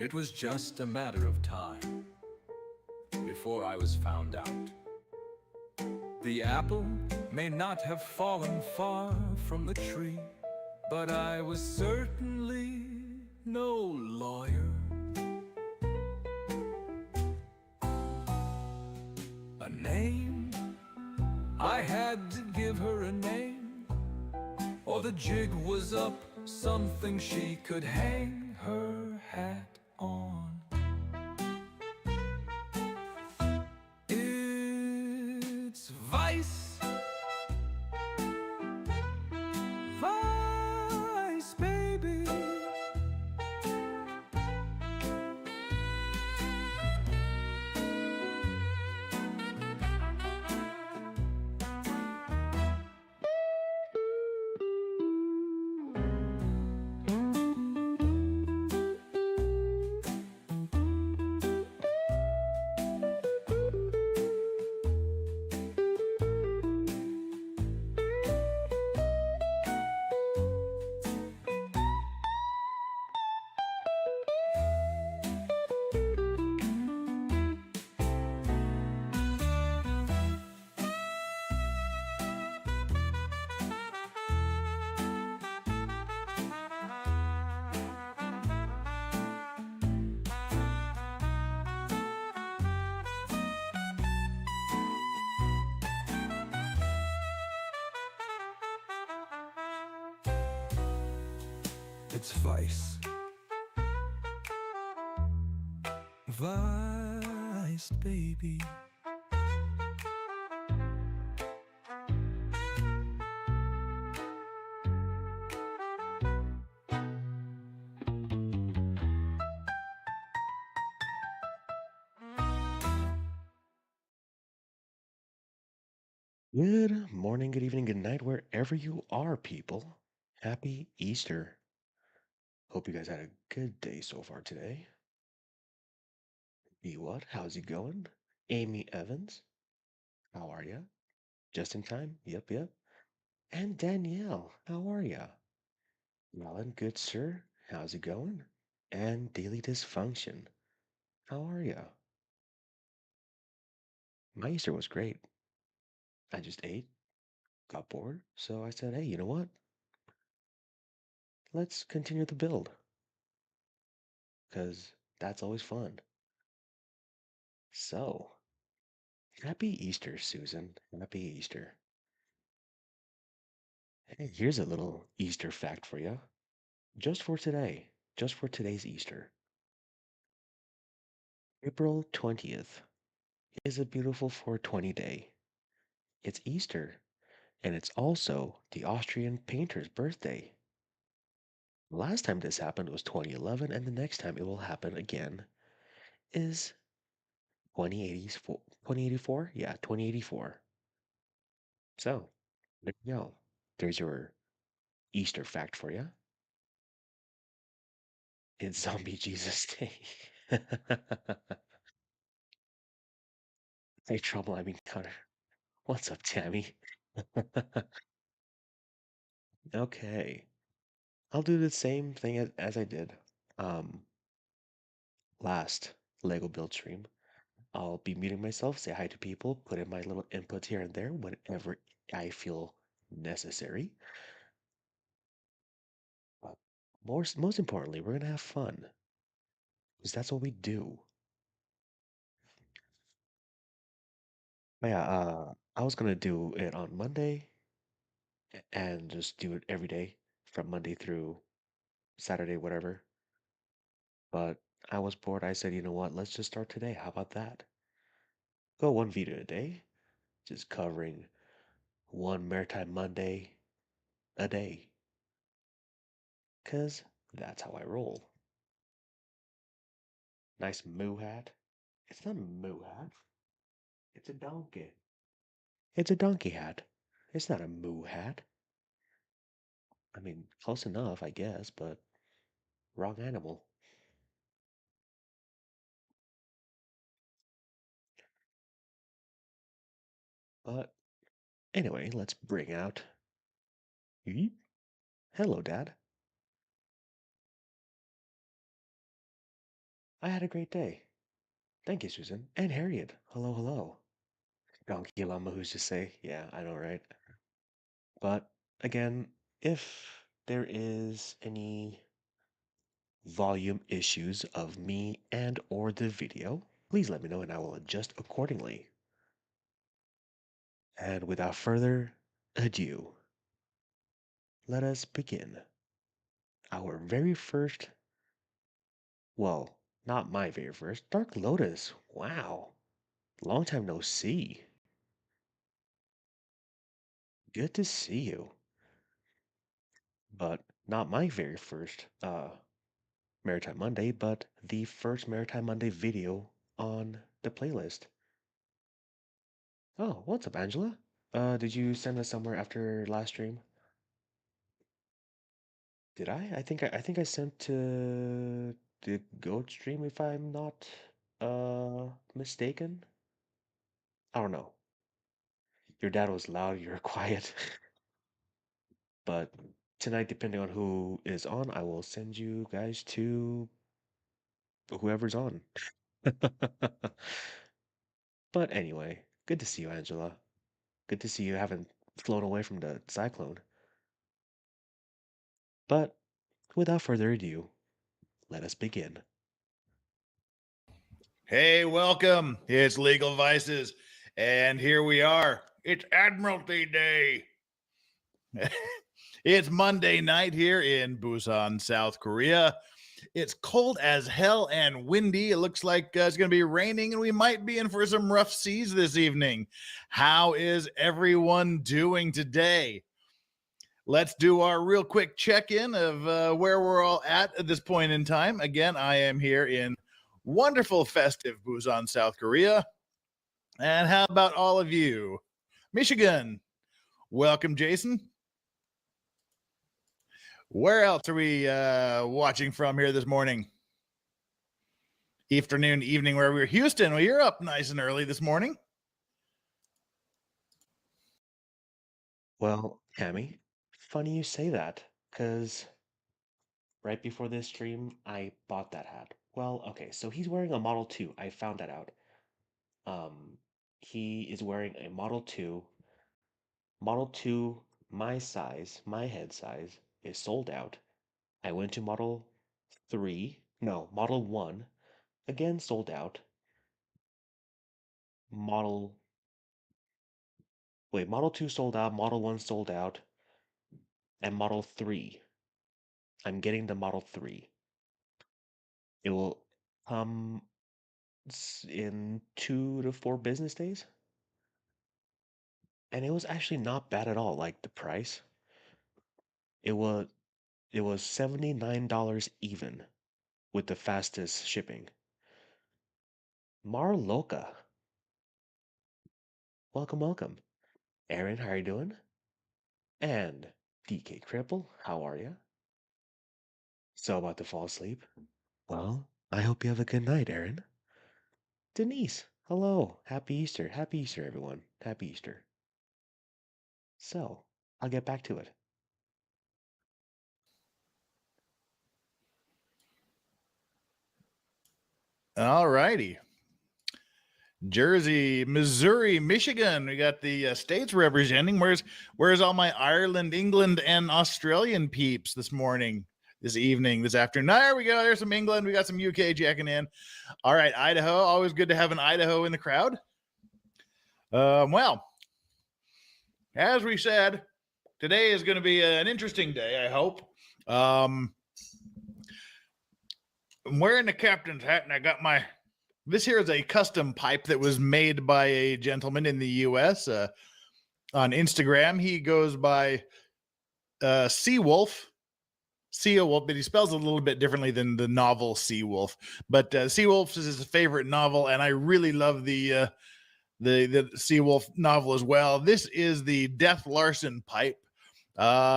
It was just a matter of time before I was found out. The apple may not have fallen far from the tree, but I was certainly no lawyer. A name? I had to give her a name, or the jig was up, something she could hang her hat on. It's Vice, Vice, baby. It's Vice, Vice, baby. Good morning, good evening, good night, wherever you are, people. Happy Easter. Hope you guys had a good day so far today. Be what? How's it going? Amy Evans, how are ya? Just in time? Yep, yep. And Danielle, how are ya? Well, good sir. How's it going? And Daily Dysfunction, how are ya? My Easter was great. I just ate, got bored, so I said, hey, you know what? Let's continue the build, because that's always fun. So, happy Easter, Susan. Happy Easter. Hey, here's a little Easter fact for you. Just for today, just for today's Easter. April 20th is a beautiful 420 day. It's Easter, and it's also the Austrian painter's birthday. The last time this happened was 2011, and the next time it will happen again is 2084. 2084? Yeah, 2084. So, there you go. There's your Easter fact for you. It's Zombie Jesus Day. Hey, trouble. I mean, Connor. What's up, Tammy? Okay. I'll do the same thing as I did um last Lego build stream. I'll be muting myself, say hi to people, put in my little inputs here and there whenever I feel necessary. But most importantly, we're gonna have fun because that's what we do. But yeah, I was gonna do it on Monday and just do it every day from Monday through Saturday, whatever. But I was bored. I said, you know what? Let's just start today. How about that? Go one video a day, just covering one Maritime Monday a day. Because that's how I roll. Nice moo hat. It's not a moo hat. It's a donkey. It's a donkey hat. It's not a moo hat. I mean, close enough, I guess, but wrong animal. But anyway, let's bring out. Yeep. Hello, Dad. I had a great day. Thank you, Susan. And Harriet. Hello, hello. Donkey Llama, who's to say? Yeah, I know, right? But again, if there is any volume issues of me and or the video, please let me know and I will adjust accordingly. And without further ado, let us begin. Our very first, well, not my very first, Dark Lotus. Wow. Long time no see. Good to see you. But not my very first Maritime Monday, but the first Maritime Monday video on the playlist. Oh, what's up, Angela? Did you send us somewhere after last stream? Did I? I think I sent to the goat stream if I'm not mistaken. I don't know. Your dad was loud, you're quiet. But tonight, depending on who is on, I will send you guys to whoever's on. But anyway, good to see you, Angela. Good to see you haven't flown away from the cyclone. But without further ado, let us begin. Hey, welcome. It's Legal Vices. And here we are. It's Admiralty Day. It's Monday night here in Busan, South Korea. It's cold as hell and windy. It looks like it's going to be raining and we might be in for some rough seas this evening. How is everyone doing today? Let's do our real quick check-in of where we're all at this point in time. Again, I am here in wonderful, festive Busan, South Korea. And how about all of you? Michigan. Welcome, Jason. Where else are we watching from here this morning? Afternoon, evening, where we're Houston. Well, you're up nice and early this morning. Well, Tammy, funny you say that, because right before this stream, I bought that hat. Well, okay, so he's wearing a Model 2. I found that out. Um, he is wearing a Model 2. Model 2, my size, my head size, is sold out. I went to Model 3, no, Model 1, again sold out. Model, wait, Model 2 sold out, Model 1 sold out, and Model 3. I'm getting the Model 3. It will come in 2 to 4 business days. And it was actually not bad at all. Like the price, it was it was $79 even with the fastest shipping. Marloka, welcome, welcome. Aaron, how are you doing? And DK Cripple, how are you? So about to fall asleep? Well, I hope you have a good night, Aaron. Denise, hello. Happy Easter. Happy Easter, everyone. Happy Easter. So, I'll get back to it. All righty. Jersey, Missouri, Michigan. We got the states representing. Where's all my Ireland, England, and Australian peeps this morning, this evening, this afternoon? There we go. There's some England. We got some UK jacking in. All right, Idaho. Always good to have an Idaho in the crowd. Well, as we said, today is going to be an interesting day, I hope. I'm wearing the captain's hat, and I got this here is a custom pipe that was made by a gentleman in the U.S. On Instagram. He goes by Seawolf. Seawolf, but he spells it a little bit differently than the novel Seawolf. But Seawolf is his favorite novel, and I really love the Seawolf novel as well. This is the Death Larson pipe. And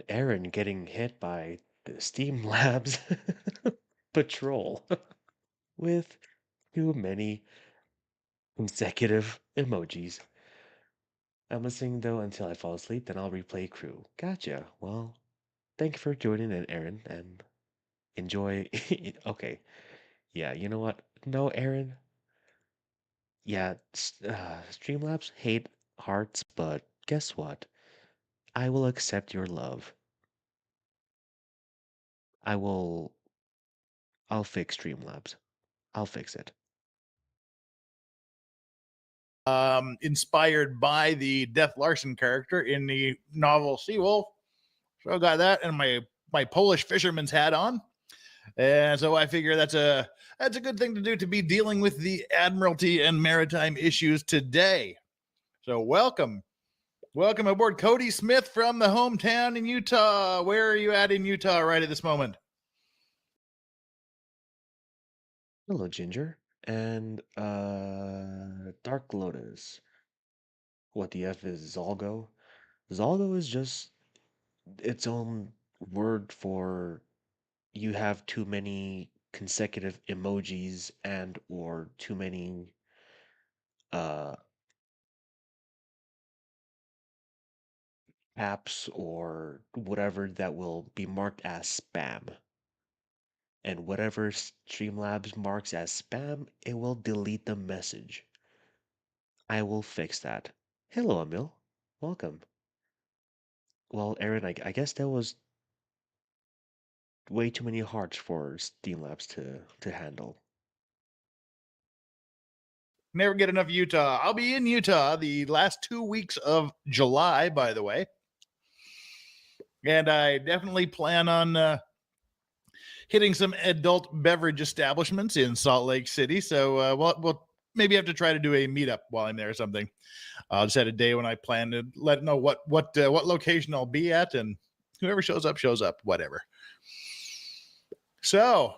Aaron getting hit by the Steam Labs patrol with too many consecutive emojis. I'm listening though until I fall asleep, then I'll replay crew. Gotcha. Well, thank you for joining in, Aaron, and Enjoy. Okay. Yeah, you know what? No, Aaron. Yeah, Streamlabs hate hearts, but guess what? I will accept your love. I will. I'll fix Streamlabs. I'll fix it. Inspired by the Death Larson character in the novel Seawolf. So I got that and my Polish fisherman's hat on. And so I figure that's a good thing to do to be dealing with the Admiralty and maritime issues today. So welcome aboard, Cody Smith from the hometown in Utah. Where are you at in Utah right at this moment? Hello, Ginger. And, Dark Lotus. What the F is Zolgo? Zolgo is just its own word for you have too many consecutive emojis and or too many uh apps or whatever that will be marked as spam. And whatever Streamlabs marks as spam, it will delete the message. I will fix that. Hello, Emil. Welcome. Well, Aaron, I guess that was way too many hearts for Streamlabs to handle. Never get enough Utah. I'll be in Utah the last 2 weeks of July, by the way. And I definitely plan on hitting some adult beverage establishments in Salt Lake City. So we'll maybe have to try to do a meetup while I'm there or something. I'll just set a day when I plan to let know what location I'll be at, and whoever shows up shows up. Whatever. So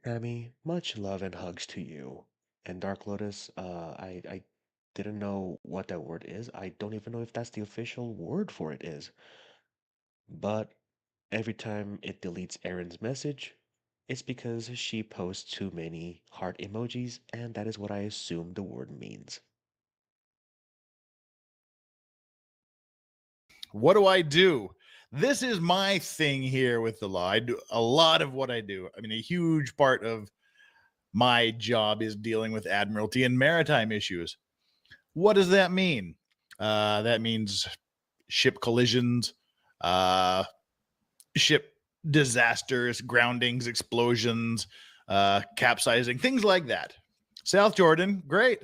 Sammy, much love and hugs to you. And Dark Lotus, I didn't know what that word is. I don't even know if that's the official word for it is. But every time it deletes Erin's message, it's because she posts too many heart emojis, and that is what I assume the word means. what do I do? This is my thing here with the law. I do a lot of what I do. I mean, a huge part of my job is dealing with admiralty and maritime issues. What does that mean? That means ship collisions, uh, ship disasters, groundings, explosions, capsizing, things like that. South Jordan, great.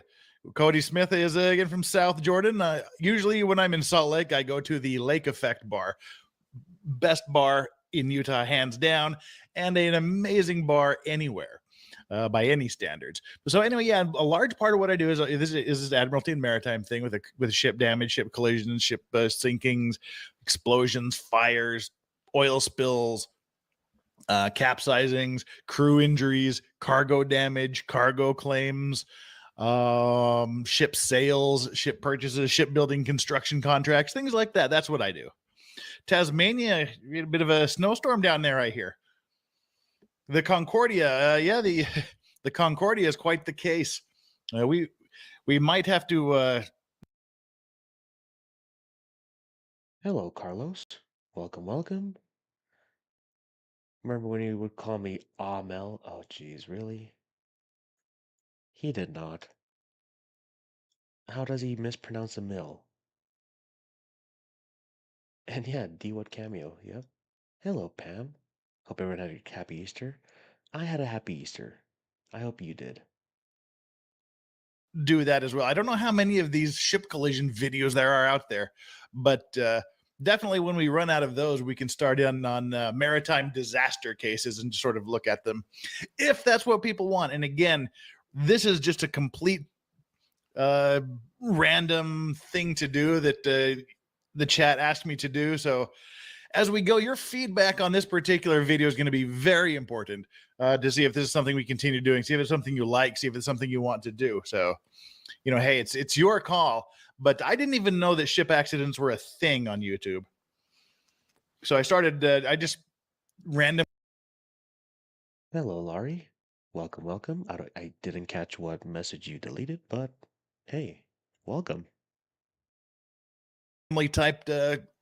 Cody Smith is again from South Jordan. Usually, when I'm in Salt Lake, I go to the Lake Effect Bar, best bar in Utah, hands down, and an amazing bar anywhere. By any standards. So anyway, yeah, a large part of what I do is this admiralty and maritime thing with ship damage, ship collisions, ship sinkings, explosions, fires, oil spills, capsizings, crew injuries, cargo damage, cargo claims, ship sales, ship purchases, shipbuilding construction contracts, things like that. That's what I do. Tasmania, we had a bit of a snowstorm down there, I hear. The Concordia, yeah, the Concordia is quite the case. We might have to. Hello, Carlos. Welcome, welcome. Remember when you would call me Amel? Oh, geez, really? He did not. How does he mispronounce a mill? And yeah, D what cameo, yep. Hello, Pam. Hope everyone had a happy Easter. I had a happy Easter. I hope you did. Do that as well. I don't know how many of these ship collision videos there are out there, but definitely when we run out of those, we can start in on maritime disaster cases and sort of look at them if that's what people want. And again, this is just a complete uh, random thing to do that the chat asked me to do. So as we go, your feedback on this particular video is going to be very important to see if this is something we continue doing, see if it's something you like, see if it's something you want to do. So, hey, it's your call. But I didn't even know that ship accidents were a thing on YouTube. So I just random. Hello, Laurie. Welcome, welcome. I didn't catch what message you deleted, but hey, welcome. typed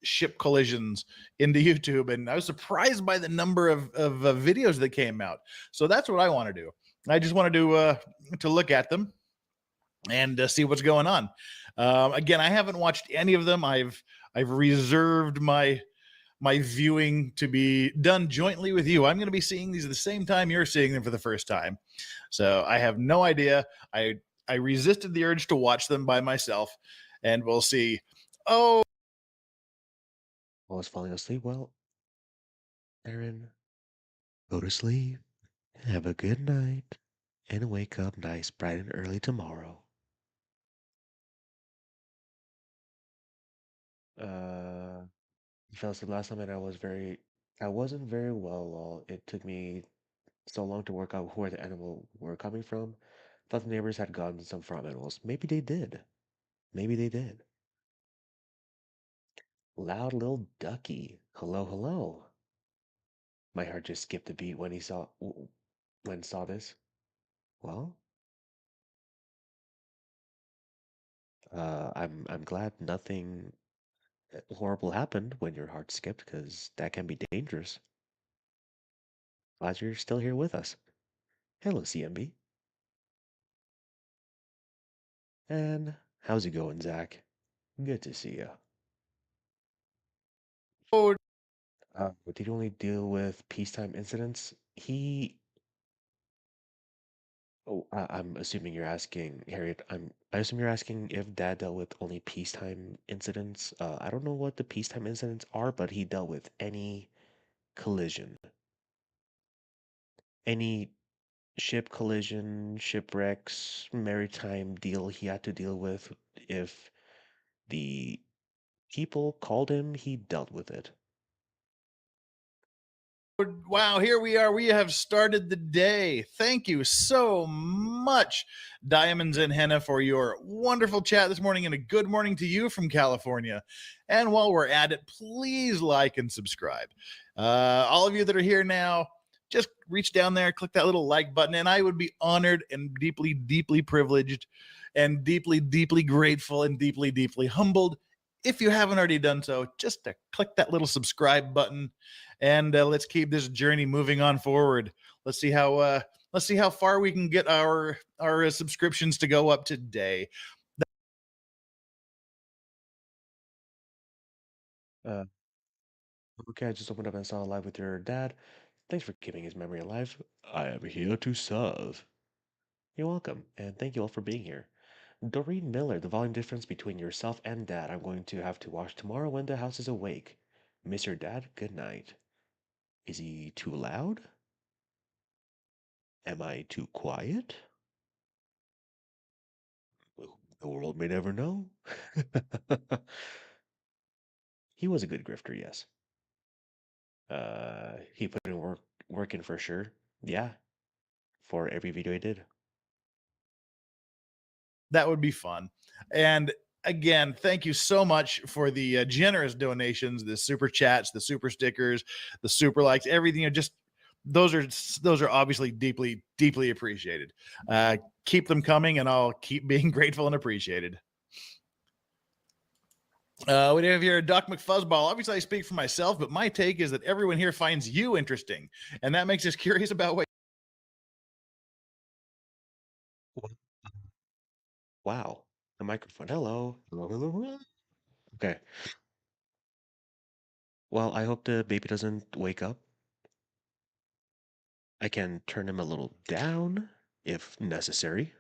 ship collisions into YouTube, and I was surprised by the number of videos that came out. So that's what I want to do. I just want to look at them and see what's going on. Again, I haven't watched any of them. I've reserved my viewing to be done jointly with you. I'm going to be seeing these at the same time you're seeing them for the first time. So I have no idea. I resisted the urge to watch them by myself, and we'll see. Oh, I was falling asleep. Well, Aaron, go to sleep. Have a good night. And wake up nice, bright and early tomorrow. Uh, I fell asleep last time and I wasn't very well, lol. It took me so long to work out where the animal were coming from. Thought the neighbors had gotten some farm animals. Maybe they did. Maybe they did. Loud little ducky. Hello, hello. My heart just skipped a beat when saw this. Well, I'm glad nothing horrible happened when your heart skipped, because that can be dangerous. Glad you're still here with us. Hello, CMB. And how's it going, Zach? Good to see you. oh, Did he only deal with peacetime incidents? I'm assuming you're asking, Harriet. I assume you're asking if Dad dealt with only peacetime incidents. I don't know what the peacetime incidents are, but he dealt with any collision, any ship collision, shipwrecks, maritime deal he had to deal with. If the people called him, he dealt with it. wow, here we are. We have started the day. Thank you so much, Diamonds and Henna, for your wonderful chat this morning, and a good morning to you from California. And while we're at it, please like and subscribe. All of you that are here now, just reach down there, click that little like button, and I would be honored and deeply, deeply privileged and deeply, deeply grateful and deeply, deeply humbled if you haven't already done so, just to click that little subscribe button, and let's keep this journey moving on forward. Let's see how far we can get our subscriptions to go up today. Uh, okay, I just opened up and saw live with your dad. Thanks for keeping his memory alive. I am here to serve. You're welcome, and thank you all for being here. Doreen Miller, the volume difference between yourself and Dad, I'm going to have to watch tomorrow when the house is awake. Miss your dad, good night. Is he too loud? Am I too quiet? Well, the world may never know. He was a good grifter, yes. He put in work in for sure. Yeah, for every video he did. That would be fun. And again, thank you so much for the generous donations, the super chats, the super stickers, the super likes, everything. Just those are obviously deeply, deeply appreciated. Keep them coming, and I'll keep being grateful and appreciated. We have here Doc McFuzzball. Obviously, I speak for myself, but my take is that everyone here finds you interesting, and that makes us curious about what. Wow, the microphone. Hello. Hello, hello, hello. Okay. Well, I hope the baby doesn't wake up. I can turn him a little down if necessary.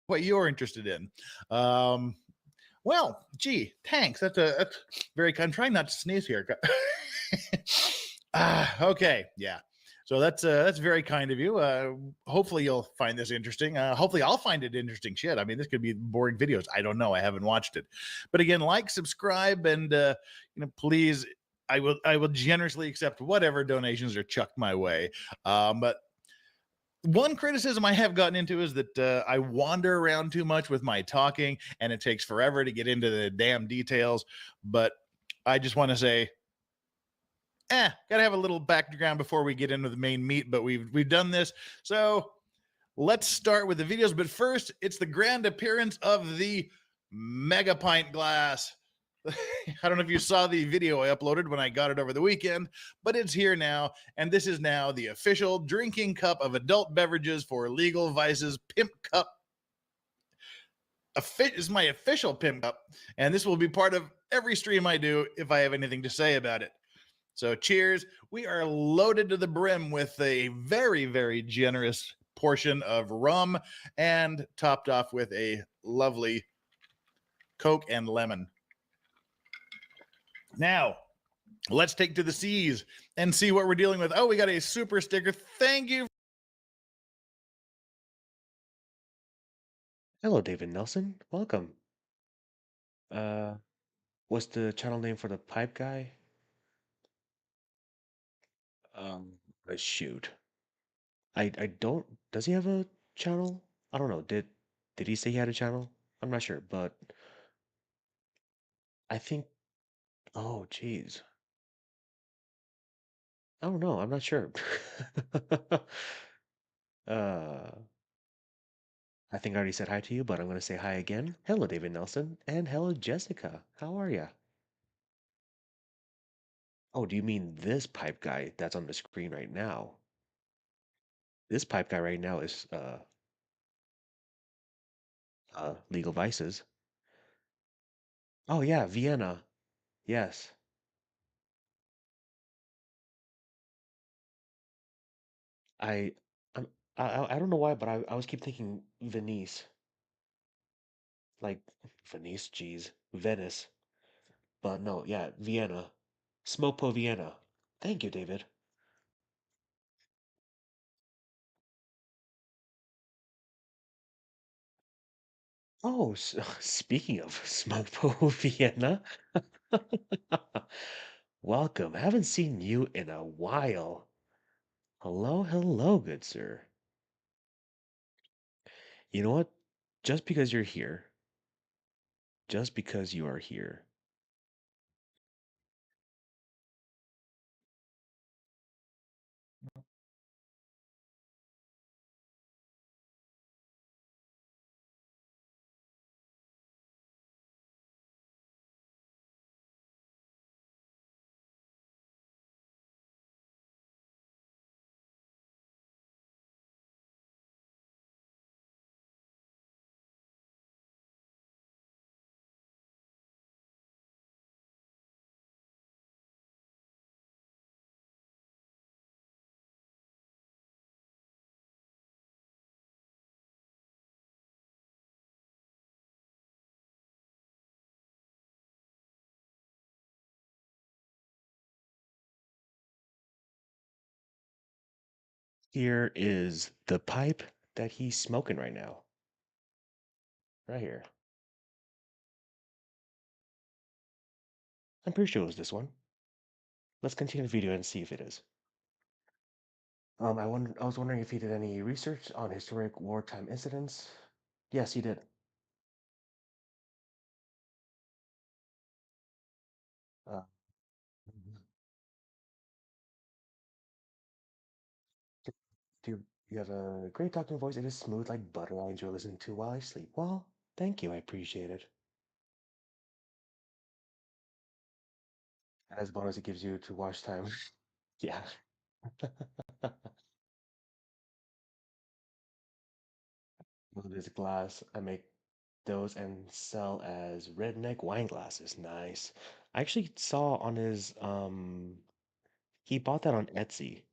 What you're interested in. Well, gee, thanks. That's very kind. I'm trying not to sneeze here. Okay, yeah. So that's very kind of you. Hopefully you'll find this interesting. Hopefully I'll find it interesting. Shit, I mean, this could be boring videos. I don't know. I haven't watched it, but again, like, subscribe, and please. I will generously accept whatever donations are chucked my way. But one criticism I have gotten into is that I wander around too much with my talking, and it takes forever to get into the damn details. But I just want to say, gotta have a little background before we get into the main meat. But we've done this, so let's start with the videos. But first, it's the grand appearance of the mega pint glass. I don't know if you saw the video I uploaded when I got it over the weekend, but it's here now. And this is now the official drinking cup of adult beverages for Legal Vice's Pimp Cup. Is my official Pimp Cup. And this will be part of every stream I do if I have anything to say about it. So cheers. We are loaded to the brim with a very, very generous portion of rum and topped off with a lovely Coke and lemon. Now, let's take to the seas and see what we're dealing with. Oh, we got a super sticker. Thank you. Hello, David Nelson. Welcome. What's the channel name for the pipe guy? Um, Shoot. I don't. Does he have a channel? I don't know. Did he say he had a channel? I'm not sure, but I think. Oh, geez. I don't know. I'm not sure. uh, I think I already said hi to you, but I'm gonna say hi again. Hello, David Nelson, and hello, Jessica. How are ya? Oh, do you mean this pipe guy that's on the screen right now? This pipe guy right now is Legal Vices. Oh yeah, Vienna. Yes. I I'm, I don't know why, but I was keep thinking Venice. Like Venice, geez. Venice. But no, yeah, Vienna. Smopo Vienna. Thank you, David. Oh, speaking of Smopo Vienna, welcome. Haven't seen you in a while. Hello, hello, good sir. You know what? Just because you're here, just because you are here, here is the pipe that he's smoking right now. Right here. I'm pretty sure it was this one. Let's continue the video and see if it is. I was wondering if he did any research on historic wartime incidents. Yes, he did. Uh, mhm. You have a great talking voice. It is smooth like butter. I enjoy listening to while I sleep. Well, thank you. I appreciate it. And as a bonus, it gives you to watch time. Yeah. With this glass, I make those and sell as redneck wine glasses. Nice. I actually saw on his he bought that on Etsy,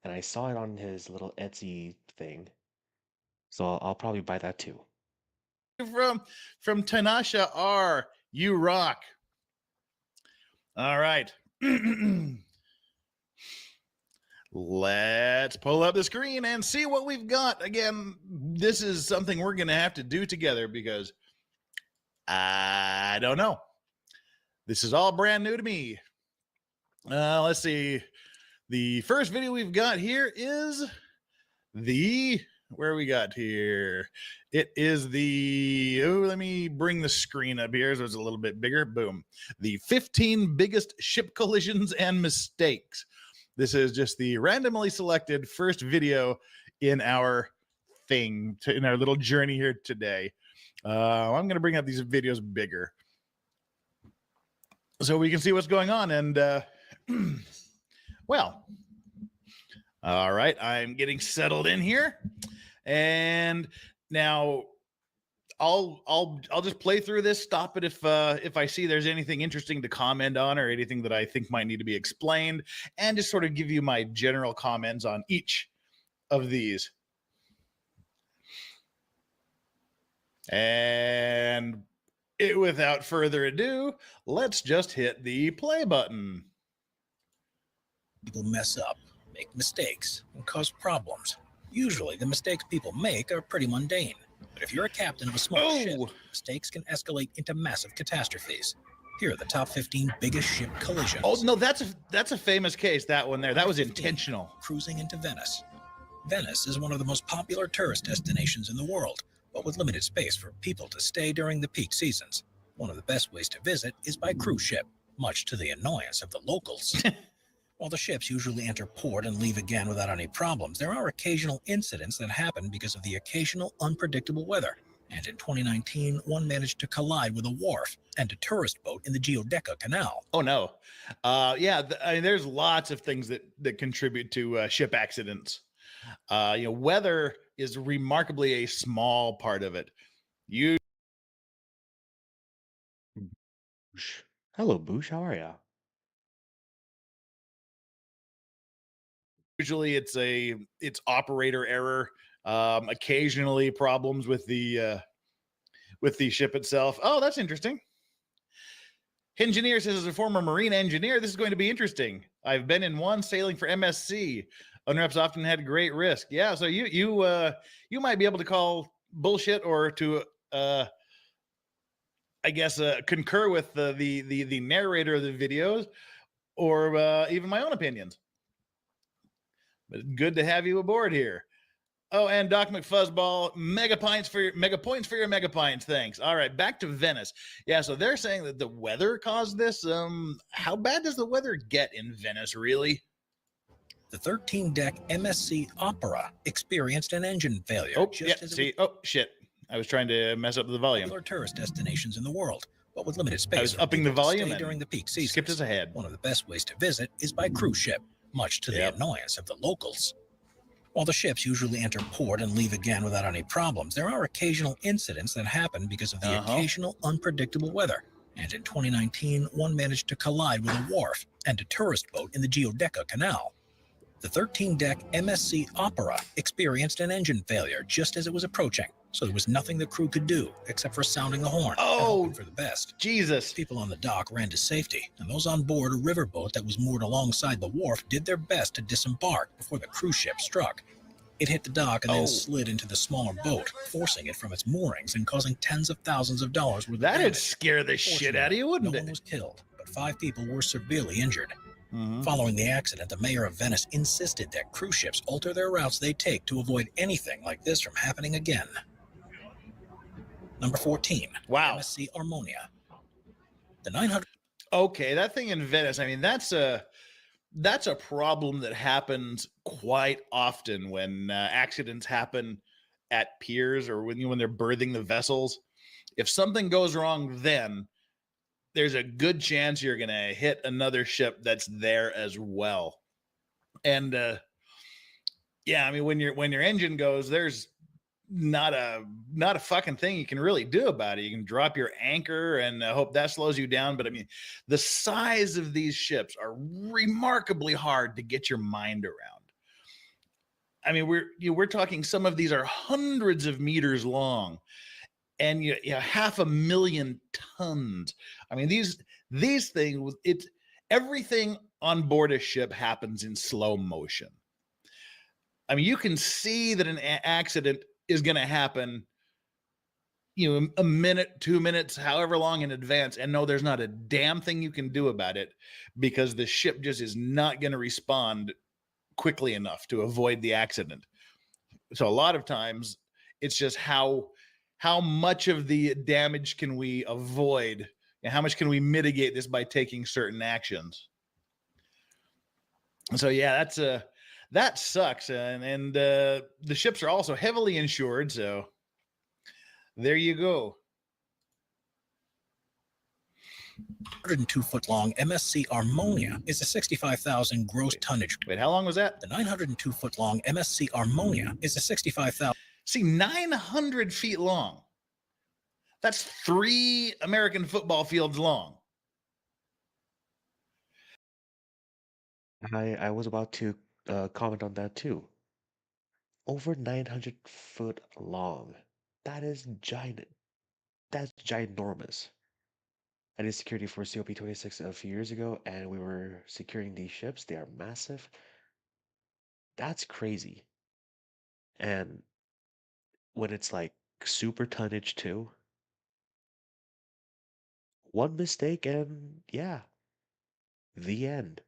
and I saw it on his little Etsy thing. So I'll probably buy that too. From Tanasha R. You rock. All right. Let's pull up the screen and see what we've got. Again, this is something we're going to have to do together because I don't know. This is all brand new to me. Let's see. The first video we've got here is where we got here. It is let me bring the screen up here so it's a little bit bigger. Boom. The 15 biggest ship collisions and mistakes. This is just the randomly selected first video in our thing in our little journey here today. I'm going to bring up these videos bigger so we can see what's going on. And well, all right, I'm getting settled in here, and now I'll just play through this, stop it if I see there's anything interesting to comment on or anything that I think might need to be explained, and just sort of give you my general comments on each of these. And without further ado, let's just hit the play button. People mess up, make mistakes, and cause problems. Usually, the mistakes people make are pretty mundane. But if you're a captain of a small ship, mistakes can escalate into massive catastrophes. Here are the top 15 biggest ship collisions. Oh, no, that's a famous case, that one there. That was intentional. Cruising into Venice. Venice is one of the most popular tourist destinations in the world, but with limited space for people to stay during the peak seasons. One of the best ways to visit is by cruise ship, much to the annoyance of the locals. While the ships usually enter port and leave again without any problems, there are occasional incidents that happen because of the occasional unpredictable weather. And in 2019, one managed to collide with a wharf and a tourist boat in the Giudecca Canal. Oh, no. Yeah, I mean, there's lots of things that contribute to ship accidents. Weather is remarkably a small part of it. Hello, Boosh. How are ya? Usually it's operator error, occasionally problems with the ship itself. Oh, that's interesting. Engineer says, as a former Marine engineer, this is going to be interesting. I've been in one sailing for MSC. Unreps often had great risk. Yeah, so you might be able to call bullshit or to I guess concur with the narrator of the videos, or even my own opinions. But good to have you aboard here. Oh, and Doc McFuzzball, mega points for your mega pints. Thanks. All right, back to Venice. Yeah, so they're saying that the weather caused this. How bad does the weather get in Venice, really? The 13-deck MSC Opera experienced an engine failure. Oh, yeah, see, oh, shit. I was trying to mess up the volume. Popular tourist destinations in the world, but with limited space. I was upping the volume during the peak season. Skipped us ahead. One of the best ways to visit is by cruise ship, much to the annoyance of the locals. While the ships usually enter port and leave again without any problems, there are occasional incidents that happen because of the occasional unpredictable weather. And in 2019, one managed to collide with a wharf and a tourist boat in the Giudecca Canal. The 13-deck MSC Opera experienced an engine failure just as it was approaching, so there was nothing the crew could do except for sounding the horn and hoping for the best. Jesus. People on the dock ran to safety, and those on board a riverboat that was moored alongside the wharf did their best to disembark before the cruise ship struck. It hit the dock and then slid into the smaller boat, forcing it from its moorings and causing tens of thousands of dollars worth of damage. That'd scare the shit out of you, wouldn't it? No one was killed, but 5 people were severely injured. Following the accident, the mayor of Venice insisted that cruise ships alter their routes they take to avoid anything like this from happening again. Number 14. Wow. MSC Armonia. The 900. Okay, that thing in Venice, I mean, that's a problem that happens quite often when accidents happen at piers or when they're berthing the vessels. If something goes wrong, then there's a good chance you're going to hit another ship that's there as well. And yeah, I mean, when your engine goes, there's not a fucking thing you can really do about it. You can drop your anchor and hope that slows you down. But I mean, the size of these ships are remarkably hard to get your mind around. I mean, we're talking, some of these are hundreds of meters long, and 500,000 tons. I mean, these things, it's everything on board a ship happens in slow motion. I mean, you can see that an accident is going to happen, a minute, 2 minutes, however long in advance, and no, there's not a damn thing you can do about it because the ship just is not going to respond quickly enough to avoid the accident. So a lot of times it's just how much of the damage can we avoid and how much can we mitigate this by taking certain actions. So yeah, That sucks. And the ships are also heavily insured. So there you go. 902-foot-long MSC Armonia is a 65,000 gross tonnage. Wait, how long was that? The 902-foot-long MSC Armonia is a 65,000. See, 900 feet long. That's 3 American football fields long. I was about to comment on that too. Over 900 foot long. That is giant. That's ginormous. I did security for COP26 a few years ago, and we were securing these ships. They are massive. That's crazy. And when it's like super tonnage too, one mistake and yeah, the end.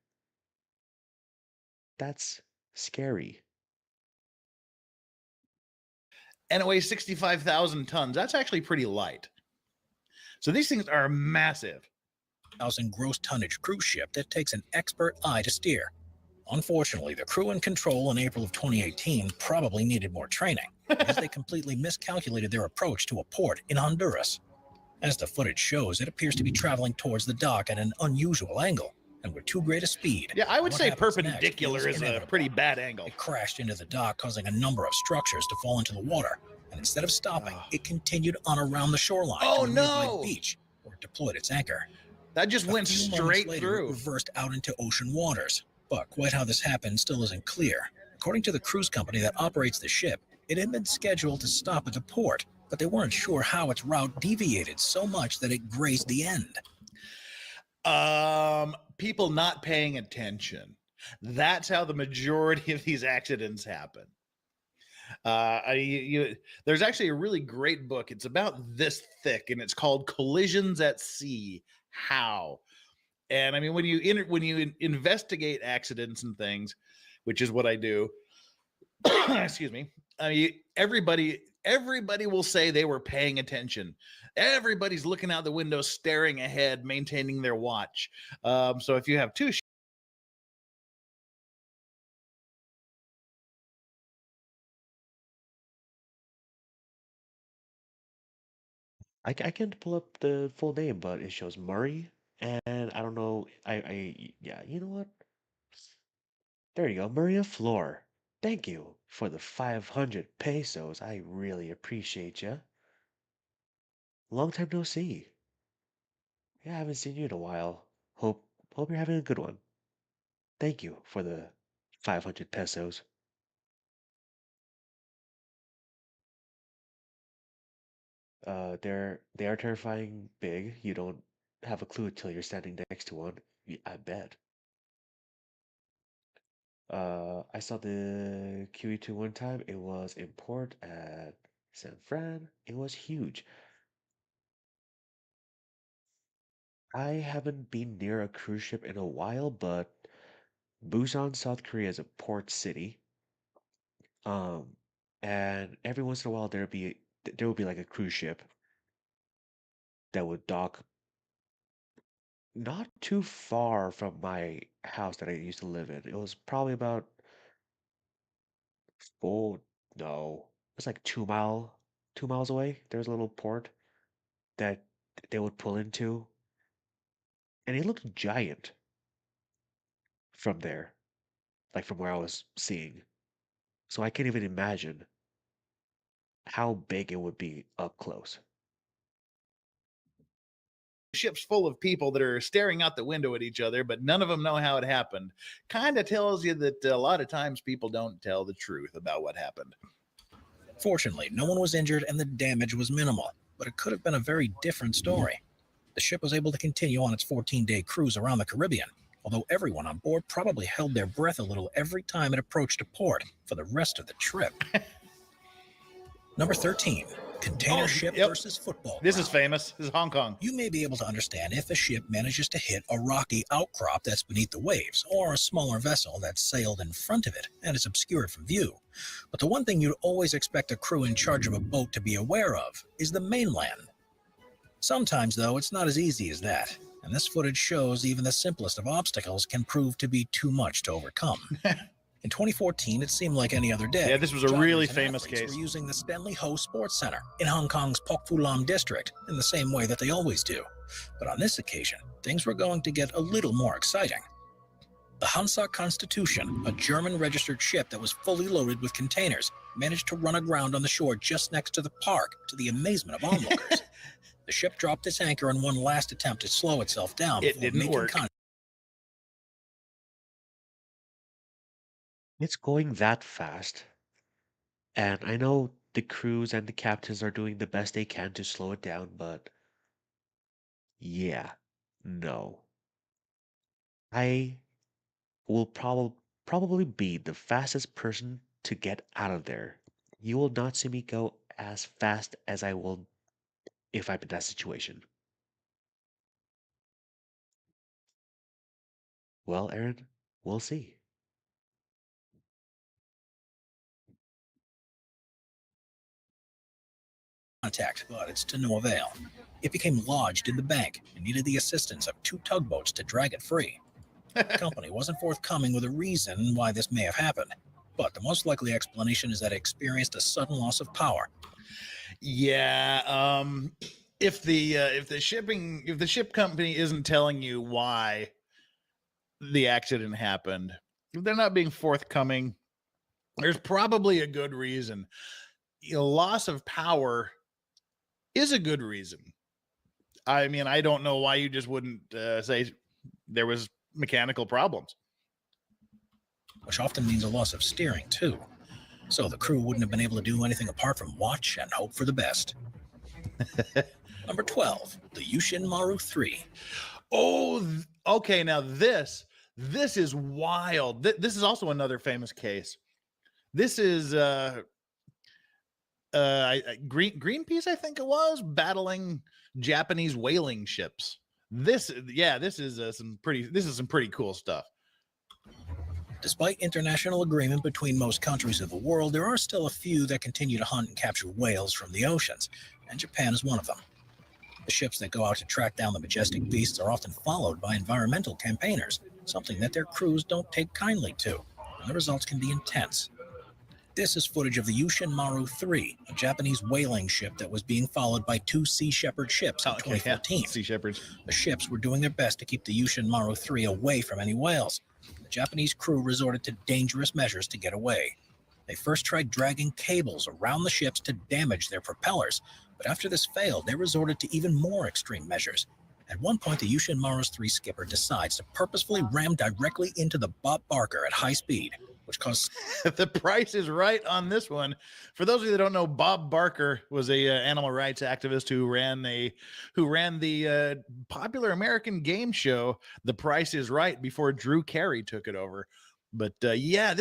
That's scary. And it weighs 65,000 tons. That's actually pretty light. So these things are massive. 1,000 gross tonnage cruise ship that takes an expert eye to steer. Unfortunately, the crew and control in April of 2018 probably needed more training, as they completely miscalculated their approach to a port in Honduras. As the footage shows, it appears to be traveling towards the dock at an unusual angle, and with too great a speed. Yeah, I would What say happens perpendicular next is a inevitable. pretty bad angle. It crashed into the dock, causing a number of structures to fall into the water, and instead of stopping, it continued on around the shoreline Oh, to a nearby no! beach, where it deployed its anchor. That just A went few moments straight later, through. it reversed out into ocean waters. But quite how this happened still isn't clear. According to the cruise company that operates the ship, it had been scheduled to stop at the port, but they weren't sure how its route deviated so much that it grazed the end. People not paying attention. That's how the majority of these accidents happen. There's actually a really great book. It's about this thick, and it's called Collisions at Sea. How? And I mean, when you investigate accidents and things, which is what I do, excuse me. I mean, everybody will say they were paying attention. Everybody's looking out the window, staring ahead, maintaining their watch. So if you have two I can pull up the full name, but it shows Murray, and I don't know. Yeah, you know what? There you go, Maria Flor. Thank you for the 500 pesos. I really appreciate you. Long time no see. Yeah, I haven't seen you in a while. Hope you're having a good one. Thank you for the 500 pesos. They are terrifying big. You don't have a clue until you're standing next to one. I bet. I saw the QE2 one time. It was in port at San Fran. It was huge. I haven't been near a cruise ship in a while, but Busan, South Korea is a port city. Um, and every once in a while there would be like a cruise ship that would dock not too far from my house that I used to live in. It was probably about oh no, it's like 2 miles away. There's a little port that they would pull into, and it looked giant from there, like from where I was seeing. So I can't even imagine how big it would be up close. ships full of people that are staring out the window at each other, but none of them know how it happened, kind of tells you that a lot of times people don't tell the truth about what happened. Fortunately, no one was injured and the damage was minimal, but it could have been a very different story. The ship was able to continue on its 14-day cruise around the Caribbean, although everyone on board probably held their breath a little every time it approached a port for the rest of the trip. Number 13, container ship versus football This ground. is famous. This is Hong Kong. You may be able to understand if a ship manages to hit a rocky outcrop that's beneath the waves, or a smaller vessel that's sailed in front of it and is obscured from view. But the one thing you'd always expect a crew in charge of a boat to be aware of is the mainland. Sometimes, though, it's not as easy as that, and this footage shows even the simplest of obstacles can prove to be too much to overcome. In 2014, it seemed like any other day. Yeah, this was a Joggers really and famous athletes case. were using the Stanley Ho Sports Center in Hong Kong's Pok Fu Lam district in the same way that they always do. But on this occasion, things were going to get a little more exciting. The Hansa Constitution, a German-registered ship that was fully loaded with containers, managed to run aground on the shore just next to the park, to the amazement of onlookers. The ship dropped its anchor in one last attempt to slow itself down It before didn't making work. contact. It's going that fast. And I know the crews and the captains are doing the best they can to slow it down, but yeah, no. I will probably be the fastest person to get out of there. You will not see me go as fast as I will if I'm in that situation. Well, Aaron, we'll see. But it's to no avail. It became lodged in the bank and needed the assistance of 2 tugboats to drag it free. The company wasn't forthcoming with a reason why this may have happened, but the most likely explanation is that it experienced a sudden loss of power. Yeah, if the ship company isn't telling you why the accident happened, if they're not being forthcoming, there's probably a good reason. Loss of power is a good reason. I mean, I don't know why you just wouldn't say there was mechanical problems. Which often means a loss of steering, too. So the crew wouldn't have been able to do anything apart from watch and hope for the best. Number 12, the Yushin Maru 3. Oh, okay. Now this is wild. This is also another famous case. This is Greenpeace, I think it was, battling Japanese whaling ships. This is some pretty cool stuff. Despite international agreement between most countries of the world, there are still a few that continue to hunt and capture whales from the oceans, and Japan is one of them. The ships that go out to track down the majestic beasts are often followed by environmental campaigners, something that their crews don't take kindly to, and the results can be intense. This is footage of the Yushin Maru 3, a Japanese whaling ship that was being followed by 2 Sea Shepherd ships in 2014. Yeah. Sea Shepherds. The ships were doing their best to keep the Yushin Maru 3 away from any whales. The Japanese crew resorted to dangerous measures to get away. They first tried dragging cables around the ships to damage their propellers, but after this failed, they resorted to even more extreme measures. At one point, the Yushin Maru's 3 skipper decides to purposefully ram directly into the Bob Barker at high speed, which caused... The price is right on this one. For those of you that don't know, Bob Barker was a animal rights activist who ran the popular American game show The Price is Right before Drew Carey took it over. But yeah,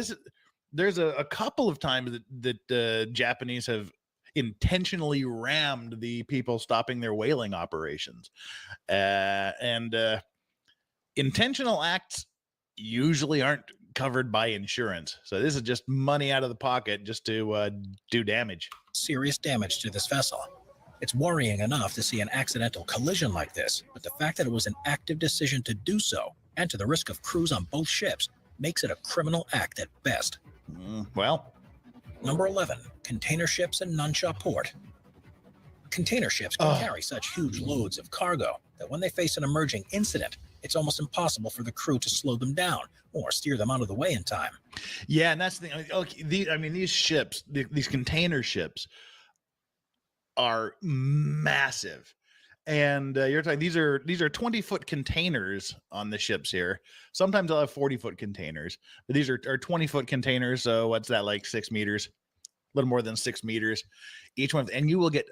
there's a couple of times that Japanese have intentionally rammed the people stopping their whaling operations, and intentional acts usually aren't covered by insurance. So this is just money out of the pocket just to do damage. Serious damage to this vessel. It's worrying enough to see an accidental collision like this, but the fact that it was an active decision to do so, and to the risk of crews on both ships, makes it a criminal act at best. Well, Number 11, container ships in Nansha Port. Container ships can carry such huge loads of cargo that when they face an emerging incident, it's almost impossible for the crew to slow them down or steer them out of the way in time. Yeah, and that's the thing. Okay, these ships, these container ships, are massive, and you're talking these are 20-foot containers on the ships here. Sometimes they'll have 40-foot containers, but these are 20-foot containers. So what's that, like 6 meters? A little more than 6 meters each one, and you will get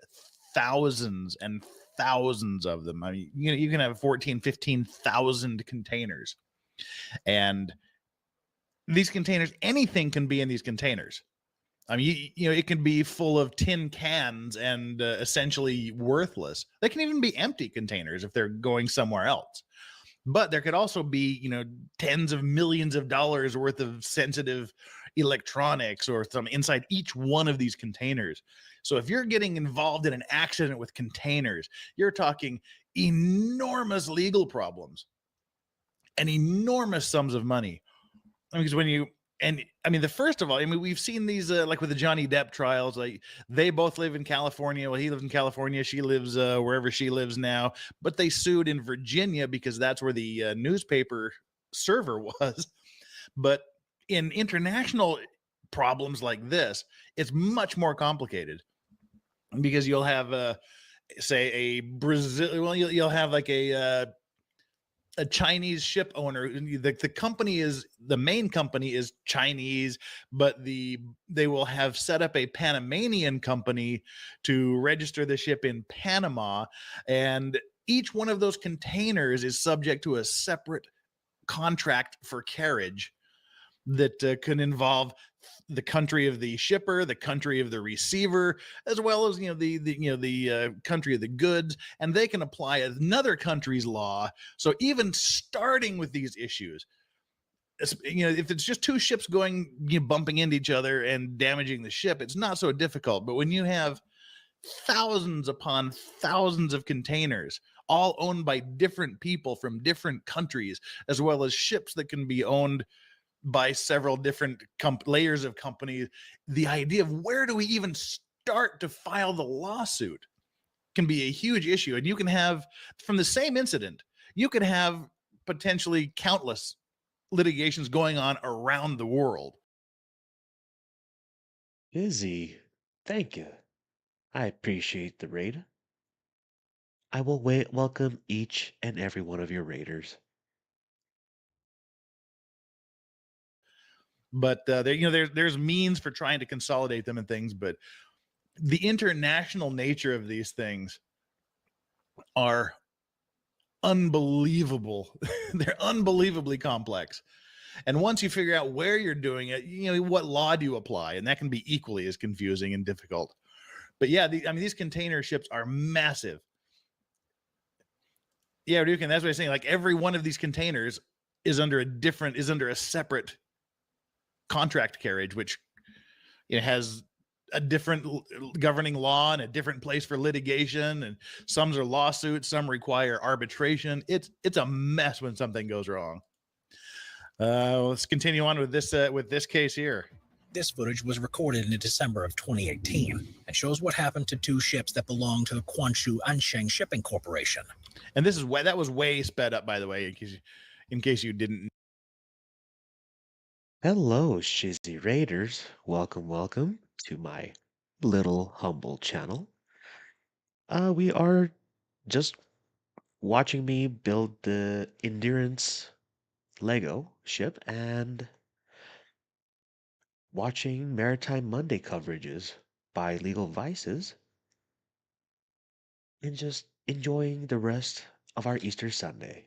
thousands and thousands of them. I mean, you can have 15,000 containers, and these containers, anything can be in these containers. I mean, it can be full of tin cans and essentially worthless. They can even be empty containers if they're going somewhere else. But there could also be, tens of millions of dollars worth of sensitive electronics or some inside each one of these containers. So if you're getting involved in an accident with containers, you're talking enormous legal problems and enormous sums of money. Because when you And I mean, the first of all, I mean, we've seen these like with the Johnny Depp trials. Like they both live in California. Well, he lives in California. She lives wherever she lives now. But they sued in Virginia because that's where the newspaper server was. But in international problems like this, it's much more complicated because you'll have say a Brazil. Well, you'll have like a Chinese ship owner. The company is the main company is Chinese, but they will have set up a Panamanian company to register the ship in Panama, and each one of those containers is subject to a separate contract for carriage that can involve the country of the shipper, the country of the receiver, as well as the country of the goods, and they can apply another country's law. So even starting with these issues, if it's just two ships going bumping into each other and damaging the ship, it's not so difficult. But when you have thousands upon thousands of containers all owned by different people from different countries, as well as ships that can be owned by several different layers of companies, the idea of where do we even start to file the lawsuit can be a huge issue. And you can have, from the same incident, you can have potentially countless litigations going on around the world. Busy. Thank you. I appreciate the raid. I will welcome each and every one of your raiders. But there's means for trying to consolidate them and things, but the international nature of these things are unbelievable. They're unbelievably complex. And once you figure out where you're doing it, what law do you apply? And that can be equally as confusing and difficult. But yeah, these container ships are massive. Yeah, Duke, and that's what I'm saying. Like every one of these containers is under a separate contract carriage, which has a different governing law and a different place for litigation, and some are lawsuits, some require arbitration. It's a mess when something goes wrong. Let's continue on with this case here. This footage was recorded in December of 2018 and shows what happened to two ships that belong to the Quanshu Ansheng Shipping Corporation. And that was way sped up, by the way, in case you didn't. Hello, Shizzy Raiders. Welcome to my little humble channel. We are just watching me build the Endurance Lego ship and watching Maritime Monday coverages by Legal Vices and just enjoying the rest of our Easter Sunday.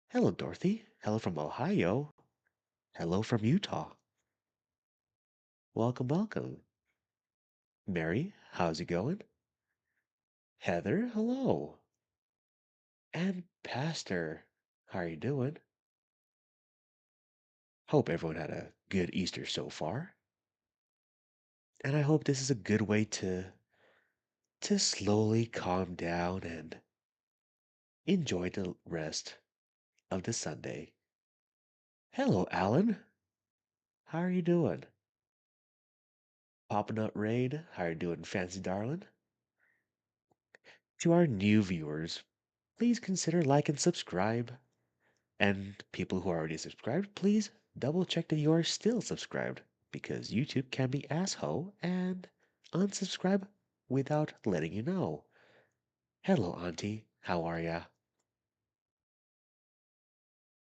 Hello, Dorothy. Hello from Ohio. Hello from Utah. Welcome. Mary, how's it going? Heather, hello. And Pastor, how are you doing? Hope everyone had a good Easter so far. And I hope this is a good way to slowly calm down and enjoy the rest of the Sunday. Hello, Alan. How are you doing? Papa Nut Raid, how are you doing, fancy darling? To our new viewers, please consider like and subscribe. And people who are already subscribed, please double check that you are still subscribed, because YouTube can be asshole and unsubscribe without letting you know. Hello, Auntie. How are ya?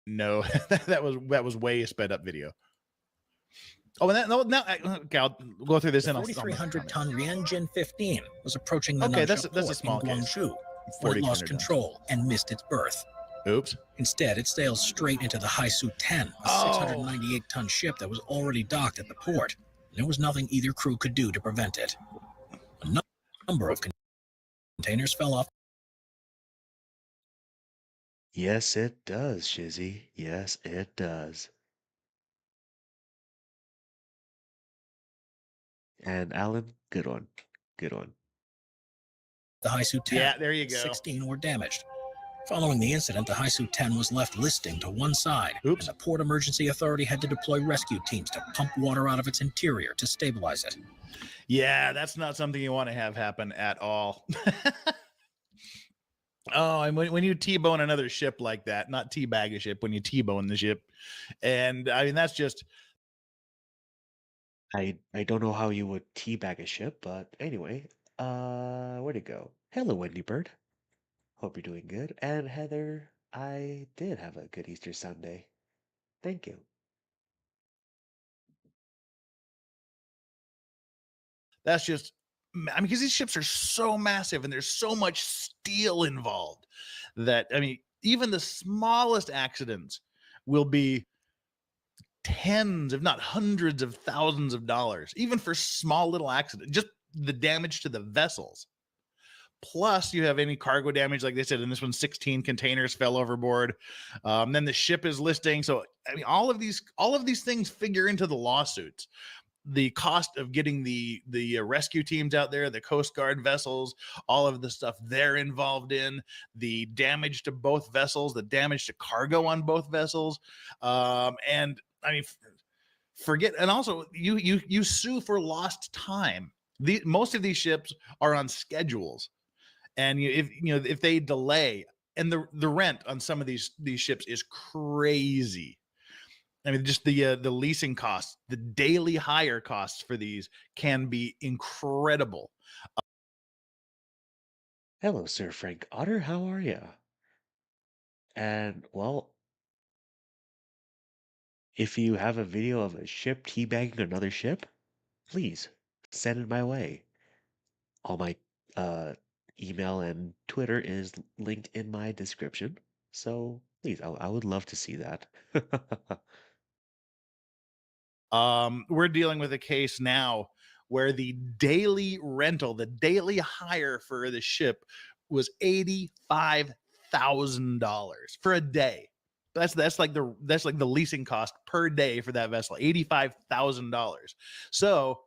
No, that was way sped up video. Oh, and okay, I'll go through this. The and 4,300-ton Rianjin 15 was approaching the that's a small in case. Guangzhou when it lost control and missed its berth. Oops. Instead, it sailed straight into the Haisu 10, a 698-ton ship that was already docked at the port. There was nothing either crew could do to prevent it. A number of containers fell off. Yes, it does, Shizzy. Yes, it does. And Alan, good one. The Haisu 10, yeah, there you go. 16 were damaged. Following the incident, the Haisu 10 was left listing to one side, and the Port Emergency Authority had to deploy rescue teams to pump water out of its interior to stabilize it. Yeah, that's not something you want to have happen at all. Oh, and when you T-bone another ship like that, not teabag a ship, when you T-bone the ship. And I mean, that's just... I don't know how you would teabag a ship, but anyway, where'd it go? Hello, Wendy Bird. Hope you're doing good. And Heather, I did have a good Easter Sunday. Thank you. That's just, I mean, because these ships are so massive and there's so much steel involved that, I mean, even the smallest accidents will be tens, if not hundreds of thousands of dollars, even for small little accidents, just the damage to the vessels. Plus, you have any cargo damage, like they said, in this one, 16 containers fell overboard. Then the ship is listing. So, I mean, all of these things figure into the lawsuits. The cost of getting the rescue teams out there, the Coast Guard vessels, all of the stuff they're involved in, the damage to both vessels, the damage to cargo on both vessels, and I mean, forget. And also, you sue for lost time. Most of these ships are on schedules, and if they delay, and the rent on some of these ships is crazy. I mean, just the leasing costs, the daily hire costs for these can be incredible. Hello, Sir Frank Otter. How are you? And, well, if you have a video of a ship teabagging another ship, please send it my way. All my email and Twitter is linked in my description. So please, I would love to see that. We're dealing with a case now where the daily rental, the daily hire for the ship was $85,000 for a day. That's like the leasing cost per day for that vessel, $85,000. So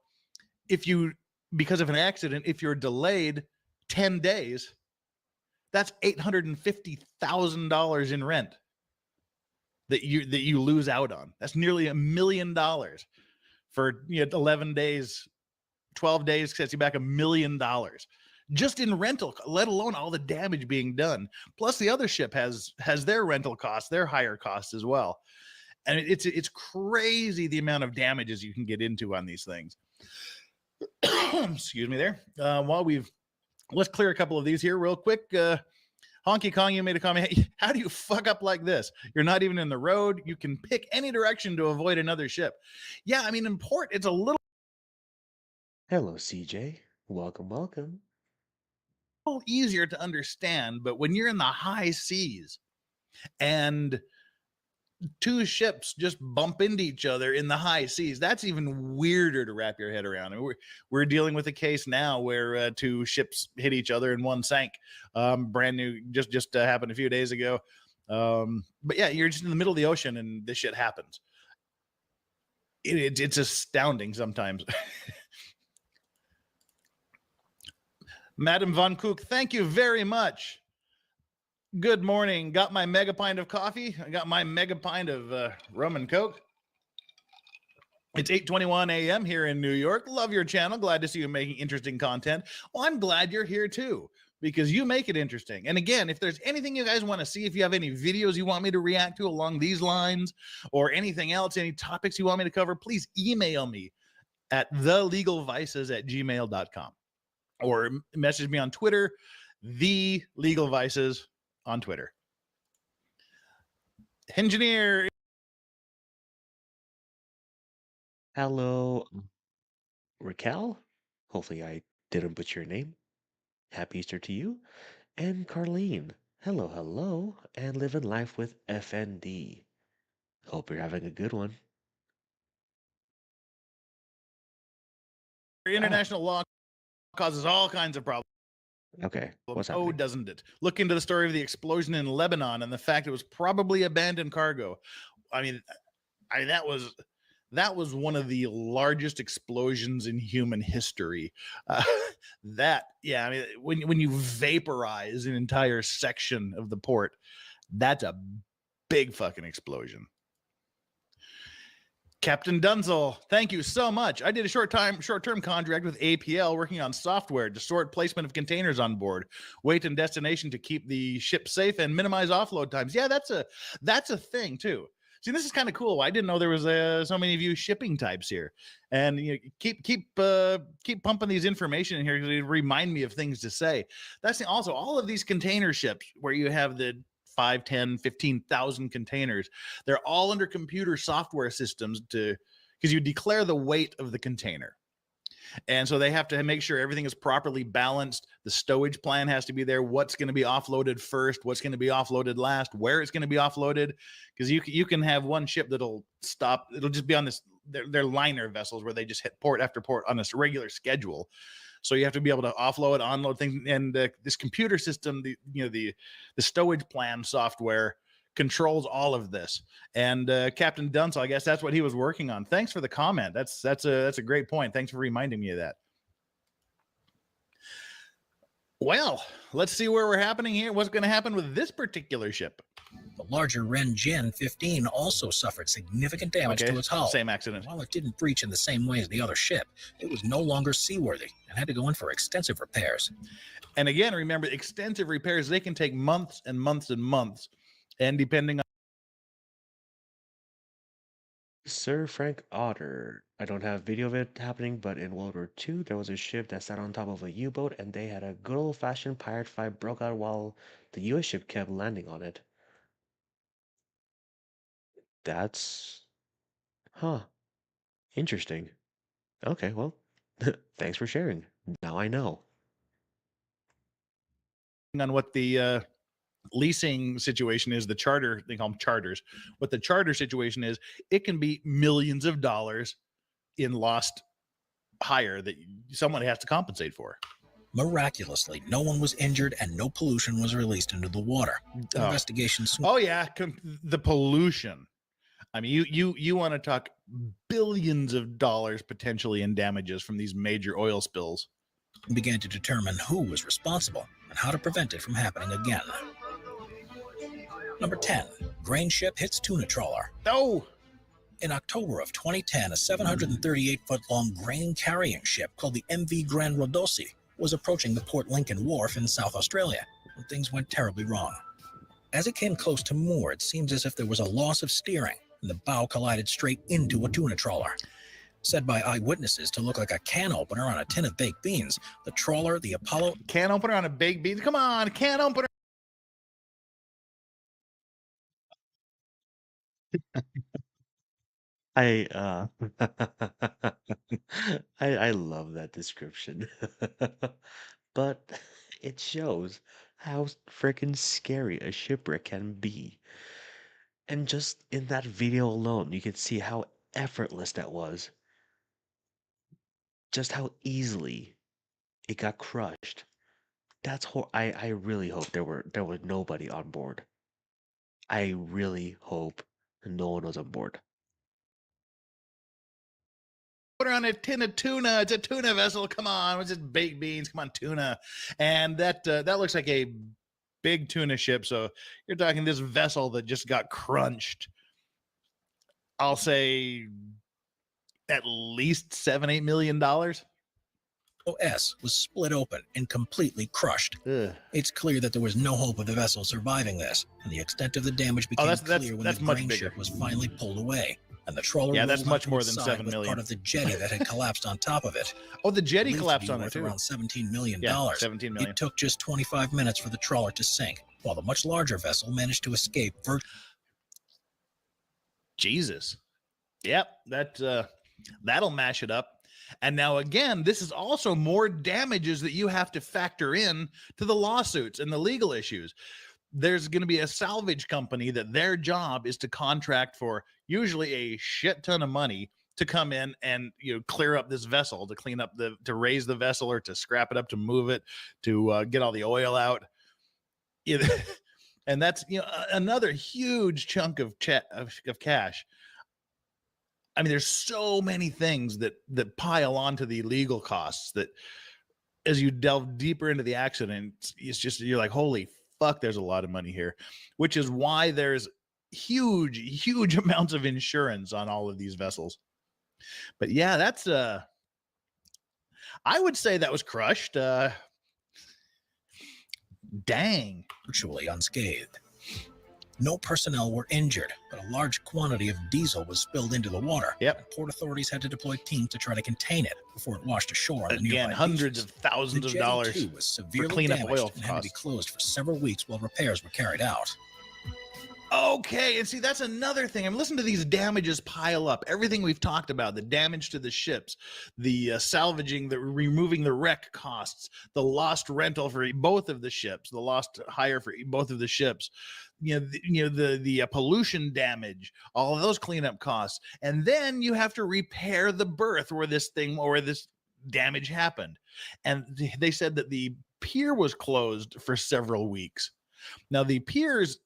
because of an accident, if you're delayed 10 days, that's $850,000 in rent that you lose out on. That's nearly $1 million for 11 days, 12 days sets you back $1 million just in rental, let alone all the damage being done. Plus the other ship has their rental costs, their higher costs as well. And it's crazy the amount of damages you can get into on these things. Excuse me there. Let's clear a couple of these here real quick. Honky Kong, you made a comment. Hey, how do you fuck up like this? You're not even in the road. You can pick any direction to avoid another ship. Yeah, I mean, in port, it's a little Hello, CJ. Welcome. easier to understand, but when you're in the high seas and two ships just bump into each other in the high seas, that's even weirder to wrap your head around. And we're dealing with a case now where two ships hit each other and one sank. Brand new, just happened a few days ago. But yeah, you're just in the middle of the ocean and this shit happens. It's astounding sometimes. Madam Von Kook, thank you very much. Good morning. Got my mega pint of coffee. I got my mega pint of rum and Coke. It's 8:21 a.m. here in New York. Love your channel. Glad to see you making interesting content. Well, I'm glad you're here too, because you make it interesting. And again, if there's anything you guys want to see, if you have any videos you want me to react to along these lines or anything else, any topics you want me to cover, please email me at thelegalvices@gmail.com or message me on Twitter, thelegalvices on Twitter. Engineer. Hello, Raquel. Hopefully I didn't butcher your name. Happy Easter to you. And Carlene. Hello, and living life with FND. Hope you're having a good one. International law causes all kinds of problems. Okay, what's happening? Oh, doesn't it? Look into the story of the explosion in Lebanon and the fact it was probably abandoned cargo. I mean, that was that was one of the largest explosions in human history. Yeah, I mean, when you vaporize an entire section of the port, that's a big fucking explosion. Captain Dunzel, thank you so much. I did a short-term contract with APL working on software to sort placement of containers on board, weight and destination to keep the ship safe and minimize offload times. Yeah, that's a thing too. See, this is kind of cool. I didn't know there was so many of you shipping types here, and you know, keep pumping these information in here to remind me of things to say. That's also all of these container ships where you have the 5, 10, 15,000 containers. They're all under computer software systems because you declare the weight of the container. And so they have to make sure everything is properly balanced. The stowage plan has to be there. What's going to be offloaded first? What's going to be offloaded last? Where it's going to be offloaded? Because you can have one ship that'll stop. It'll just be on this. They're liner vessels where they just hit port after port on this regular schedule. So you have to be able to offload, unload things, and this computer system, the stowage plan software controls all of this. And Captain Dunsel, I guess that's what he was working on. Thanks for the comment. That's a great point. Thanks for reminding me of that. Well, let's see where we're happening here. What's going to happen with this particular ship? The larger Ren Jin 15 also suffered significant damage to its hull. Same accident. While it didn't breach in the same way as the other ship, it was no longer seaworthy and had to go in for extensive repairs. And again, remember, extensive repairs, they can take months and months and months. And depending on Sir Frank Otter. I don't have video of it happening, but in World War II, there was a ship that sat on top of a U-boat, and they had a good old-fashioned pirate fight broke out while the U.S. ship kept landing on it. That's... Huh. Interesting. Okay, well, thanks for sharing. Now I know. what the leasing situation is, the charter, they call them charters. What the charter situation is, it can be millions of dollars in lost hire that someone has to compensate for. Miraculously, no one was injured and no pollution was released into the water. The investigation soon... Oh yeah, the pollution. I mean, you want to talk billions of dollars potentially in damages from these major oil spills. Began to determine who was responsible and how to prevent it from happening again. Number 10, grain ship hits tuna trawler. Oh! In October of 2010, a 738-foot-long grain-carrying ship called the MV Grand Rodosi was approaching the Port Lincoln Wharf in South Australia when things went terribly wrong. As it came close to moor, it seems as if there was a loss of steering, and the bow collided straight into a tuna trawler. Said by eyewitnesses to look like a can opener on a tin of baked beans, the trawler, the Apollo... Can opener on a baked beans? Come on, can opener! I I love that description. But it shows how freaking scary a shipwreck can be. And just in that video alone, you can see how effortless that was. Just how easily it got crushed. I really hope there was nobody on board. I really hope no one was on board. Put her on a tin of tuna. It's a tuna vessel. Come on, it's just baked beans. Come on, tuna. And that looks like a big tuna ship. So you're talking this vessel that just got crunched. I'll say at least $7-8 million. OS was split open and completely crushed. Ugh. It's clear that there was no hope of the vessel surviving this, and the extent of the damage became clear when the grain ship was finally pulled away. And the trawler that's much more than $7 million. Part of the jetty that had collapsed on top of it. Oh, the jetty collapsed on it too. Around $17 million. Yeah, $17 million. It took just 25 minutes for the trawler to sink, while the much larger vessel managed to escape. Jesus. Yep, that'll mash it up. And now again, this is also more damages that you have to factor in to the lawsuits and the legal issues. There's going to be a salvage company that their job is to contract for usually a shit ton of money to come in and clear up this vessel, to clean up to raise the vessel or to scrap it up, to move it, to get all the oil out. And that's another huge chunk of cash. I mean, there's so many things that pile onto the legal costs that as you delve deeper into the accident, it's just, you're like, holy fuck, there's a lot of money here, which is why there's huge amounts of insurance on all of these vessels. But yeah, that's I would say that was crushed. Dang. Virtually unscathed. No personnel were injured, but a large quantity of diesel was spilled into the water. Yep. Port authorities had to deploy teams to try to contain it before it washed ashore on the Again, nearby hundreds beaches. of thousands The of jetty, dollars too, was severely cleanup damaged oil and had to be costs. closed for several weeks while repairs were carried out. Okay, and see, that's another thing. I'm listening to these damages pile up. Everything we've talked about, the damage to the ships, the salvaging, the removing the wreck costs, the lost rental for both of the ships, the lost hire for both of the ships, the pollution damage, all of those cleanup costs, and then you have to repair the berth where this damage happened. And they said that the pier was closed for several weeks. Now the piers,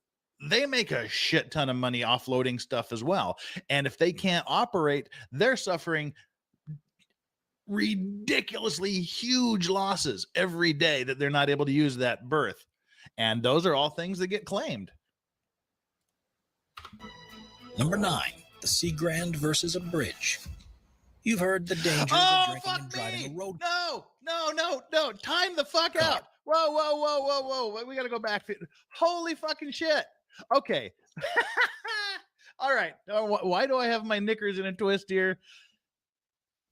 they make a shit ton of money offloading stuff as well. And if they can't operate, they're suffering ridiculously huge losses every day that they're not able to use that berth. And those are all things that get claimed. Number 9, the Sea Grand versus a bridge. You've heard the dangers Oh, of drinking fuck and driving me! a road. No. Time the fuck out. Whoa. We got to go back. Holy fucking shit. Okay. All right. Why do I have my knickers in a twist here?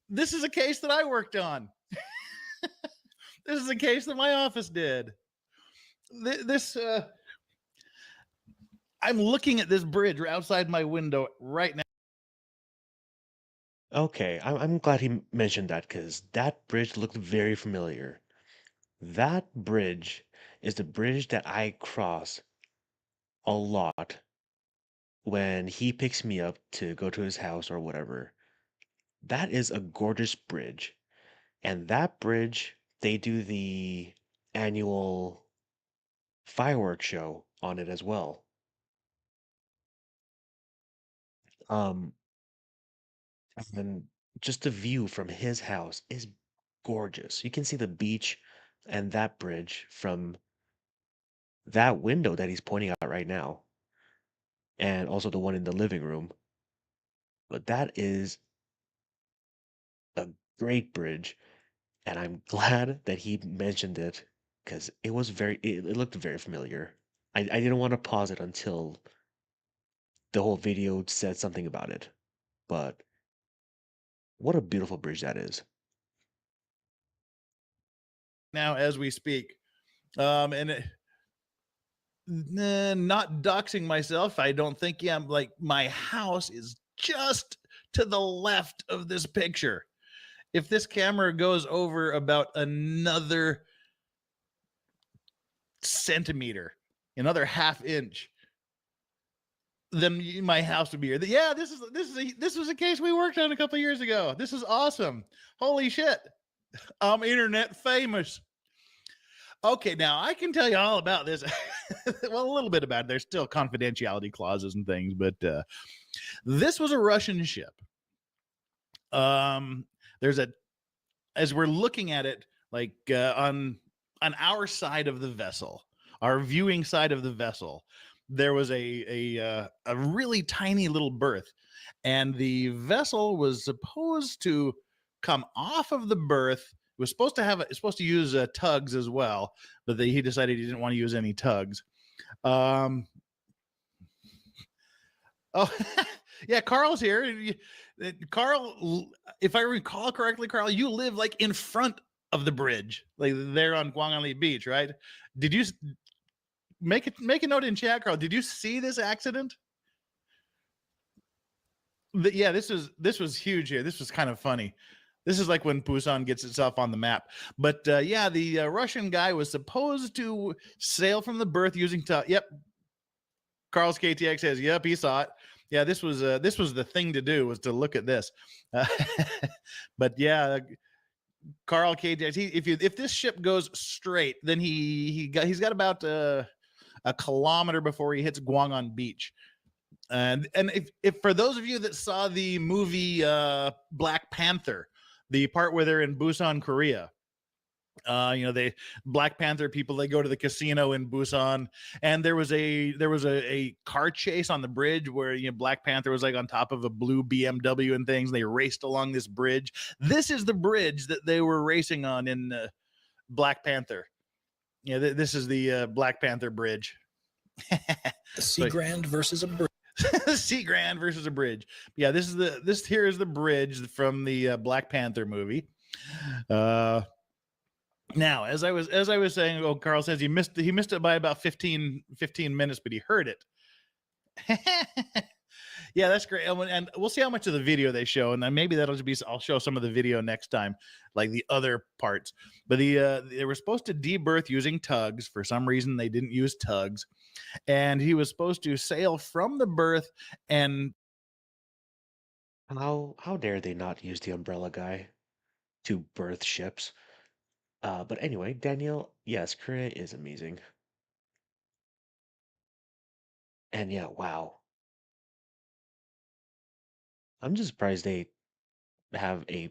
This is a case that I worked on. This is a case that my office did. I'm looking at this bridge outside my window right now. Okay, I'm glad he mentioned that because that bridge looked very familiar. That bridge is the bridge that I cross a lot when he picks me up to go to his house or whatever. That is a gorgeous bridge. And that bridge, they do the annual fireworks show on it as well. Um, and just the view from his house is gorgeous. You can see the beach and that bridge from that window that he's pointing out right now, and also the one in the living room. But that is a great bridge, and I'm glad that he mentioned it because it looked very familiar. I didn't want to pause it until the whole video said something about it. But what a beautiful bridge that is. Now as we speak. And not doxing myself, I don't think. Yeah, like my house is just to the left of this picture. If this camera goes over about another centimeter, another half inch, then my house would be here. Yeah, this was a case we worked on a couple years ago. This is awesome. Holy shit. I'm internet famous. Okay, now I can tell you all about this. Well, a little bit about it. There's still confidentiality clauses and things, but this was a Russian ship. As we're looking at it, like on our side of the vessel, our viewing side of the vessel, there was a really tiny little berth, and the vessel was supposed to come off of the berth. It was supposed to use tugs as well, but he decided he didn't want to use any tugs. Oh, yeah, Carl's here. Carl, if I recall correctly, Carl, you live like in front of the bridge, like there on Guanganli Beach, right? Did you make a note in chat, Carl? Did you see this accident? Yeah, this was huge here. This was kind of funny. This is like when Busan gets itself on the map. But yeah, the Russian guy was supposed to sail from the berth using yep. Carl's KTX says, yep, he saw it. Yeah, this was the thing to do, was to look at this. But yeah, Carl KTX, if this ship goes straight, then he's got about a kilometer before he hits Guangan Beach. And if for those of you that saw the movie Black Panther, the part where they're in Busan, Korea, they Black Panther people, they go to the casino in Busan, and there was a car chase on the bridge where Black Panther was like on top of a blue BMW and things. They raced along this bridge. This is the bridge that they were racing on in Black Panther. This is the Black Panther bridge. The Sea Grand versus a bridge. Sea Grand versus a bridge. Yeah, this here is the bridge from the Black Panther movie. Now, as I was saying, Carl says he missed it by about 15 minutes, but he heard it. Yeah, that's great. And we'll see how much of the video they show, and then maybe I'll show some of the video next time, like the other parts. But they were supposed to debirth using tugs. For some reason, they didn't use tugs, and he was supposed to sail from the berth. And How dare they not use the umbrella guy to birth ships? But anyway, Daniel, yes, Korea is amazing. And yeah, wow. I'm just surprised they have a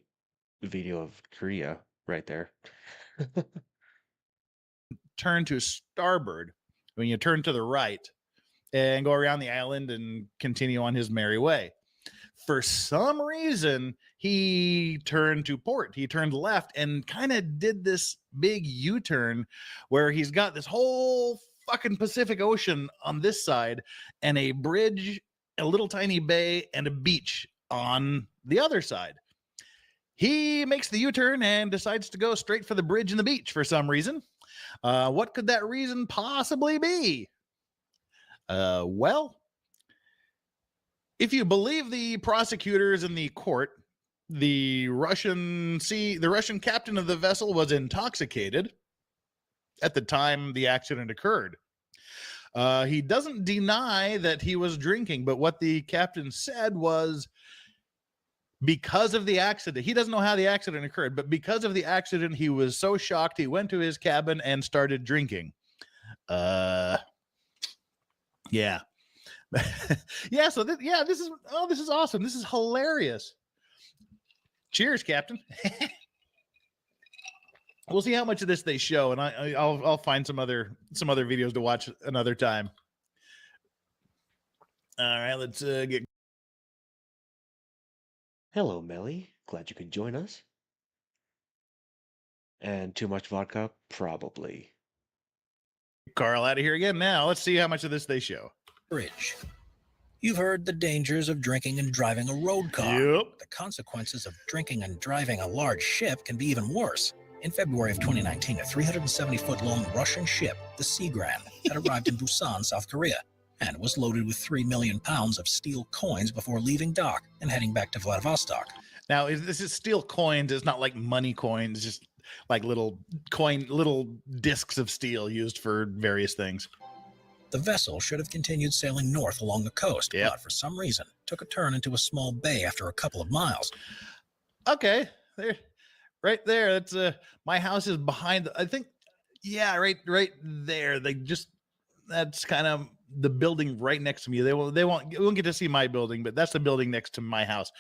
video of Korea right there. turn to starboard when you turn to the right and go around the island and continue on his merry way. For some reason, he turned to port. He turned left and kind of did this big U-turn where he's got this whole fucking Pacific Ocean on this side and a bridge, a little tiny bay, and a beach on the other side. He makes the U-turn and decides to go straight for the bridge and the beach for some reason. What could that reason possibly be? Well, if you believe the prosecutors in the court, the Russian captain of the vessel was intoxicated at the time the accident occurred. He doesn't deny that he was drinking, but what the captain said was, because of the accident, he doesn't know how the accident occurred, but because of the accident, he was so shocked, he went to his cabin and started drinking. Yeah. Yeah, so this is awesome. This is hilarious. Cheers, Captain. We'll see how much of this they show, and I'll find some other videos to watch another time. All right, let's get. Hello, Melly. Glad you could join us. And too much vodka? Probably. Carl out of here again now. Let's see how much of this they show. Bridge. You've heard the dangers of drinking and driving a road car. Yep. The consequences of drinking and driving a large ship can be even worse. In February of 2019, a 370-foot-long Russian ship, the Sea Grand, had arrived in Busan, South Korea, and was loaded with 3 million pounds of steel coins before leaving dock and heading back to Vladivostok. Now, this is steel coins. It's not like money coins. It's just like little discs of steel used for various things. The vessel should have continued sailing north along the coast, but for some reason took a turn into a small bay after a couple of miles. Okay, there, right there. That's my house is behind. I think, yeah, right there. That's kind of the building right next to me. We won't get to see my building, but that's the building next to my house.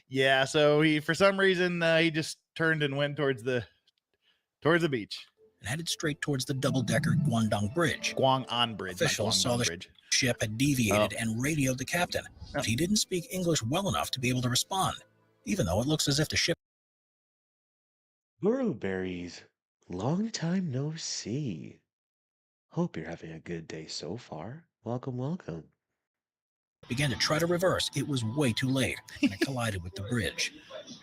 Yeah, so for some reason he just turned and went towards the beach and headed straight towards the double-decker Guangdong Bridge. Guang'an Bridge. Officials saw the ship had deviated and radioed the captain, but he didn't speak English well enough to be able to respond, even though it looks as if the ship. Guru berries, long time no see. Hope you're having a good day so far. Welcome, welcome. Began to try to reverse. It was way too late, and it collided with the bridge.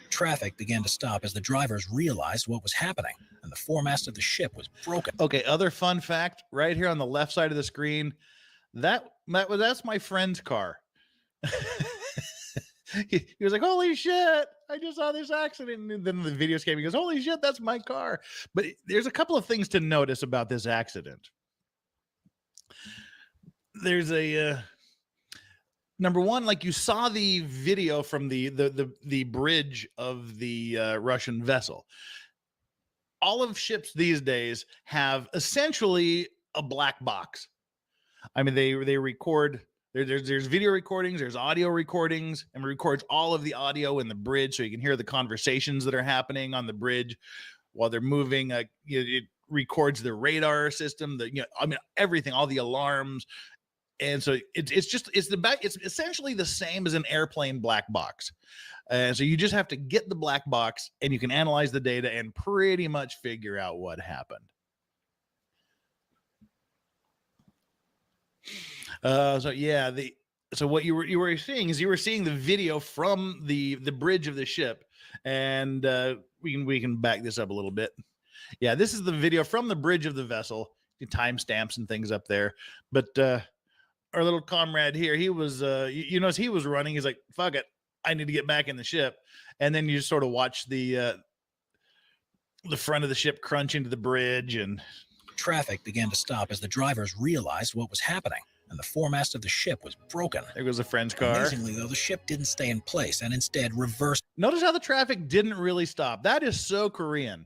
Traffic began to stop as the drivers realized what was happening, and the foremast of the ship was broken. Okay, other fun fact, right here on the left side of the screen, that's my friend's car. he was like, holy shit, I just saw this accident. And then the video came, he goes, holy shit, that's my car. But there's a couple of things to notice about this accident. There's a number one, like you saw the video from the bridge of the Russian vessel. All of ships these days have essentially a black box. I mean, they record There's video recordings, there's audio recordings, and it records all of the audio in the bridge, so you can hear the conversations that are happening on the bridge while they're moving. It records the radar system, everything, all the alarms. And so it's essentially the same as an airplane black box. So you just have to get the black box, and you can analyze the data and pretty much figure out what happened. So what you were seeing is the video from the bridge of the ship, and we can back this up a little bit. Yeah, this is the video from the bridge of the vessel. Timestamps and things up there, but our little comrade here, he was as he was running, he's like, fuck it, I need to get back in the ship. And then you just sort of watch the front of the ship crunch into the bridge, and traffic began to stop as the drivers realized what was happening, and the foremast of the ship was broken. There goes a friend's car. Amazingly, though, the ship didn't stay in place and instead reversed. Notice how the traffic didn't really stop. That is so Korean.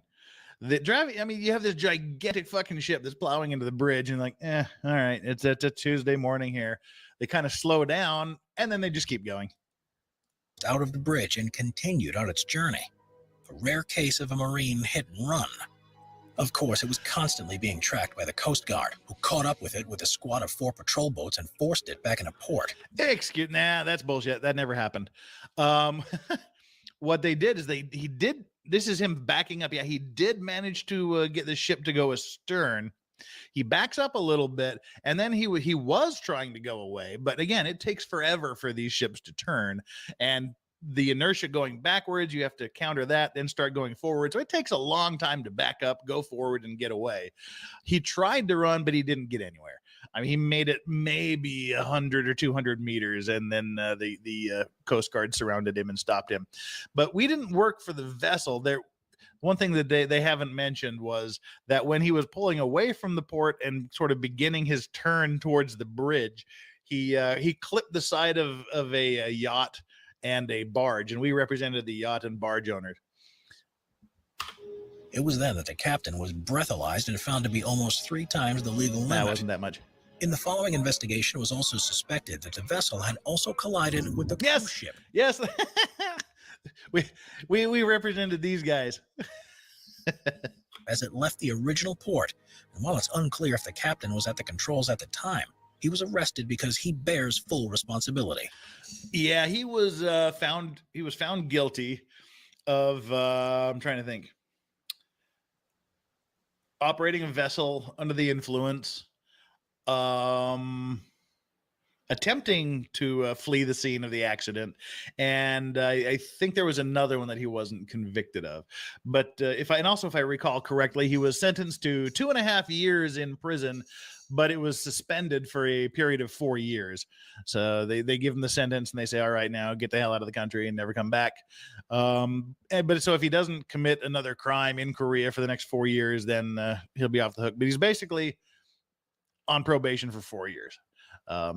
The driving, you have this gigantic fucking ship that's plowing into the bridge, and like, all right, it's a Tuesday morning here. They kind of slow down, and then they just keep going out of the bridge and continued on its journey. A rare case of a marine hit and run. Of course, it was constantly being tracked by the Coast Guard, who caught up with it with a squad of 4 patrol boats and forced it back into port. That's bullshit. That never happened. What they did is this is him backing up. Yeah, he did manage to get the ship to go astern. He backs up a little bit, and then he was trying to go away. But again, it takes forever for these ships to turn, and the inertia going backwards, you have to counter that, then start going forward. So it takes a long time to back up, go forward, and get away. He tried to run, but he didn't get anywhere. He made it maybe 100 or 200 meters, and then the Coast Guard surrounded him and stopped him. But we didn't work for the vessel. One thing that they haven't mentioned was that when he was pulling away from the port and sort of beginning his turn towards the bridge, he clipped the side of a yacht and a barge, and we represented the yacht and barge owners. It was then that the captain was breathalyzed and found to be almost 3 times the legal limit. That wasn't that much. In the following investigation, it was also suspected that the vessel had also collided with the cruise ship. Yes. we represented these guys. As it left the original port, and while it's unclear if the captain was at the controls at the time, he was arrested because he bears full responsibility. Yeah, he was found guilty of I'm trying to think. Operating a vessel under the influence, attempting to flee the scene of the accident, and I think there was another one that he wasn't convicted of. But if I recall correctly, he was sentenced to 2.5 years in prison, but it was suspended for a period of 4 years. So they give him the sentence, and they say, all right, now get the hell out of the country and never come back. But so if he doesn't commit another crime in Korea for the next 4 years, then he'll be off the hook. But he's basically on probation for 4 years.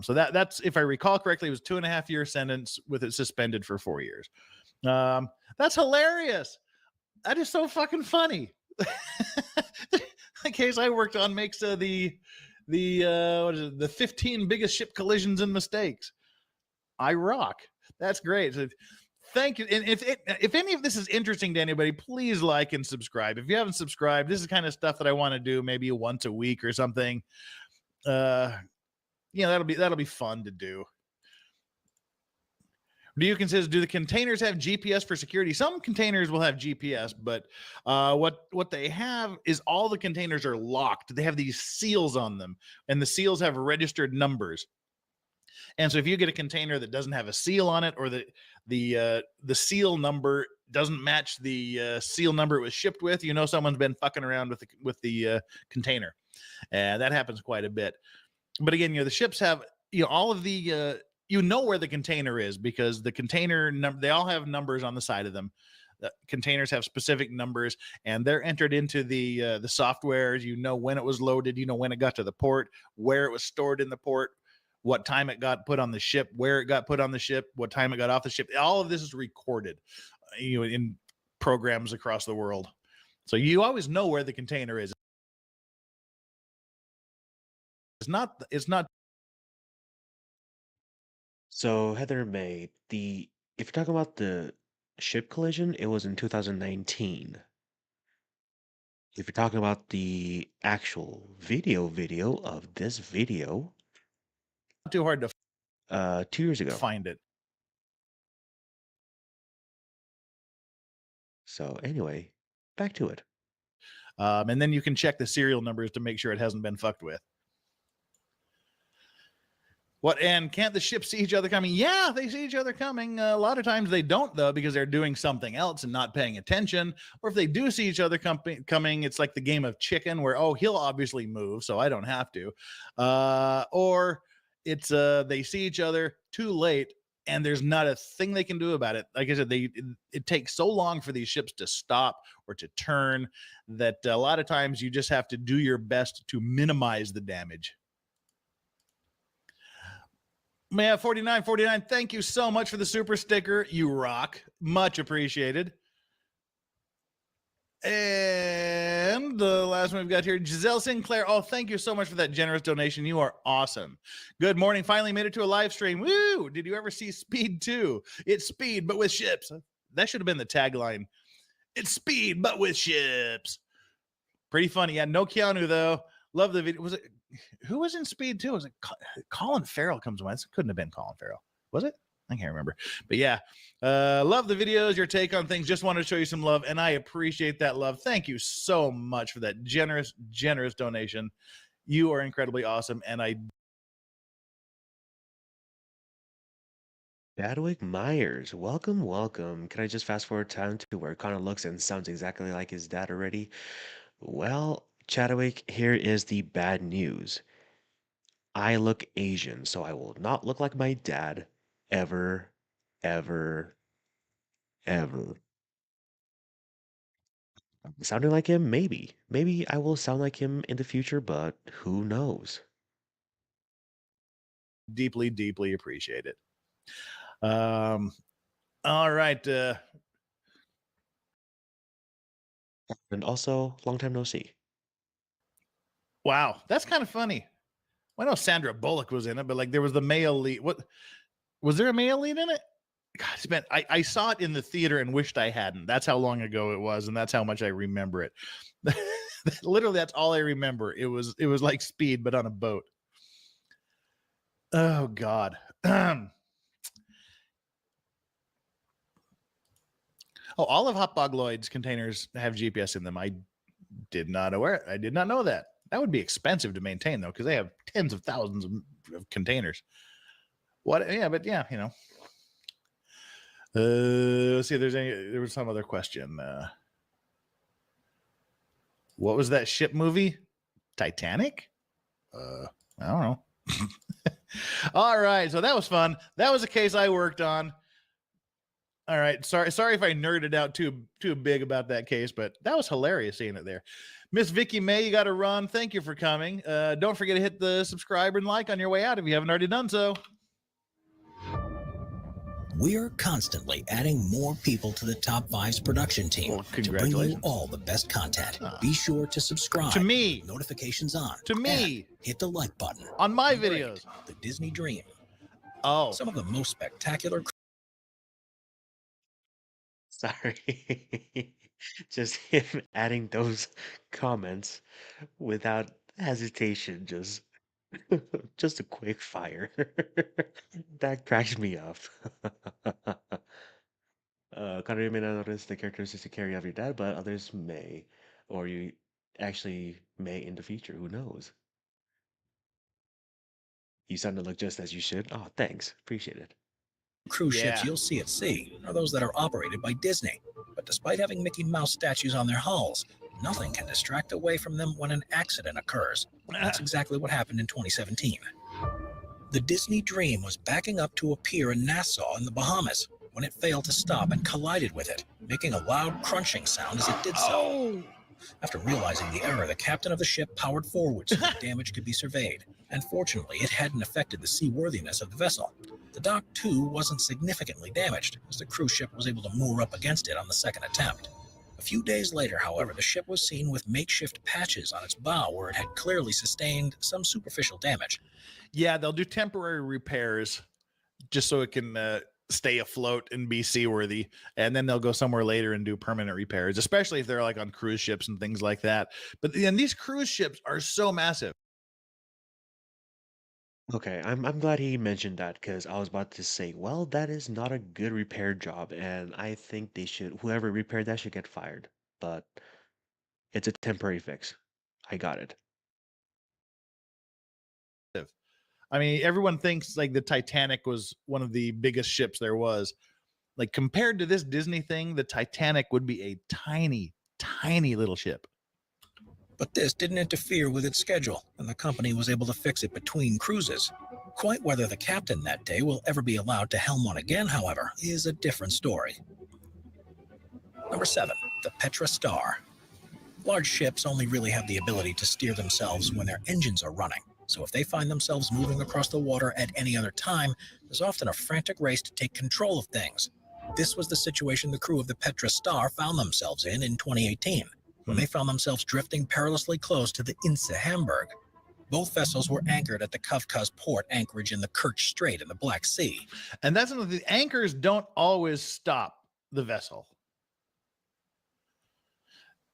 So that's, if I recall correctly, it was 2.5 year sentence with it suspended for 4 years. That's hilarious. That is so fucking funny. The case I worked on makes the 15 biggest ship collisions and mistakes. I rock. That's great. So, thank you. And if any of this is interesting to anybody, please like and subscribe. If you haven't subscribed, this is kind of stuff that I want to do maybe once a week or something. That'll be fun to do. Do the containers have GPS for security? Some containers will have GPS, but what they have is all the containers are locked. They have these seals on them, and the seals have registered numbers. And so if you get a container that doesn't have a seal on it, or the seal number doesn't match the seal number it was shipped with, someone's been fucking around with the container. And that happens quite a bit. But again, the ships have all of the where the container is, because the container they all have numbers on the side of them. The containers have specific numbers, and they're entered into the softwares. When it was loaded, when it got to the port, where it was stored in the port, what time it got put on the ship, where it got put on the ship, what time it got off the ship. All of this is recorded, in programs across the world. So you always know where the container is. It's not So Heather May, the if you're talking about the ship collision, it was in 2019. If you're talking about the actual video of this video, Not too hard to 2 years ago. find it. So anyway, back to it. And then you can check the serial numbers to make sure it hasn't been fucked with. What, and can't the ships see each other coming? Yeah, they see each other coming. A lot of times they don't, though, because they're doing something else and not paying attention. Or if they do see each other coming, it's like the game of chicken where, oh, he'll obviously move, so I don't have to. Or it's they see each other too late and there's not a thing they can do about it. Like I said, it takes so long for these ships to stop or to turn that a lot of times you just have to do your best to minimize the damage. Man, 4949, thank you so much for the super sticker. You rock. Much appreciated. And the last one we've got here, Giselle Sinclair. Oh, thank you so much for that generous donation. You are awesome. Good morning. Finally made it to a live stream. Woo! Did you ever see Speed 2? It's speed, but with ships. That should have been the tagline. It's speed, but with ships. Pretty funny. Yeah, no Keanu, though. Love the video. Was it? Who was in Speed 2? Was it Colin Farrell comes on? It couldn't have been Colin Farrell. Was it? I can't remember. But yeah, love the videos, your take on things. Just wanted to show you some love, and I appreciate that love. Thank you so much for that generous donation. You are incredibly awesome, and I... Chadwick Myers, welcome. Can I just fast forward time to where Connor looks and sounds exactly like his dad already? Well, Chadwick, here is the bad news. I look Asian, so I will not look like my dad ever. Sounding like him, maybe. Maybe I will sound like him in the future, but who knows? deeply appreciate it. All right. And also, long time no see. Wow, that's kind of funny. Well, I know Sandra Bullock was in it, but like there was the male lead. What was there a male lead in it? God, I saw it in the theater and wished I hadn't. That's how long ago it was, and that's how much I remember it. Literally, that's all I remember. It was like Speed, but on a boat. Oh God. Oh, all of Hotbog Lloyd's containers have GPS in them. I did not know that. That would be expensive to maintain, though, because they have tens of thousands of containers. What? Yeah, but yeah, you know. Let's see if there was some other question. What was that ship movie? Titanic? I don't know. All right, so that was fun. That was a case I worked on. All right, sorry if I nerded out too big about that case, but that was hilarious seeing it there. Miss Vicky May, you got to run. Thank you for coming. Don't forget to hit the subscribe and like on your way out if you haven't already done so. We're constantly adding more people to the Top 5's production team Well, to bring you congratulations. all the best content. Be sure to subscribe. To me. Notifications on. To me. And hit the like button. On my Great. videos. The Disney Dream. Oh. Some of the most spectacular... Sorry. Just him adding those comments without hesitation, just a quick fire. That cracks me up. Connor, you may not notice the characteristics you carry of your dad, but others may. Or you actually may in the future. Who knows? You sound to look just as you should. Oh, thanks. Appreciate it. Cruise ships Yeah. you'll see at sea are those that are operated by Disney. But despite having Mickey Mouse statues on their hulls, nothing can distract away from them when an accident occurs. That's exactly what happened in 2017. The Disney Dream was backing up to a pier in Nassau in the Bahamas when it failed to stop and collided with it, making a loud crunching sound as it did so. Oh. After realizing the error, the captain of the ship powered forward so the damage could be surveyed. And fortunately, it hadn't affected the seaworthiness of the vessel. The dock, too, wasn't significantly damaged, as the cruise ship was able to moor up against it on the second attempt. A few days later, however, the ship was seen with makeshift patches on its bow where it had clearly sustained some superficial damage. Yeah, they'll do temporary repairs just so it can stay afloat and be seaworthy, and then they'll go somewhere later and do permanent repairs, especially if they're like on cruise ships and things like that. But and these cruise ships are so massive. Okay, I'm glad he mentioned that because I was about to say, well, that is not a good repair job, and I think they should, whoever repaired that should get fired. But it's a temporary fix. I got it. I mean, everyone thinks like the Titanic was one of the biggest ships there was. Like compared to this Disney thing, the Titanic would be a tiny, tiny little ship. But this didn't interfere with its schedule, and the company was able to fix it between cruises. Quite whether the captain that day will ever be allowed to helm one again, however, is a different story. Number 7, the Petra Star. Large ships only really have the ability to steer themselves when their engines are running, so if they find themselves moving across the water at any other time, there's often a frantic race to take control of things. This was the situation the crew of the Petra Star found themselves in 2018, when they found themselves drifting perilously close to the Inse Hamburg. Both vessels were anchored at the Kafka's port anchorage in the Kerch Strait in the Black Sea. And that's another, the anchors don't always stop the vessel.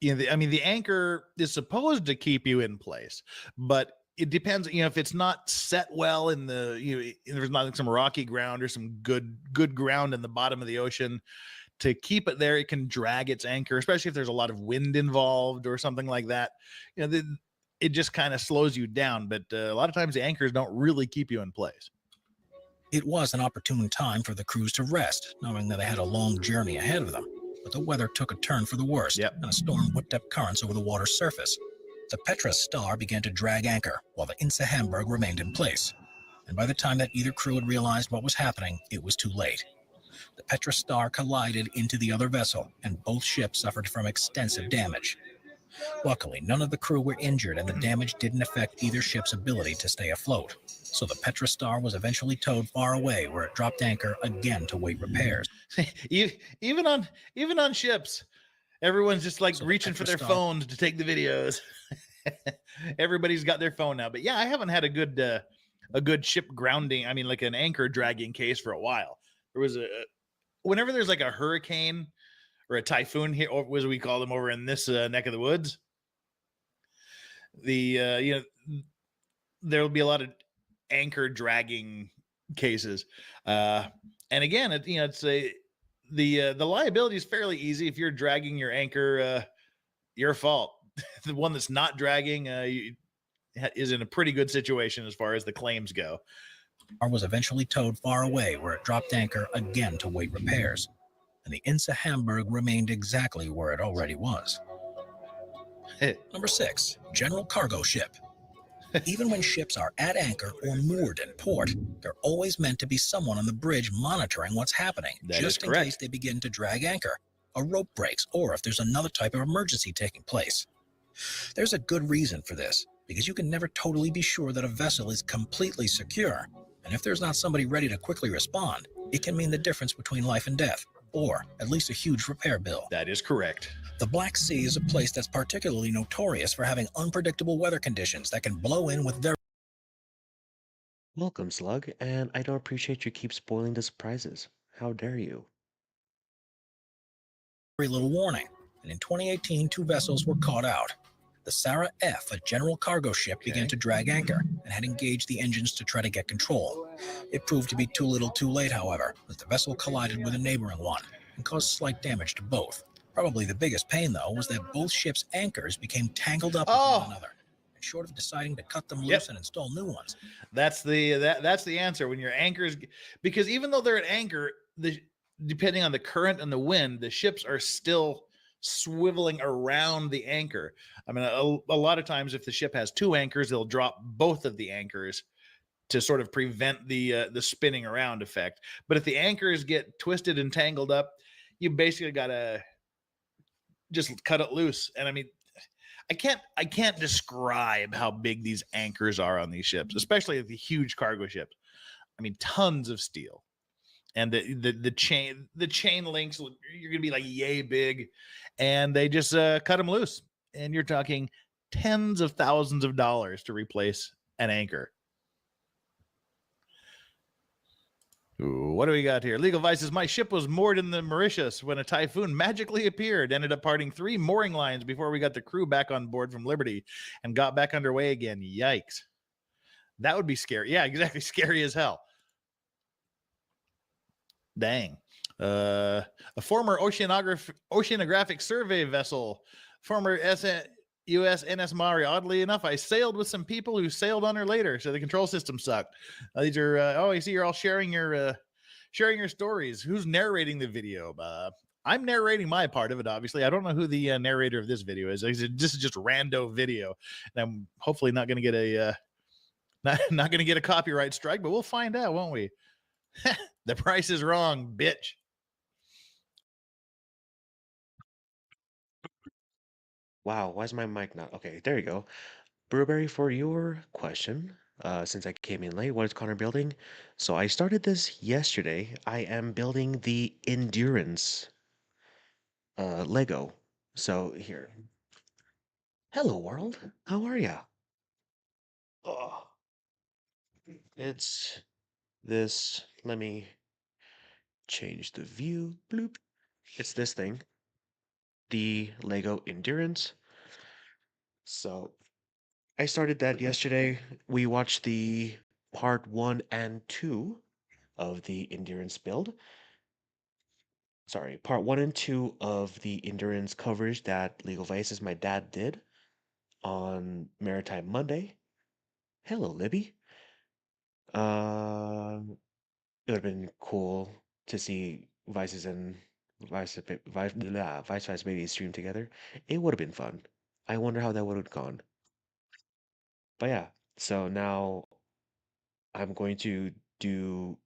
You know, I mean, the anchor is supposed to keep you in place, but it depends. You know, if it's not set well in the, you know, there's not like some rocky ground or some good ground in the bottom of the ocean, to keep it there, it can drag its anchor, especially if there's a lot of wind involved or something like that. You know, it just kind of slows you down. But a lot of times the anchors don't really keep you in place. It was an opportune time for the crews to rest, knowing that they had a long journey ahead of them. But the weather took a turn for the worst, and a storm whipped up currents over the water's surface. The Petra Star began to drag anchor, while the Inse Hamburg remained in place. And by the time that either crew had realized what was happening, it was too late. The Petra Star collided into the other vessel, and both ships suffered from extensive damage. Luckily, none of the crew were injured, and the damage didn't affect either ship's ability to stay afloat. So the Petra Star was eventually towed far away, where it dropped anchor again to wait repairs. even on ships, everyone's just like reaching for their phones to take the videos. Everybody's got their phone now. But yeah, I haven't had a good ship grounding. I mean, like an anchor dragging case for a while. There was whenever there's like a hurricane or a typhoon here, or as we call them over in this neck of the woods, you know, there'll be a lot of anchor dragging cases. And again, you know, it's the liability is fairly easy. If you're dragging your anchor, your fault. The one that's not dragging is in a pretty good situation as far as the claims go. Was eventually towed far away, where it dropped anchor again to wait repairs, and the Inse Hamburg remained exactly where it already was. Number 6, general cargo ship. Even when ships are at anchor or moored in port, they're always meant to be someone on the bridge monitoring what's happening, just in case they begin to drag anchor, a rope breaks, or if there's another type of emergency taking place. There's a good reason for this, because you can never totally be sure that a vessel is completely secure. And if there's not somebody ready to quickly respond, it can mean the difference between life and death, or at least a huge repair bill. That is correct. The Black Sea is a place that's particularly notorious for having unpredictable weather conditions that can blow in with very Welcome, Slug, and I don't appreciate you keep spoiling the surprises. How dare you? little warning. And in 2018, 2 vessels were caught out. The Sarah F, a general cargo ship, began to drag anchor and had engaged the engines to try to get control. It proved to be too little too late, however, as the vessel collided with a neighboring one and caused slight damage to both. Probably the biggest pain, though, was that both ships' anchors became tangled up with one another. And short of deciding to cut them loose and install new ones. That's the answer. When your anchors, because even though they're at anchor, depending on the current and the wind, the ships are still swiveling around the anchor. I mean, a lot of times if the ship has 2 anchors, they'll drop both of the anchors to sort of prevent the spinning around effect. But if the anchors get twisted and tangled up, you basically got to just cut it loose. And I mean, I can't describe how big these anchors are on these ships, especially the huge cargo ships. I mean, tons of steel. And the chain links, you're gonna be like yay big, and they just cut them loose, and you're talking tens of thousands of dollars to replace an anchor. Ooh, what do we got here? Legal Vices. My ship was moored in the Mauritius when a typhoon magically appeared. Ended up parting 3 mooring lines before we got the crew back on board from Liberty and got back underway again. Yikes. That would be scary. Yeah, exactly. Scary as hell. Dang. A former oceanographic survey vessel, former U.S. NS Mari. Oddly enough, I sailed with some people who sailed on her later, so the control system sucked. These are oh, you see, you're all sharing your stories. Who's narrating the video? I'm narrating my part of it. Obviously, I don't know who the narrator of this video is. This is just rando video, and I'm hopefully not going to get a not going to get a copyright strike, but we'll find out, won't we? The price is wrong, bitch. Wow, why is my mic not? Okay, there you go. Burberry, for your question, since I came in late, what is Connor building? So I started this yesterday. I am building the Endurance Lego. So here. Hello, world. How are ya? Oh, it's this. Let me change the view. Bloop. It's this thing, the Lego Endurance. So I started that yesterday. We watched the part 1 and 2 of the Endurance build. Sorry, part 1 and 2 of the Endurance coverage that Legal Vices my dad did on Maritime Monday. Hello, Libby. It would have been cool to see Vices and Vice Baby stream together. It would have been fun. I wonder how that would have gone. But yeah, so now I'm going to do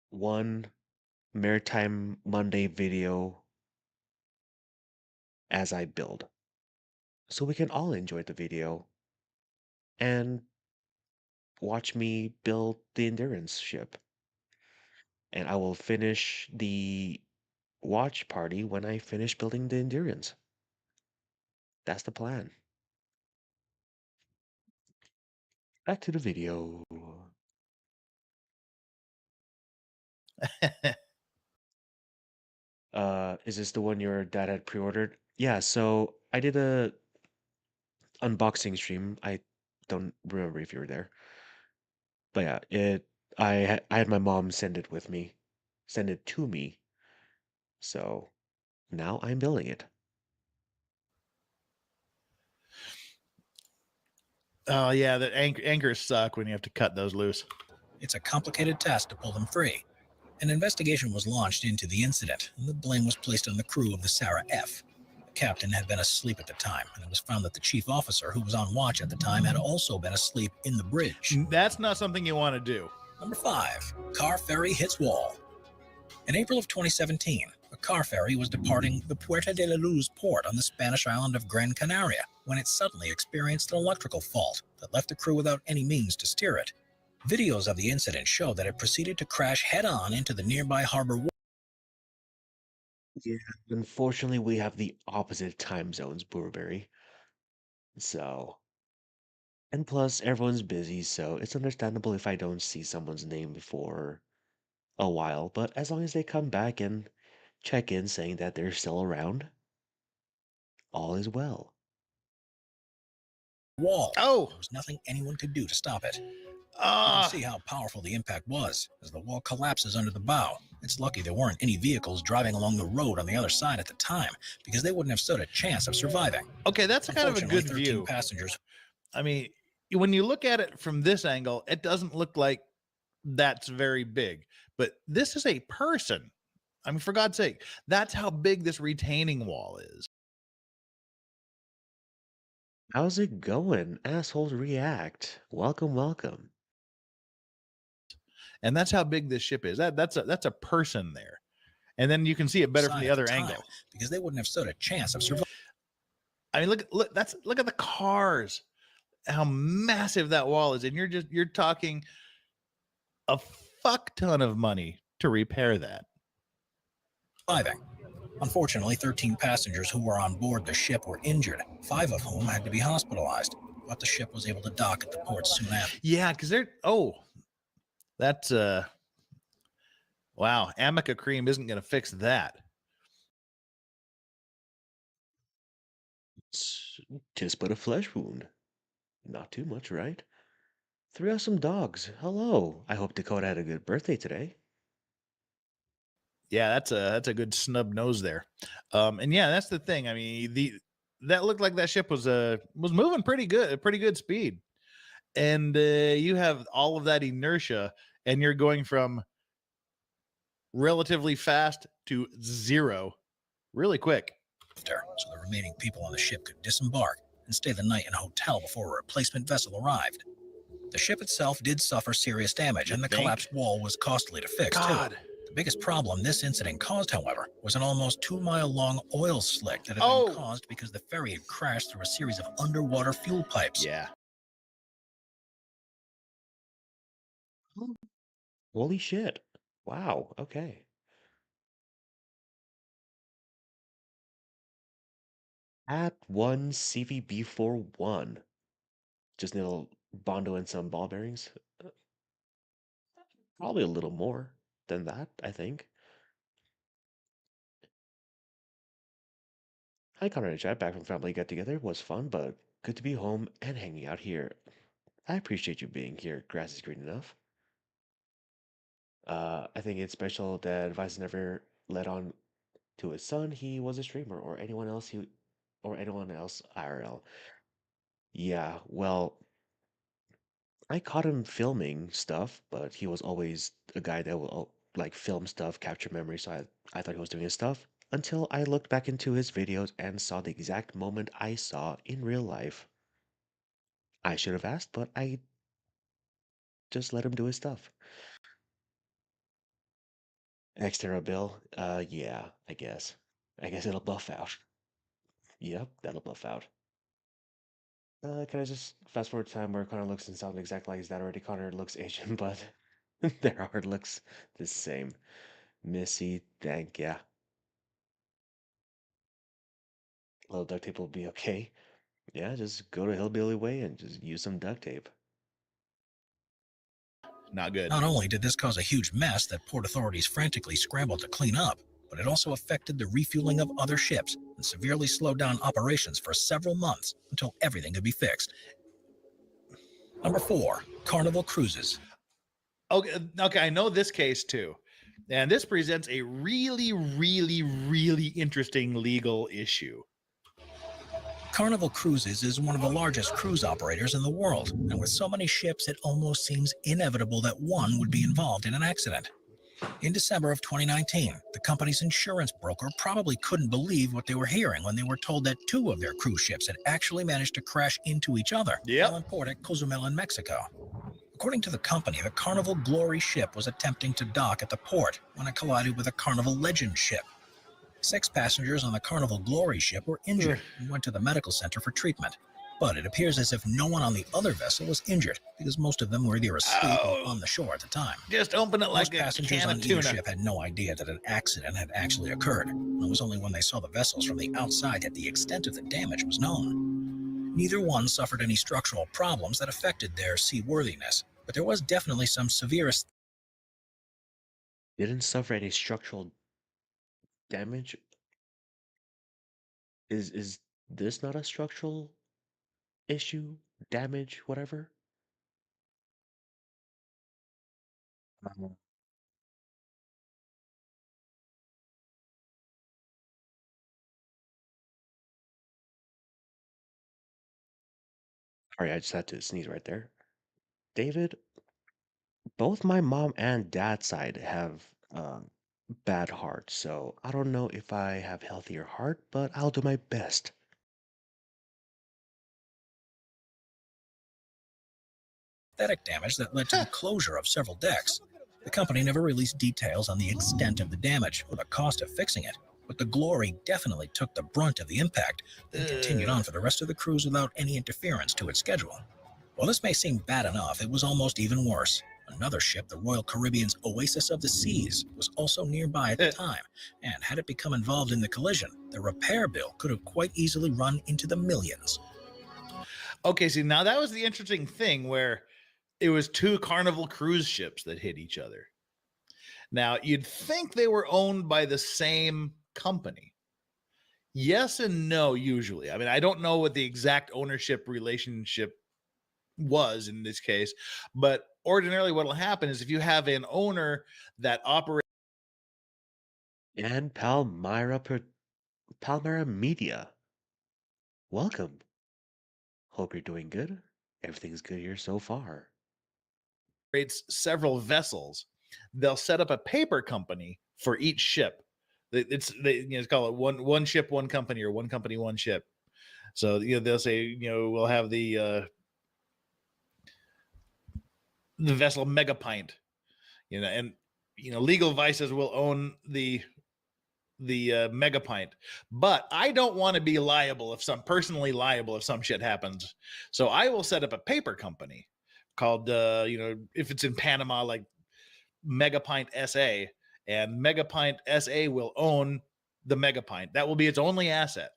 one Maritime Monday video as I build. So we can all enjoy the video and watch me build the Endurance ship. And I will finish the watch party when I finish building the Endurance. That's the plan. Back to the video. Is this the one your dad had pre-ordered? Yeah, so I did a unboxing stream. I don't remember if you were there. But yeah, I had my mom send it with me. Send it to me. So now I'm building it. Oh yeah, the anchors suck when you have to cut those loose. It's a complicated task to pull them free. An investigation was launched into the incident, and the blame was placed on the crew of the Sarah F. The captain had been asleep at the time, and it was found that the chief officer, who was on watch at the time, had also been asleep in the bridge. That's not something you want to do. Number 5, car ferry hits wall. In April of 2017, a car ferry was departing the Puerta de la Luz port on the Spanish island of Gran Canaria when it suddenly experienced an electrical fault that left the crew without any means to steer it. Videos of the incident show that it proceeded to crash head-on into the nearby harbor wall. Yeah, unfortunately, we have the opposite time zones, Burberry. So, and plus, everyone's busy, so it's understandable if I don't see someone's name before a while. But as long as they come back and check in saying that they're still around, all is well. Wall. Oh, There was nothing anyone could do to stop it. You can see how powerful the impact was as the wall collapses under the bow. It's lucky there weren't any vehicles driving along the road on the other side at the time, because they wouldn't have stood a chance of surviving. okay, that's kind of a good 13 view. Passengers. I mean, when you look at it from this angle, it doesn't look like that's very big, but this is a person. I mean, for God's sake, that's how big this retaining wall is. How's it going? Assholes react. Welcome, welcome. And that's how big this ship is. That's a person there. And then you can see it better from the other angle, because they wouldn't have stood a chance of surviving. I mean, look at the cars, how massive that wall is. And you're talking a fuck ton of money to repair that. Unfortunately, 13 passengers who were on board the ship were injured, 5 of whom had to be hospitalized, but the ship was able to dock at the port soon after. Yeah, because that's Wow, Amica cream isn't going to fix that. It's just but a flesh wound. Not too much, right? 3 awesome dogs. Hello. I hope Dakota had a good birthday today. Yeah, that's a good snub nose there. And yeah, that's the thing. I mean, that looked like that ship was moving pretty good speed. And you have all of that inertia, and you're going from relatively fast to zero really quick. So the remaining people on the ship could disembark and stay the night in a hotel before a replacement vessel arrived. The ship itself did suffer serious damage, and the collapsed wall was costly to fix, too. The biggest problem this incident caused, however, was an almost 2-mile-long oil slick that had been caused because the ferry had crashed through a series of underwater fuel pipes. Yeah. Holy shit. Wow. Okay. At 1 CVB41. Just need a bondo and some ball bearings. Probably a little more than that, I think. Hi, Connor and Chad, back from family get together. It was fun, but good to be home and hanging out here. I appreciate you being here. Grass is green enough. I think it's special that Vice never let on to his son he was a streamer or anyone else IRL. Yeah, well, I caught him filming stuff, but he was always a guy that will like film stuff, capture memories. So I thought he was doing his stuff until I looked back into his videos and saw the exact moment I saw in real life. I should have asked, but I just let him do his stuff. External bill, yeah, I guess. I guess it'll buff out. Yep, that'll buff out. Can I just fast forward to time where Connor looks and sounds exactly like his dad already? Connor looks Asian, but their art looks the same. Missy, thank ya. Little duct tape will be okay. Yeah, just go to Hillbilly Way and just use some duct tape. Not good. Not only did this cause a huge mess that port authorities frantically scrambled to clean up, but it also affected the refueling of other ships and severely slowed down operations for several months until everything could be fixed. Number 4, Carnival Cruises. Okay, I know this case too. And this presents a really, really, really interesting legal issue. Carnival Cruises is one of the largest cruise operators in the world, and with so many ships, it almost seems inevitable that one would be involved in an accident. In December of 2019, the company's insurance broker probably couldn't believe what they were hearing when they were told that 2 of their cruise ships had actually managed to crash into each other while in port at Cozumel in Mexico. According to the company, the Carnival Glory ship was attempting to dock at the port when it collided with a Carnival Legend ship. 6 passengers on the Carnival Glory ship were injured and went to the medical center for treatment. But it appears as if no one on the other vessel was injured because most of them were either asleep or on the shore at the time. Just open it like Most passengers on either ship had no idea that an accident had actually occurred. It was only when they saw the vessels from the outside that the extent of the damage was known. Neither one suffered any structural problems that affected their seaworthiness, but there was definitely some severe... Didn't suffer any structural damage? Is this not a structural issue? Damage, whatever? Sorry, I just had to sneeze right there. David, both my mom and dad's side have bad hearts, so I don't know if I have healthier heart, but I'll do my best. Pathetic damage that led to the closure of several decks. The company never released details on the extent of the damage or the cost of fixing it, but the Glory definitely took the brunt of the impact and continued on for the rest of the cruise without any interference to its schedule. While this may seem bad enough, it was almost even worse. Another ship, the Royal Caribbean's Oasis of the Seas, was also nearby at the time, and had it become involved in the collision, the repair bill could have quite easily run into the millions. Okay, see, now that was the interesting thing where it was 2 Carnival cruise ships that hit each other. Now, you'd think they were owned by the same company. Yes and no, usually. I mean, I don't know what the exact ownership relationship was in this case, but ordinarily what will happen is if you have an owner that operates And Palmyra Media. Welcome. Hope you're doing good. Everything's good here so far. several vessels, they'll set up a paper company for each ship. It's call it one ship, one company, or one company, one ship. So they'll say we'll have the vessel Mega Pint, and Legal Vices will own the Mega Pint, but I don't want to be personally liable if some shit happens. So I will set up a paper company called if it's in Panama, like Mega Pint SA, and Mega Pint SA will own the Mega Pint. That will be its only asset.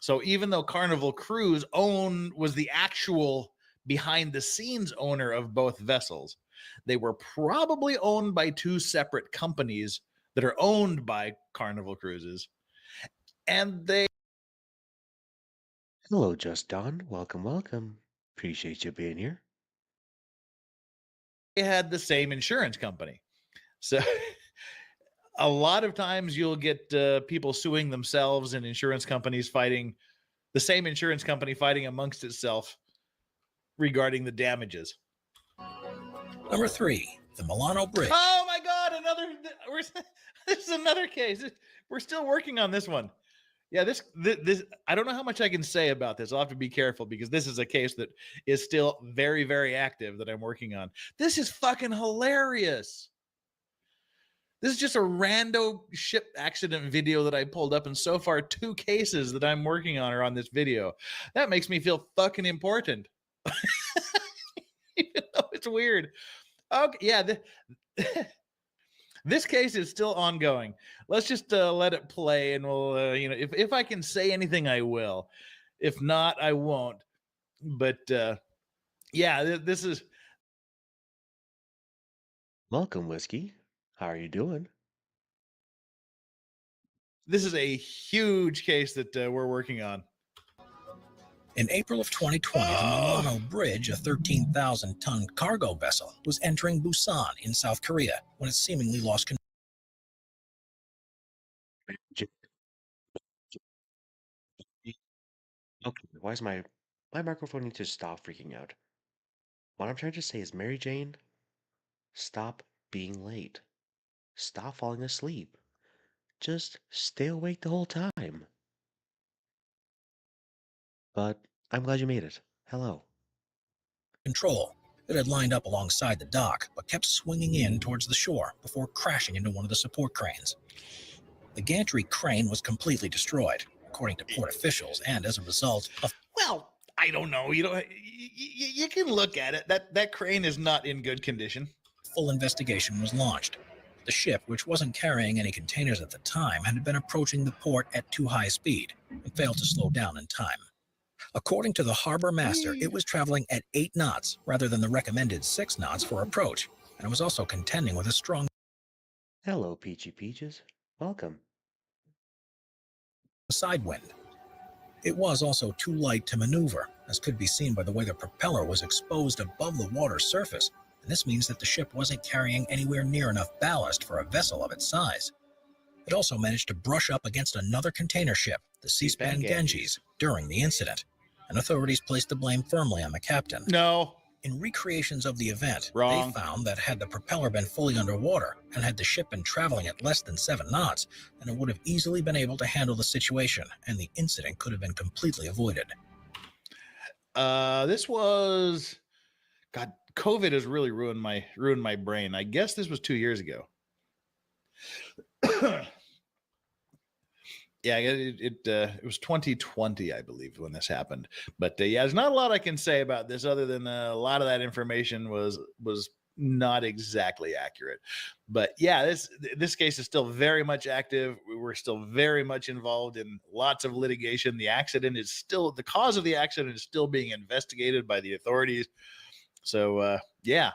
So even though Carnival Cruise was the actual behind the scenes owner of both vessels, they were probably owned by two separate companies that are owned by Carnival Cruises. And they Hello, Just Don. Welcome, welcome. Appreciate you being here. had the same insurance company. So a lot of times you'll get people suing themselves and insurance companies fighting, the same insurance company fighting amongst itself regarding the damages. Number 3, the Milano Bridge. Oh my God, this is another case. We're still working on this one. Yeah, this I don't know how much I can say about this. I'll have to be careful because this is a case that is still very, very active that I'm working on. This is fucking hilarious. This is just a rando ship accident video that I pulled up, and so far 2 cases that I'm working on are on this video. That makes me feel fucking important. Even though it's weird. Okay, yeah, this case is still ongoing. Let's just let it play, and we'll, if I can say anything, I will. If not, I won't. But yeah, this is. Welcome, Whiskey. How are you doing? This is a huge case that we're working on. In April of 2020, the Milano Bridge, a 13,000-ton cargo vessel, was entering Busan in South Korea when it seemingly lost control. Okay, why is my microphone need to stop freaking out? What I'm trying to say is, Mary Jane, stop being late. Stop falling asleep. Just stay awake the whole time. But I'm glad you made it. Hello. Control. It had lined up alongside the dock, but kept swinging in towards the shore before crashing into one of the support cranes. The gantry crane was completely destroyed, according to port officials, and as a result, Well, I don't know. You can look at it. That crane is not in good condition. Full investigation was launched. The ship, which wasn't carrying any containers at the time, had been approaching the port at too high speed and failed to slow down in time. According to the harbor master, it was traveling at 8 knots rather than the recommended 6 knots for approach, and it was also contending with a strong Hello, Peachy Peaches. Welcome. side wind. It was also too light to maneuver, as could be seen by the way the propeller was exposed above the water surface, and this means that the ship wasn't carrying anywhere near enough ballast for a vessel of its size. It also managed to brush up against another container ship, the Seaspan Ganges, during the incident, and authorities placed the blame firmly on the captain. No. In recreations of the event, Wrong. they found that had the propeller been fully underwater and had the ship been traveling at less than 7 knots, then it would have easily been able to handle the situation, and the incident could have been completely avoided. This was, God, COVID has really ruined my brain. I guess this was 2 years ago. Yeah, it was 2020, I believe, when this happened. But yeah, there's not a lot I can say about this other than a lot of that information was not exactly accurate. But yeah, this case is still very much active. We're still very much involved in lots of litigation. The cause of the accident is still being investigated by the authorities. So yeah,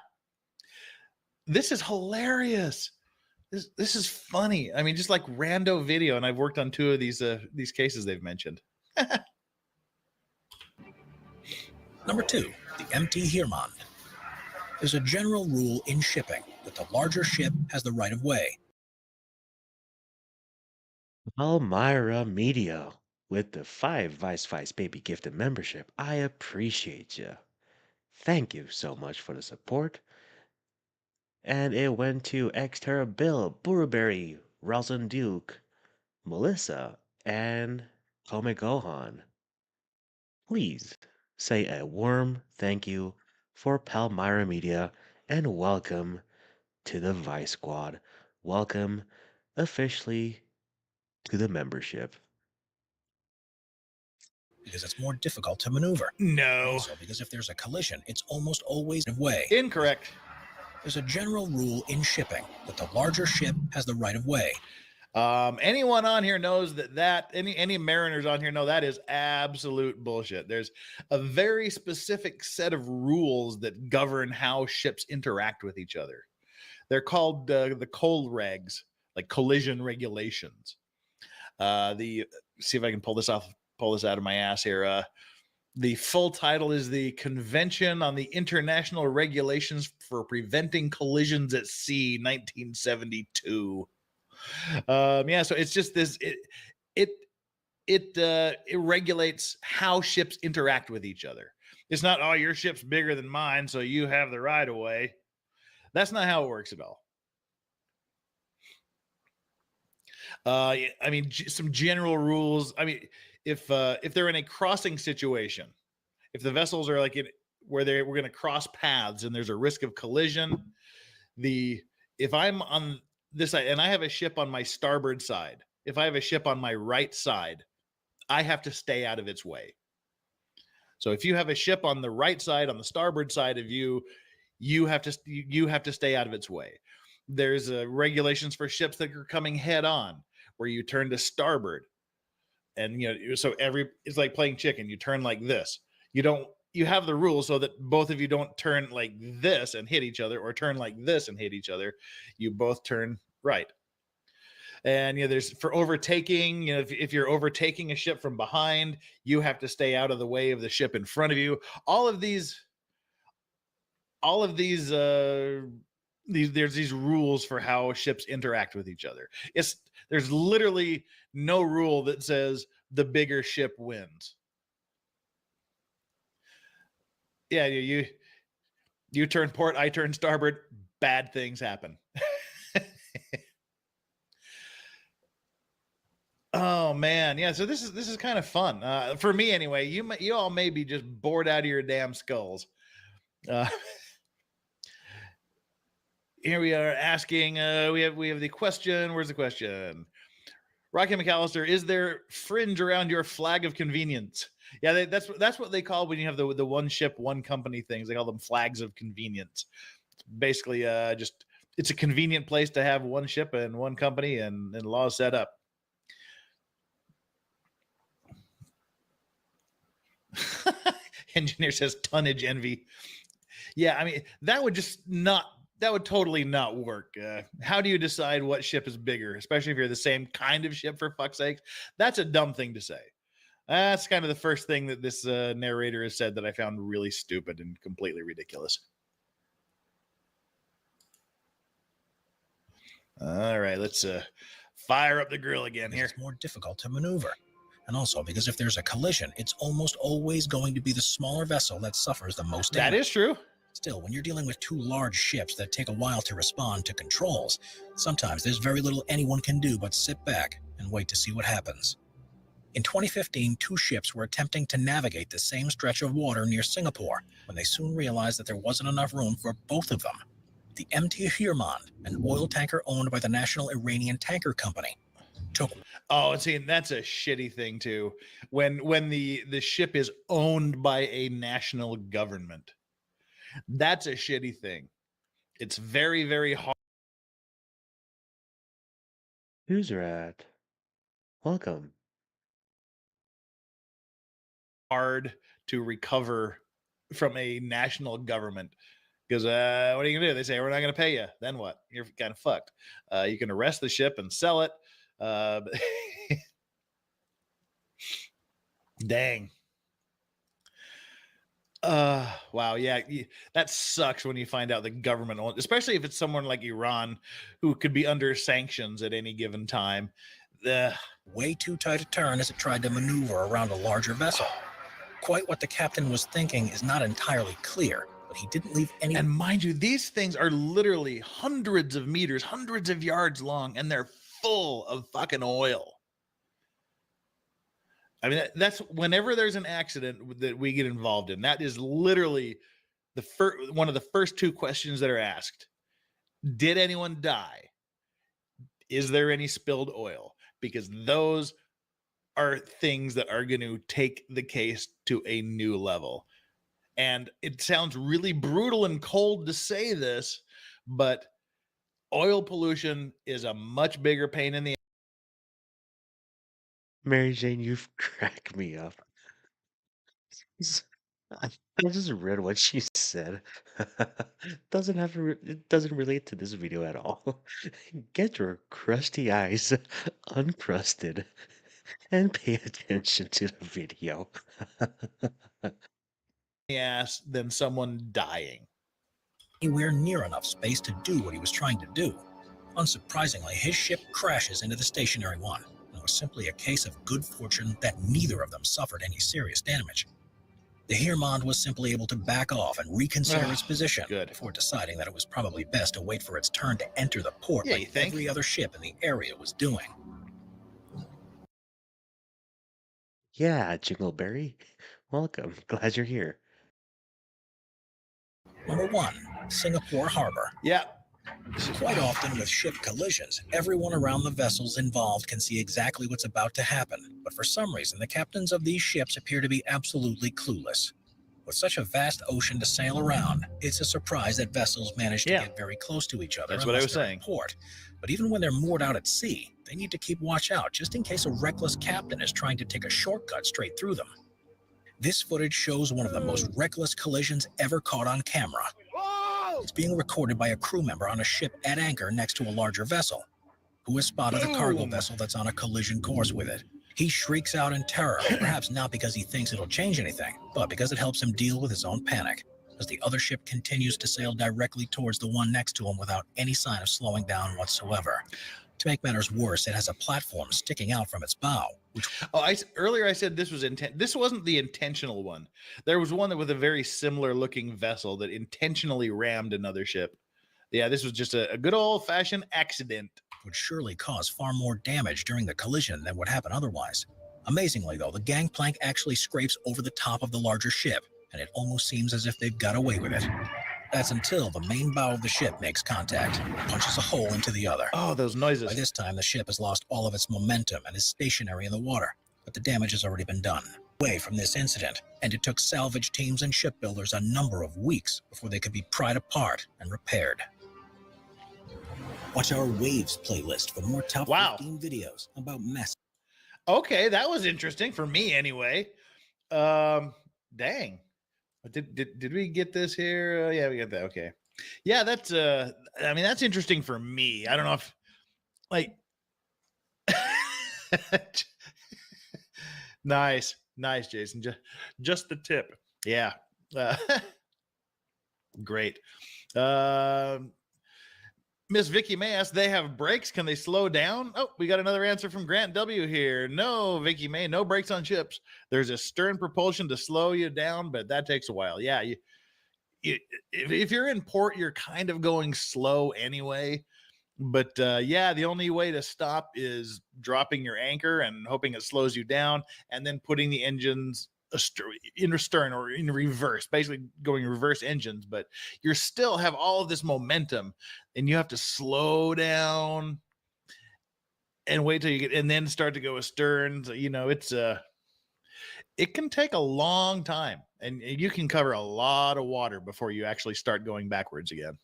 this is hilarious. This is funny. I mean, just like rando video, and I've worked on 2 of these cases they've mentioned. Number 2, the empty Hirmand. There's a general rule in shipping that the larger ship has the right of way. Palmyra Media with the 5 Vice Baby gifted membership. I appreciate you. Thank you so much for the support. And it went to Exter Bill, Burberry, Rosalind Duke, Melissa, and Kome Gohan. Please say a warm thank you for Palmyra Media and welcome to the Vice Squad. Welcome officially to the membership. Because it's more difficult to maneuver. No. Also, because if there's a collision, it's almost always the way. Incorrect. There's a general rule in shipping that the larger ship has the right of way. Anyone on here knows that any mariners on here know that is absolute bullshit. There's a very specific set of rules that govern how ships interact with each other. They're called the COL regs, like collision regulations. See if I can pull this out of my ass here. The full title is the Convention on the International Regulations for Preventing Collisions at Sea, 1972. Yeah, so it's just this. It regulates how ships interact with each other. It's not, oh, your ship's bigger than mine, so you have the right of way. That's not how it works at all. I mean, some general rules. I mean, if they're in a crossing situation, if the vessels are like we're going to cross paths and there's a risk of collision, if I'm on this side and I have a ship on my starboard side, if I have a ship on my right side, I have to stay out of its way. So if you have a ship on the right side, on the starboard side of you, you have to stay out of its way. There's regulations for ships that are coming head on, where you turn to starboard, and so it's like playing chicken. You turn like this. You have the rules so that both of you don't turn like this and hit each other, or turn like this and hit each other. You both turn right. And there's for overtaking. If you're overtaking a ship from behind, you have to stay out of the way of the ship in front of you. All of these there's these rules for how ships interact with each other. There's literally no rule that says the bigger ship wins. Yeah, you turn port, I turn starboard, bad things happen. Oh man, yeah. So this is kind of fun for me anyway. You all may be just bored out of your damn skulls. Here we are asking. We have the question. Where's the question? Rocky McAllister, is there fringe around your flag of convenience? Yeah, that's what they call when you have the one ship, one company things. They call them flags of convenience. It's basically just it's a convenient place to have one ship and one company and laws set up. Engineer says tonnage envy. Yeah, I mean that would totally not work. How do you decide what ship is bigger, especially if you're the same kind of ship, for fuck's sake? That's a dumb thing to say. That's kind of the first thing that this narrator has said that I found really stupid and completely ridiculous. All right, let's fire up the grill again here. It's more difficult to maneuver. And also because if there's a collision, it's almost always going to be the smaller vessel that suffers the most damage. That is true. Still, when you're dealing with 2 large ships that take a while to respond to controls, sometimes there's very little anyone can do but sit back and wait to see what happens. In 2015, 2 ships were attempting to navigate the same stretch of water near Singapore when they soon realized that there wasn't enough room for both of them. The MT Hirmand, an oil tanker owned by the National Iranian Tanker Company, took... Oh, and see, that's a shitty thing too. When the ship is owned by a national government. That's a shitty thing. It's very, very hard. Who's rat? Welcome. Hard to recover from a national government. Because what are you gonna do? They say we're not gonna pay you. Then what? You're kind of fucked. You can arrest the ship and sell it. Dang. Wow. Yeah, that sucks when you find out the government, especially if it's someone like Iran who could be under sanctions at any given time. Way too tight a turn as it tried to maneuver around a larger vessel. Quite what the captain was thinking is not entirely clear, but he didn't leave any. And mind you, these things are literally hundreds of meters, hundreds of yards long, and they're full of fucking oil. I mean, that's whenever there's an accident that we get involved in, that is literally one of the first two questions that are asked. Did anyone die? Is there any spilled oil? Because those are things that are going to take the case to a new level. And it sounds really brutal and cold to say this, but oil pollution is a much bigger pain in the ass. Mary Jane, you've cracked me up. I just read what she said. It doesn't relate to this video at all. Get your crusty eyes uncrusted and pay attention to the video. Ass than someone dying. Anywhere near enough space to do what he was trying to do. Unsurprisingly, his ship crashes into the stationary one. It was simply a case of good fortune that neither of them suffered any serious damage. The Heermond was simply able to back off and reconsider its position before deciding that it was probably best to wait for its turn to enter the port like every other ship in the area was doing. Yeah, Jingleberry. Welcome. Glad you're here. Number 1, Singapore Harbor. Yeah. Quite often with ship collisions, everyone around the vessels involved can see exactly what's about to happen. But for some reason, the captains of these ships appear to be absolutely clueless. With such a vast ocean to sail around, it's a surprise that vessels manage to get very close to each other. That's what I was saying. Port. But even when they're moored out at sea, they need to keep watch out just in case a reckless captain is trying to take a shortcut straight through them. This footage shows one of the most reckless collisions ever caught on camera. It's being recorded by a crew member on a ship at anchor next to a larger vessel, who has spotted a cargo vessel that's on a collision course with it. He shrieks out in terror, perhaps not because he thinks it'll change anything, but because it helps him deal with his own panic, as the other ship continues to sail directly towards the one next to him without any sign of slowing down whatsoever. To make matters worse, it has a platform sticking out from its bow. Earlier I said this was this wasn't the intentional one. There was one that with a very similar looking vessel that intentionally rammed another ship. Yeah, this was just a good old-fashioned accident. Would surely cause far more damage during the collision than would happen otherwise. Amazingly, though, the gangplank actually scrapes over the top of the larger ship, and it almost seems as if they've got away with it. That's until the main bow of the ship makes contact, punches a hole into the other. Oh, those noises. By this time, the ship has lost all of its momentum and is stationary in the water, but the damage has already been done. Away from this incident, and it took salvage teams and shipbuilders a number of weeks before they could be pried apart and repaired. Watch our Waves playlist for more top 15 videos about mess. Okay, that was interesting for me anyway. Dang. Did we get this here? Yeah, we got that. Okay. Yeah, that's I mean, that's interesting for me. I don't know if like nice, Jason. Just the tip. Yeah. Great. Miss Vicky May asks, they have brakes. Can they slow down? Oh, we got another answer from Grant W here. No, Vicky May, no brakes on ships. There's a stern propulsion to slow you down, but that takes a while. Yeah, if you're in port, you're kind of going slow anyway. But yeah, the only way to stop is dropping your anchor and hoping it slows you down, and then putting the engines in astern or in reverse, basically going reverse engines. But you still have all of this momentum, and you have to slow down and wait till you get, and then start to go astern. So, you know, it's it can take a long time, and you can cover a lot of water before you actually start going backwards again.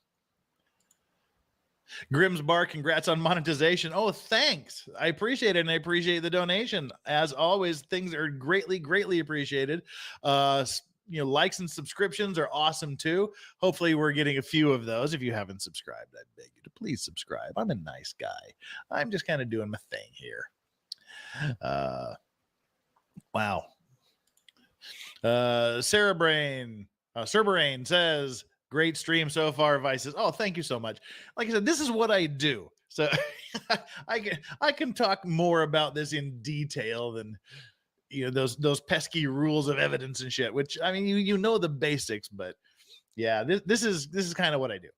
Grimm's Bar, congrats on monetization. Oh, thanks. I appreciate it, and I appreciate the donation. As always, things are greatly, greatly appreciated. likes and subscriptions are awesome too. Hopefully we're getting a few of those. If you haven't subscribed, I beg you to please subscribe. I'm a nice guy. I'm just kind of doing my thing here. Wow. Sarah Brain, Cerbrain says, great stream so far. Vice says, oh, thank you so much. Like I said, this is what I do. So I can talk more about this in detail than those pesky rules of evidence and shit, which I mean you know the basics, but yeah, this is kind of what I do.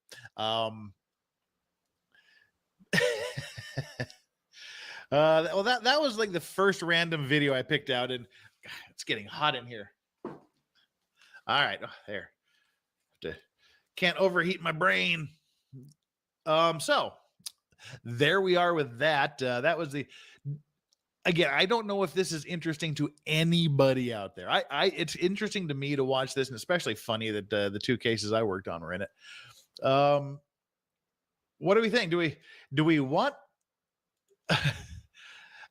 Well, that was like the first random video I picked out, and God, it's getting hot in here. All right, there. Can't overheat my brain. So there we are with that. That was again, I don't know if this is interesting to anybody out there. It's interesting to me to watch this, and especially funny that the two cases I worked on were in it. What do we think? Do we want?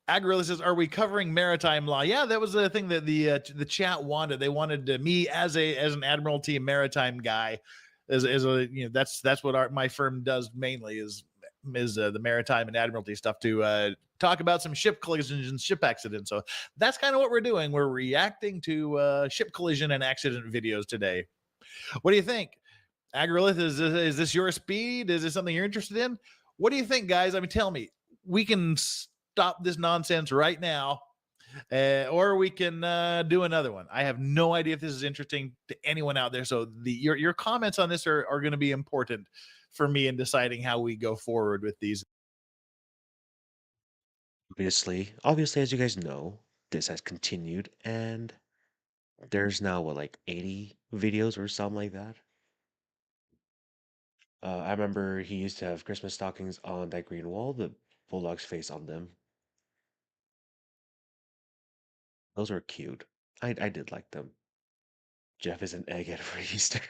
Agrilla says, "Are we covering maritime law?" Yeah, that was the thing that the chat wanted. They wanted me as an Admiralty maritime guy, as a that's what my firm does mainly is the maritime and Admiralty stuff to talk about some ship collisions and ship accidents. So that's kind of what we're doing. We're reacting to ship collision and accident videos today. What do you think? Agrilla, is this your speed? Is this something you're interested in? What do you think, guys? I mean, tell me. We can stop this nonsense right now, or we can do another one. I have no idea if this is interesting to anyone out there. So your comments on this are going to be important for me in deciding how we go forward with these. Obviously, as you guys know, this has continued, and there's now what, like 80 videos or something like that. I remember he used to have Christmas stockings on that green wall, the bulldog's face on them. Those were cute. I did like them. Jeff is an egghead for Easter.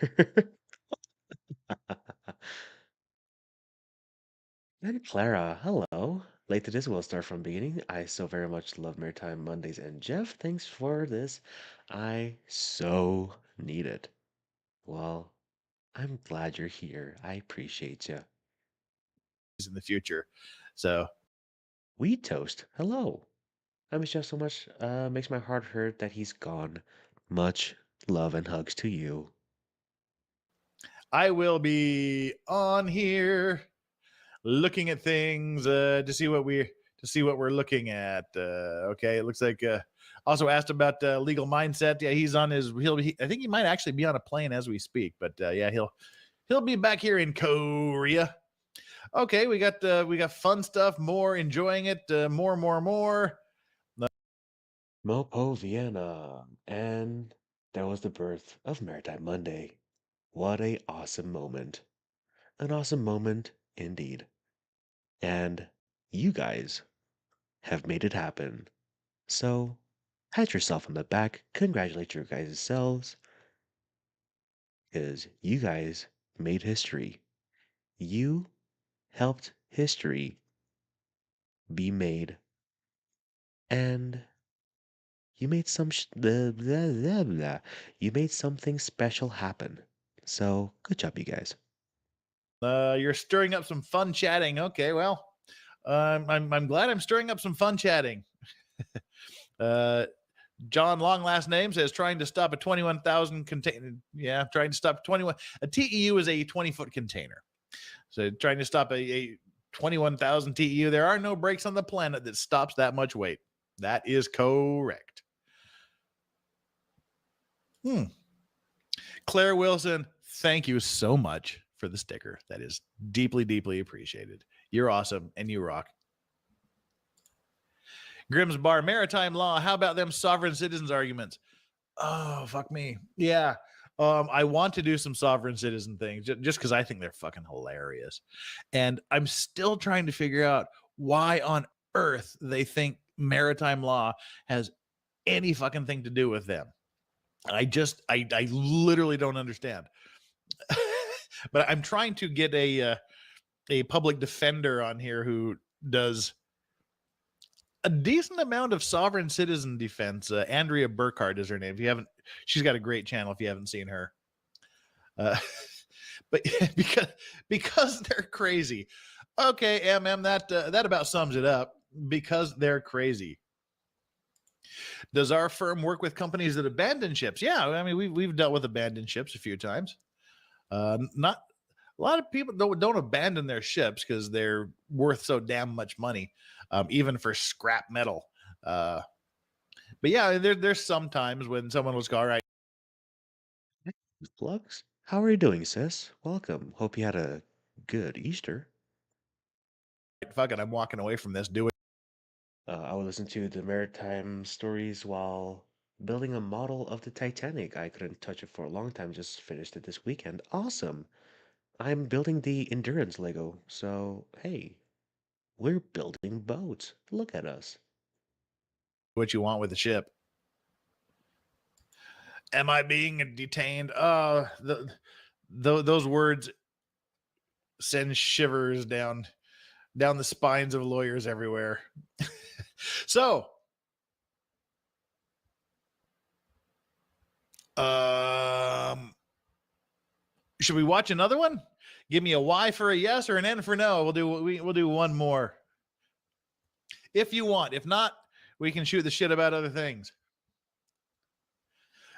And Clara, hello. Late to this, we'll start from beginning. I so very much love Maritime Mondays, and Jeff, thanks for this. I so need it. Well, I'm glad you're here. I appreciate you. In the future. So Wheat Toast, hello. I miss Jeff so much. Makes my heart hurt that he's gone. Much love and hugs to you. I will be on here looking at things to see what we're looking at. Okay, it looks like also asked about legal mindset. Yeah, he's on his. I think he might actually be on a plane as we speak. But yeah, he'll be back here in Korea. Okay, we got fun stuff. More enjoying it. More. Mopo Vienna, and there was the birth of Maritime Monday. What a awesome moment. An awesome moment indeed. And you guys have made it happen. So, pat yourself on the back, congratulate your guys' selves, because you guys made history. You helped history be made, and you made blah, blah, blah, blah. You made something special happen. So, good job, you guys. You're stirring up some fun chatting. Okay, well, I'm glad I'm stirring up some fun chatting. John, long last name, says trying to stop a 21,000 container. Yeah, trying to stop 21. A TEU is a 20-foot container. So trying to stop a 21,000 TEU. There are no brakes on the planet that stops that much weight. That is correct. Claire Wilson, thank you so much for the sticker. That is deeply, deeply appreciated. You're awesome and you rock. Grimm's Bar, maritime law. How about them sovereign citizens arguments? Oh, fuck me. Yeah. I want to do some sovereign citizen things just because I think they're fucking hilarious. And I'm still trying to figure out why on earth they think maritime law has any fucking thing to do with them. I literally don't understand. But I'm trying to get a public defender on here who does a decent amount of sovereign citizen defense. Andrea Burkhardt is her name. If you haven't, she's got a great channel if you haven't seen her. But because they're crazy. Okay, that about sums it up. Because they're crazy. Does our firm work with companies that abandon ships? Yeah, I mean we've dealt with abandoned ships a few times. Not a lot of people don't abandon their ships because they're worth so damn much money, even for scrap metal. But yeah, there's some times when someone was all right. Flux, how are you doing, sis? Welcome. Hope you had a good Easter. Fuck it, I'm walking away from this. Do it. I would listen to the maritime stories while building a model of the Titanic. I couldn't touch it for a long time, just finished it this weekend. Awesome. I'm building the Endurance Lego, so hey, we're building boats. Look at us. What you want with the ship. Am I being detained? Those words send shivers down the spines of lawyers everywhere. So, should we watch another one? Give me a Y for a yes or an N for no. We'll do one more. If you want. If not, we can shoot the shit about other things.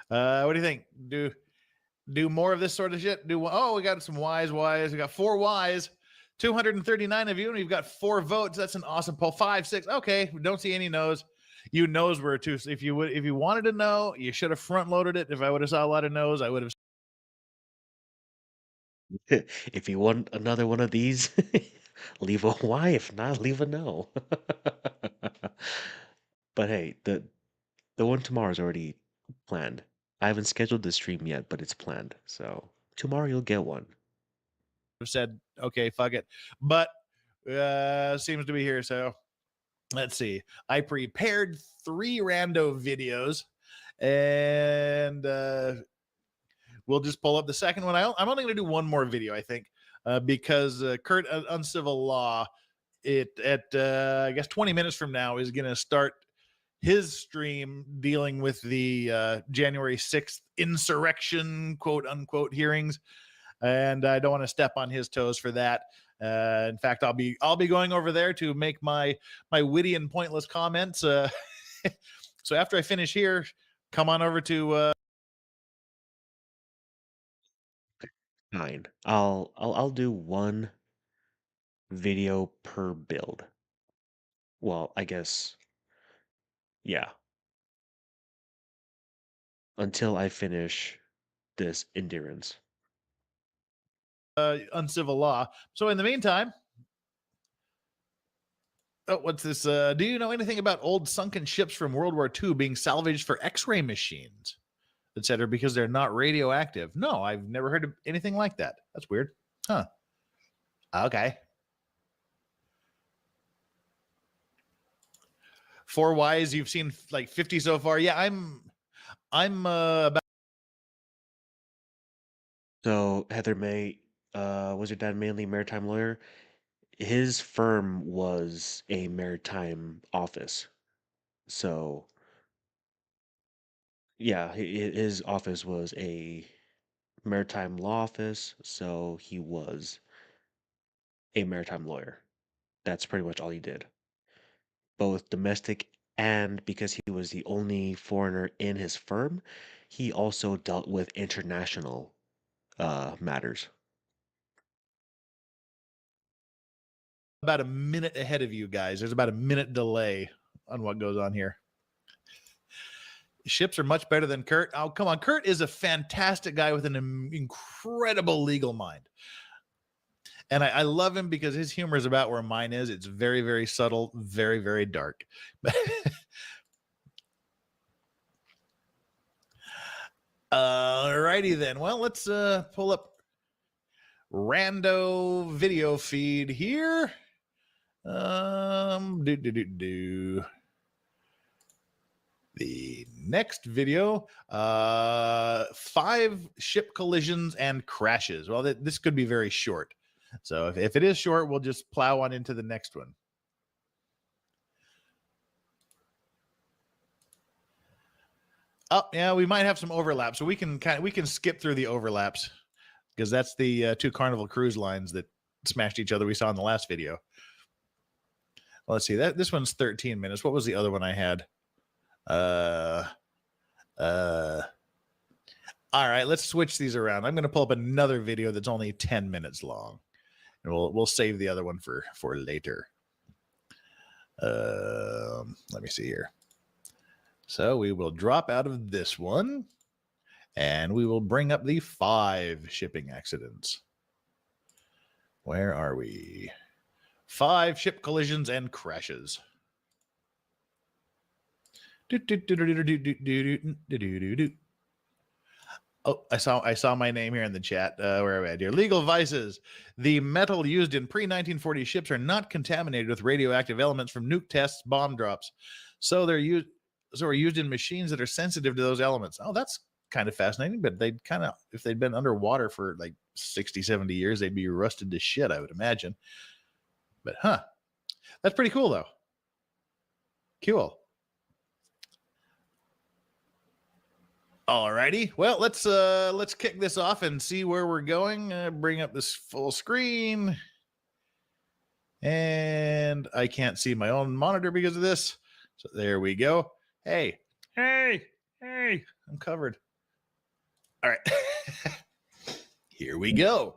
What do you think? Do more of this sort of shit? We got some Ys. We got 4 Ys. 239 of you, and we've got 4 votes. That's an awesome poll. 5, 6. Okay, we don't see any no's. You knows were too. If you wanted to know, you should have front loaded it. If I would have saw a lot of no's, I would have. If you want another one of these, leave a Y. If not, leave a no. But hey, the one tomorrow is already planned. I haven't scheduled the stream yet, but it's planned. So tomorrow you'll get one. Said, okay, fuck it. But seems to be here. So let's see. I prepared 3 rando videos, and we'll just pull up the second one. I'm only going to do one more video, I think, because Kurt Uncivil Law, I guess 20 minutes from now is going to start his stream dealing with the January 6th insurrection, quote unquote, hearings. And I don't want to step on his toes for that. In fact, I'll be going over there to make my witty and pointless comments. So after I finish here, come on over to. Fine. I'll do one video per build. Well, I guess, yeah. Until I finish this endurance. Uncivil Law. So in the meantime, what's this? Do you know anything about old sunken ships from World War II being salvaged for X-ray machines, etc., because they're not radioactive? No, I've never heard of anything like that. That's weird. Huh. Okay. 4 Ys. You've seen like 50 so far. Yeah, I'm about. So Heather May, was your dad mainly a maritime lawyer? His firm was a maritime office. So yeah, his office was a maritime law office, so he was a maritime lawyer. That's pretty much all he did. Both domestic and because he was the only foreigner in his firm, he also dealt with international matters. About a minute ahead of you guys. There's about a minute delay on what goes on here. Ships are much better than Kurt. Oh, come on. Kurt is a fantastic guy with an incredible legal mind. And I love him because his humor is about where mine is. It's very, very subtle, very, very dark. Alrighty then. Well, let's pull up rando video feed here. The next video, 5 ship collisions and crashes. Well, this could be very short. So if it is short, we'll just plow on into the next one. Oh, yeah, we might have some overlap, so we can skip through the overlaps because that's the two Carnival cruise lines that smashed each other we saw in the last video. Well, let's see. This one's 13 minutes. What was the other one I had? All right, let's switch these around. I'm going to pull up another video that's only 10 minutes long, and we'll save the other one for later. Let me see here. So we will drop out of this one, and we will bring up the 5 shipping accidents. Where are we? 5 ship collisions and crashes. Oh, I saw my name here in the chat. Where are we at here? Legal vices. The metal used in pre-1940 ships are not contaminated with radioactive elements from nuke tests, bomb drops. So are used in machines that are sensitive to those elements. Oh, that's kind of fascinating, but they'd kind of, if they'd been underwater for like 60, 70 years, they'd be rusted to shit, I would imagine. But that's pretty cool though. Cool. Alrighty, well, let's kick this off and see where we're going. Bring up this full screen, and I can't see my own monitor because of this. So there we go. Hey, I'm covered. All right, here we go.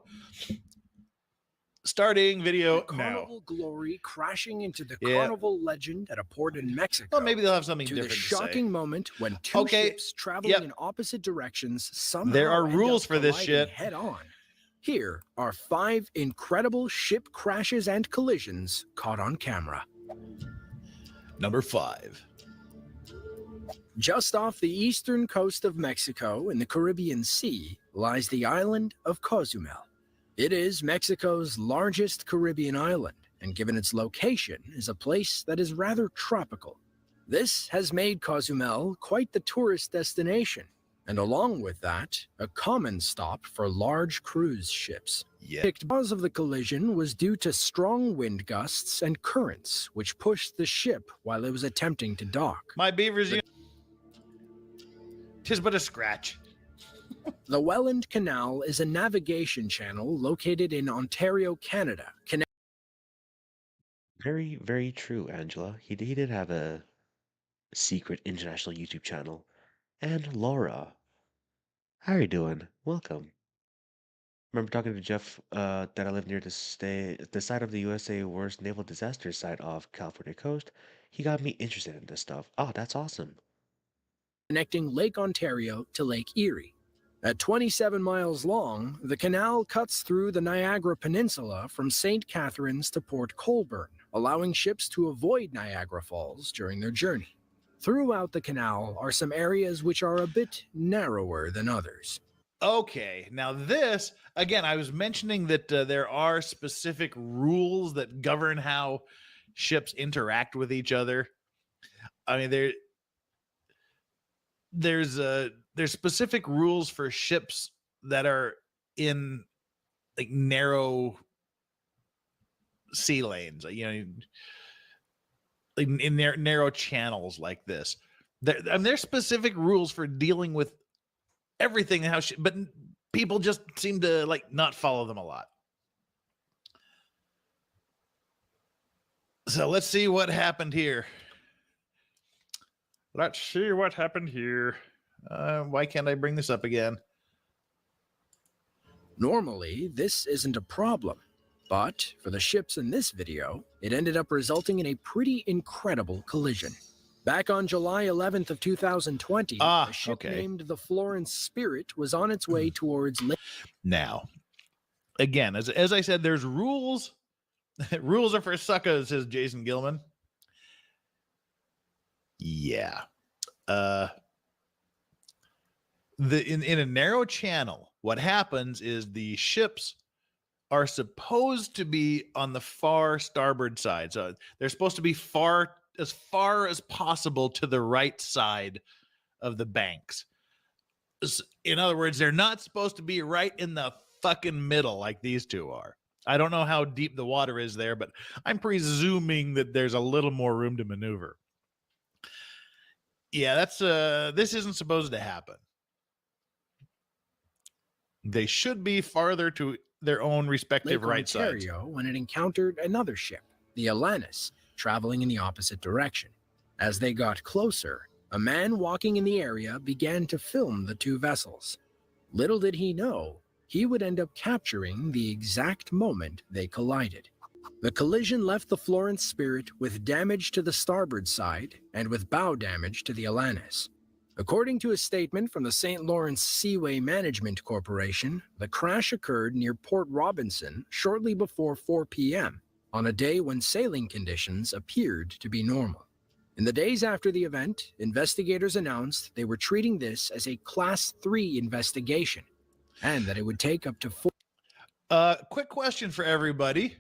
Starting video the now. Carnival Glory crashing into the Carnival Legend at a port in Mexico. Well, maybe they'll have something to different the to shocking say. moment when two ships traveling in opposite directions somehow there are end rules up for this colliding shit. head on. Here are 5 incredible ship crashes and collisions caught on camera. Number 5. Just off the eastern coast of Mexico in the Caribbean Sea lies the island of Cozumel. It is Mexico's largest Caribbean island, and given its location, is a place that is rather tropical. This has made Cozumel quite the tourist destination, and along with that, a common stop for large cruise ships. The cause of the collision was due to strong wind gusts and currents, which pushed the ship while it was attempting to dock. My beavers, tis but a scratch. The Welland Canal is a navigation channel located in Ontario, Canada. Very, very true, Angela. He did have a secret international YouTube channel. And Laura, how are you doing? Welcome. Remember talking to Jeff that I live near the site of the USA worst naval disaster site off California coast? He got me interested in this stuff. Oh, that's awesome. Connecting Lake Ontario to Lake Erie. At 27 miles long, the canal cuts through the Niagara Peninsula from St. Catharines to Port Colborne, allowing ships to avoid Niagara Falls during their journey. Throughout the canal are some areas which are a bit narrower than others. Okay, now this, again, I was mentioning that there are specific rules that govern how ships interact with each other. I mean, there's specific rules for ships that are in like narrow sea lanes, like in narrow channels like this. There's specific rules for dealing with everything, but people just seem to like not follow them a lot. So let's see what happened here. Let's see what happened here. Why can't I bring this up again? Normally, this isn't a problem, but for the ships in this video, it ended up resulting in a pretty incredible collision. Back on July 11th of 2020, a ship named the Florence Spirit was on its way towards Lake. Now, again, as I said, there's rules. Rules are for suckers, says Jason Gilman. Yeah. In a narrow channel, what happens is the ships are supposed to be on the far starboard side. So they're supposed to be as far as possible to the right side of the banks. In other words, they're not supposed to be right in the fucking middle like these two are. I don't know how deep the water is there, but I'm presuming that there's a little more room to maneuver. Yeah, that's this isn't supposed to happen. They should be farther to their own respective Lake right sides. Ontario when it encountered another ship, the Atlantis, traveling in the opposite direction. As they got closer, a man walking in the area began to film the two vessels. Little did he know, he would end up capturing the exact moment they collided. The collision left the Florence Spirit with damage to the starboard side and with bow damage to the Atlantis. According to a statement from the St. Lawrence Seaway Management Corporation, the crash occurred near Port Robinson shortly before 4 p.m. on a day when sailing conditions appeared to be normal. In the days after the event, investigators announced they were treating this as a Class 3 investigation and that it would take up to 4. Quick question for everybody.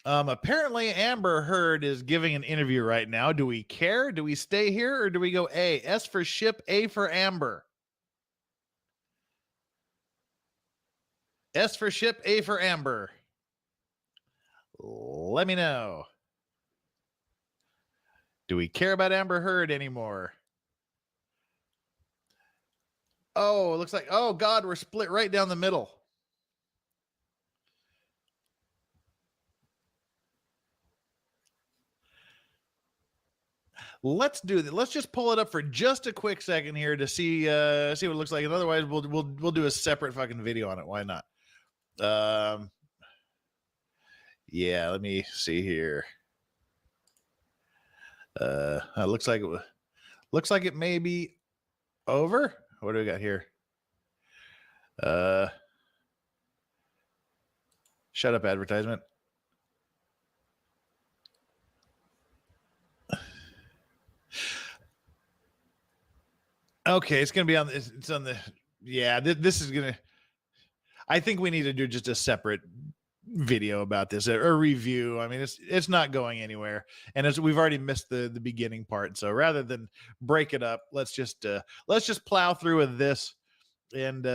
Apparently Amber Heard is giving an interview right now. Do we care? Do we stay here or do we go A? S for ship, A for Amber. S for ship, A for Amber. Let me know. Do we care about Amber Heard anymore? Oh, it looks like, oh God, we're split right down the middle. Let's do that. Let's just pull it up for just a quick second here to see what it looks like. And otherwise, we'll do a separate fucking video on it. Why not? Yeah, let me see here. Looks like it may be over. What do we got here? Shut up, advertisement. Okay, it's gonna be on. It's on the. Yeah, this is gonna. I think we need to do just a separate video about this, a review. I mean, it's not going anywhere, and as we've already missed the beginning part, so rather than break it up, let's just plow through with this, and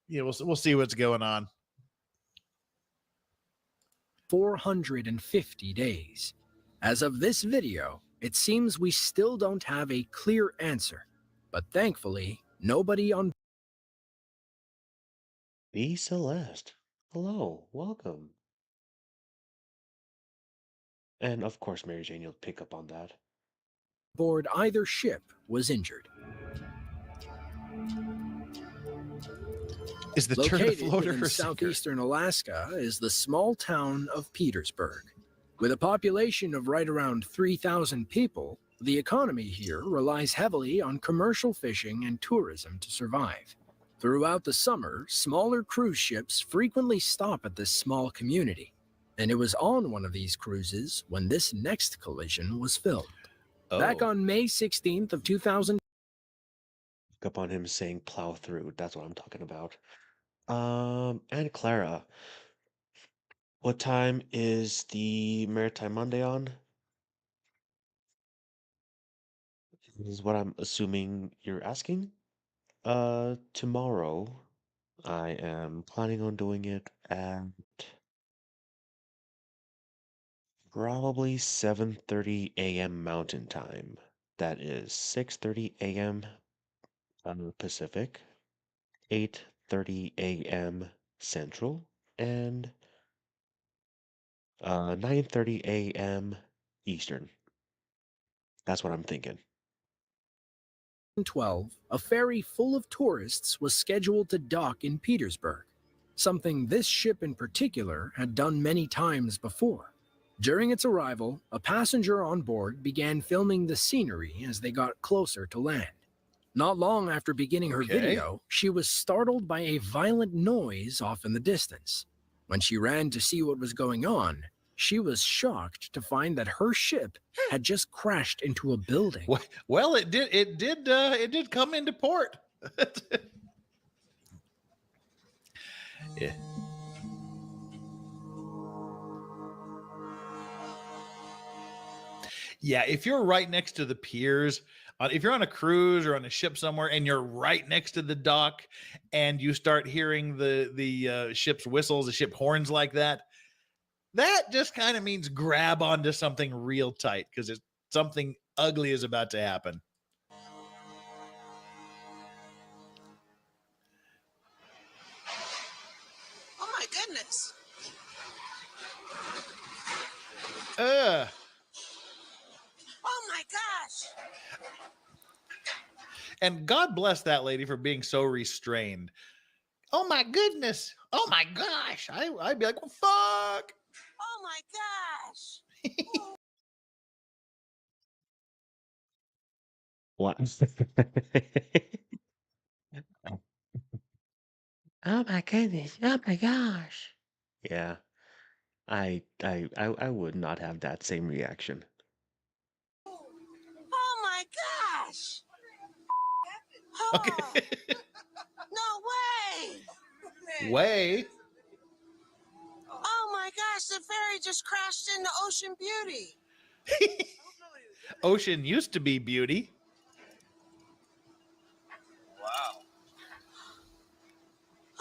we'll see what's going on. 450 days. As of this video, it seems we still don't have a clear answer, but thankfully, nobody on B Celeste. Hello, welcome. And of course, Mary Jane, you'll pick up on that. board either ship was injured. Is the turtle Located floater in or sinker? southeastern Alaska is the small town of Petersburg. With a population of right around 3,000 people, the economy here relies heavily on commercial fishing and tourism to survive. Throughout the summer, smaller cruise ships frequently stop at this small community, and it was on one of these cruises when this next collision was filmed. Back on May 16th of 2000. Pick up on him saying plow through. That's what I'm talking about. And Clara, what time is the Maritime Monday on? Is what I'm assuming you're asking. Tomorrow I am planning on doing it at probably 7:30 a.m. Mountain Time. That is 6:30 a.m. Pacific, 8:30 a.m. Central, and 9:30 a.m. Eastern. That's what I'm thinking. 2012, a ferry full of tourists was scheduled to dock in Petersburg, something this ship in particular had done many times before. During its arrival, a passenger on board began filming the scenery as they got closer to land. Not long after beginning her video, she was startled by a violent noise off in the distance. When she ran to see what was going on, she was shocked to find that her ship had just crashed into a building. Well, it did come into port. Yeah. Yeah, if you're right next to the piers, if you're on a cruise or on a ship somewhere and you're right next to the dock and you start hearing the ship's whistles, the ship horns like that, that just kind of means grab onto something real tight because something ugly is about to happen. goodness. Ugh. Oh my gosh. And God bless that lady for being so restrained. Oh my goodness. Oh my gosh. I'd be like, well, fuck. Oh my gosh. What? Oh my goodness. Oh my gosh. Yeah, I would not have that same reaction. Oh my gosh. Oh, Okay. no way. Way. Oh my gosh, the ferry just crashed into Ocean Beauty. Ocean used to be beauty.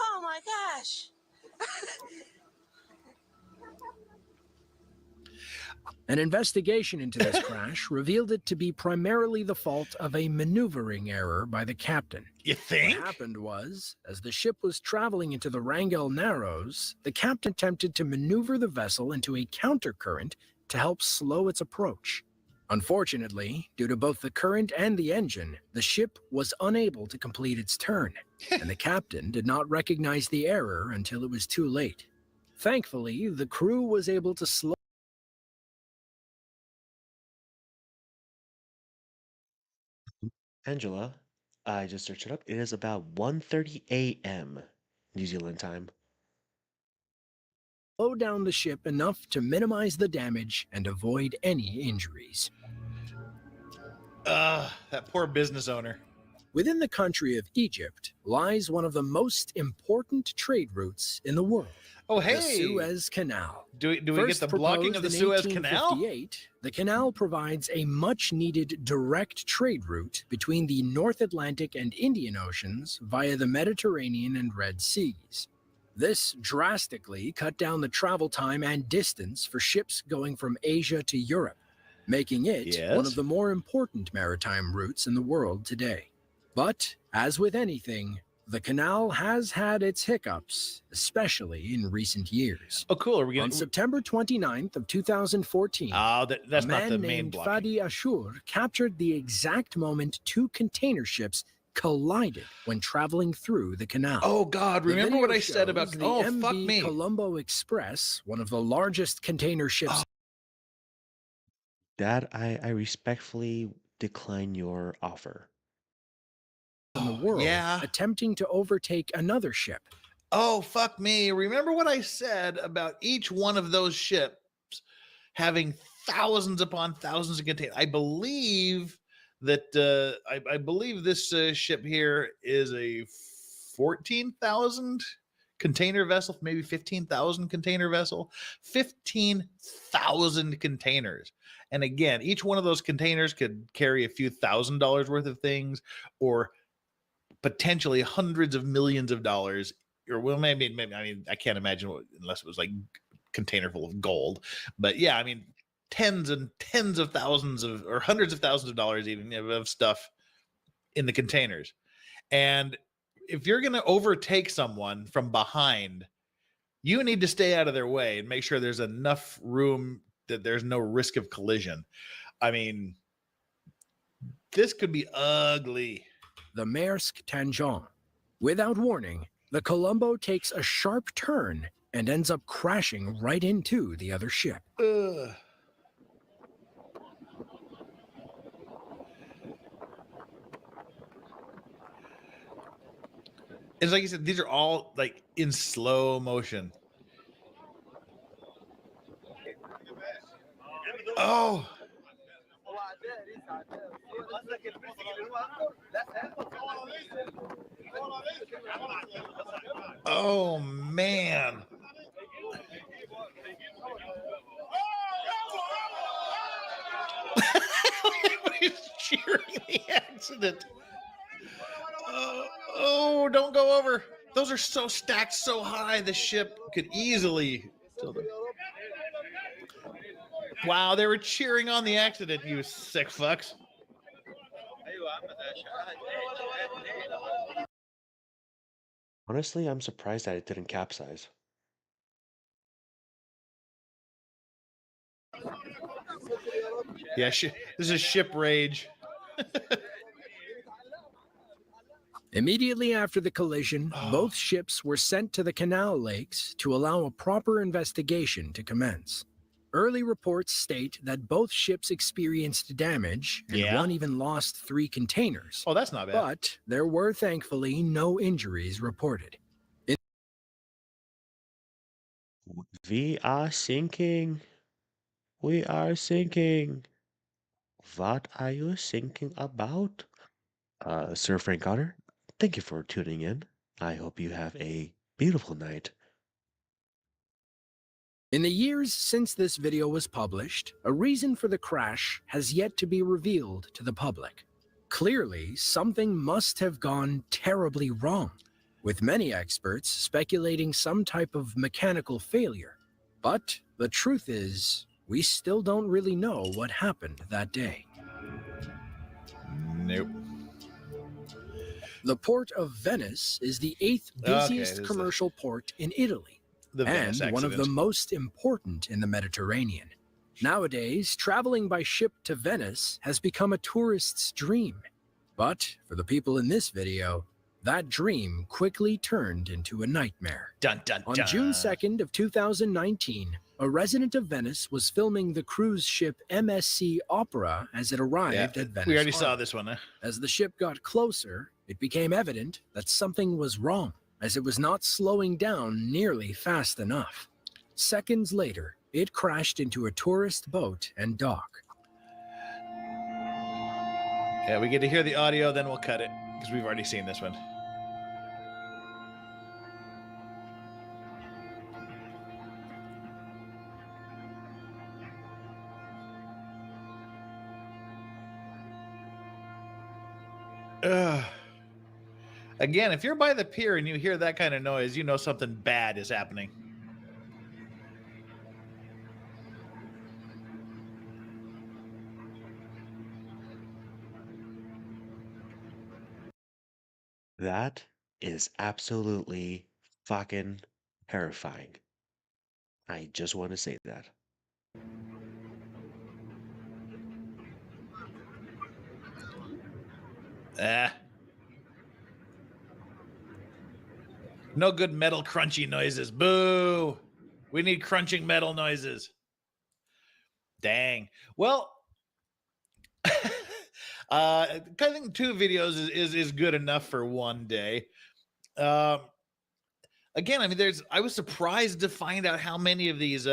Oh my gosh. An investigation into this crash revealed it to be primarily the fault of a maneuvering error by the captain. You think? What happened was, as the ship was traveling into the Wrangell Narrows, the captain attempted to maneuver the vessel into a countercurrent to help slow its approach. Unfortunately, due to both the current and the engine, the ship was unable to complete its turn, and the captain did not recognize the error until it was too late. Thankfully, the crew was able to slow Angela, I just searched it up. It is about 1:30 a.m. New Zealand time. down the ship enough to minimize the damage and avoid any injuries. That poor business owner. Within the country of Egypt lies one of the most important trade routes in the world. Oh, The hey. Suez Canal. Do we get First the blocking of the proposed Suez in Canal? 1858, the canal provides a much-needed direct trade route between the North Atlantic and Indian Oceans via the Mediterranean and Red Seas. This drastically cut down the travel time and distance for ships going from Asia to Europe, making it one Yes. of the more important maritime routes in the world today. But, as with anything, the canal has had its hiccups, especially in recent years. Oh, cool. Are we On getting? September 29th of 2014, Oh, that's a not man the main named blocking. Fadi Ashur captured the exact moment two container ships collided when traveling through the canal. Oh God! The Remember what video I said about? shows the Oh, MV fuck me! Colombo Express, one of the largest container ships That I respectfully decline your offer. in the world, Yeah. attempting to overtake another ship. Oh, fuck me! Remember what I said about each one of those ships having thousands upon thousands of containers? I believe that I believe this ship here is a 14,000 container vessel, maybe 15,000 container vessel, 15,000 containers. And again, each one of those containers could carry a few $1,000s worth of things, or potentially hundreds of millions of dollars. Or well, maybe I mean, I can't imagine unless it was like container full of gold. But yeah, I mean, tens and tens of thousands of, or hundreds of thousands of dollars even of stuff in the containers. And if you're going to overtake someone from behind, you need to stay out of their way and make sure there's enough room that there's no risk of collision. I mean, this could be ugly. The Maersk Tangent. Without warning, the Colombo takes a sharp turn and ends up crashing right into the other ship. Ugh. It's like you said, these are all like in slow motion. Oh. Oh man. Everybody's cheering the accident. Oh, don't go over. Those are so stacked so high, the ship could easily tilt it. Wow, they were cheering on the accident, you sick fucks. Honestly, I'm surprised that it didn't capsize. Yeah, this is ship rage. Immediately after the collision, both ships were sent to the canal lakes to allow a proper investigation to commence. Early reports state that both ships experienced damage, and one even lost 3 containers. Oh, that's not bad. But there were thankfully no injuries reported. We are sinking. We are sinking. What are you thinking about? Sir Frank Otter, thank you for tuning in. I hope you have a beautiful night. In the years since this video was published, a reason for the crash has yet to be revealed to the public. Clearly, something must have gone terribly wrong, with many experts speculating some type of mechanical failure. But the truth is, we still don't really know what happened that day. Nope. The port of Venice is the 8th busiest commercial port in Italy, and one of the most important in the Mediterranean. Nowadays, traveling by ship to Venice has become a tourist's dream. But for the people in this video, that dream quickly turned into a nightmare. Dun, dun, dun. On June 2nd of 2019, a resident of Venice was filming the cruise ship MSC Opera as it arrived at Venice. We already Harbor. saw this one. Huh? As the ship got closer, it became evident that something was wrong, as it was not slowing down nearly fast enough. Seconds later, it crashed into a tourist boat and dock. Yeah, we get to hear the audio, then we'll cut it, because we've already seen this one. Again, if you're by the pier and you hear that kind of noise, you know something bad is happening. That is absolutely fucking terrifying. I just want to say that. No good metal crunchy noises. Boo. We need crunching metal noises. Dang. Well, I think 2 videos is good enough for one day. Again, I mean, I was surprised to find out how many of these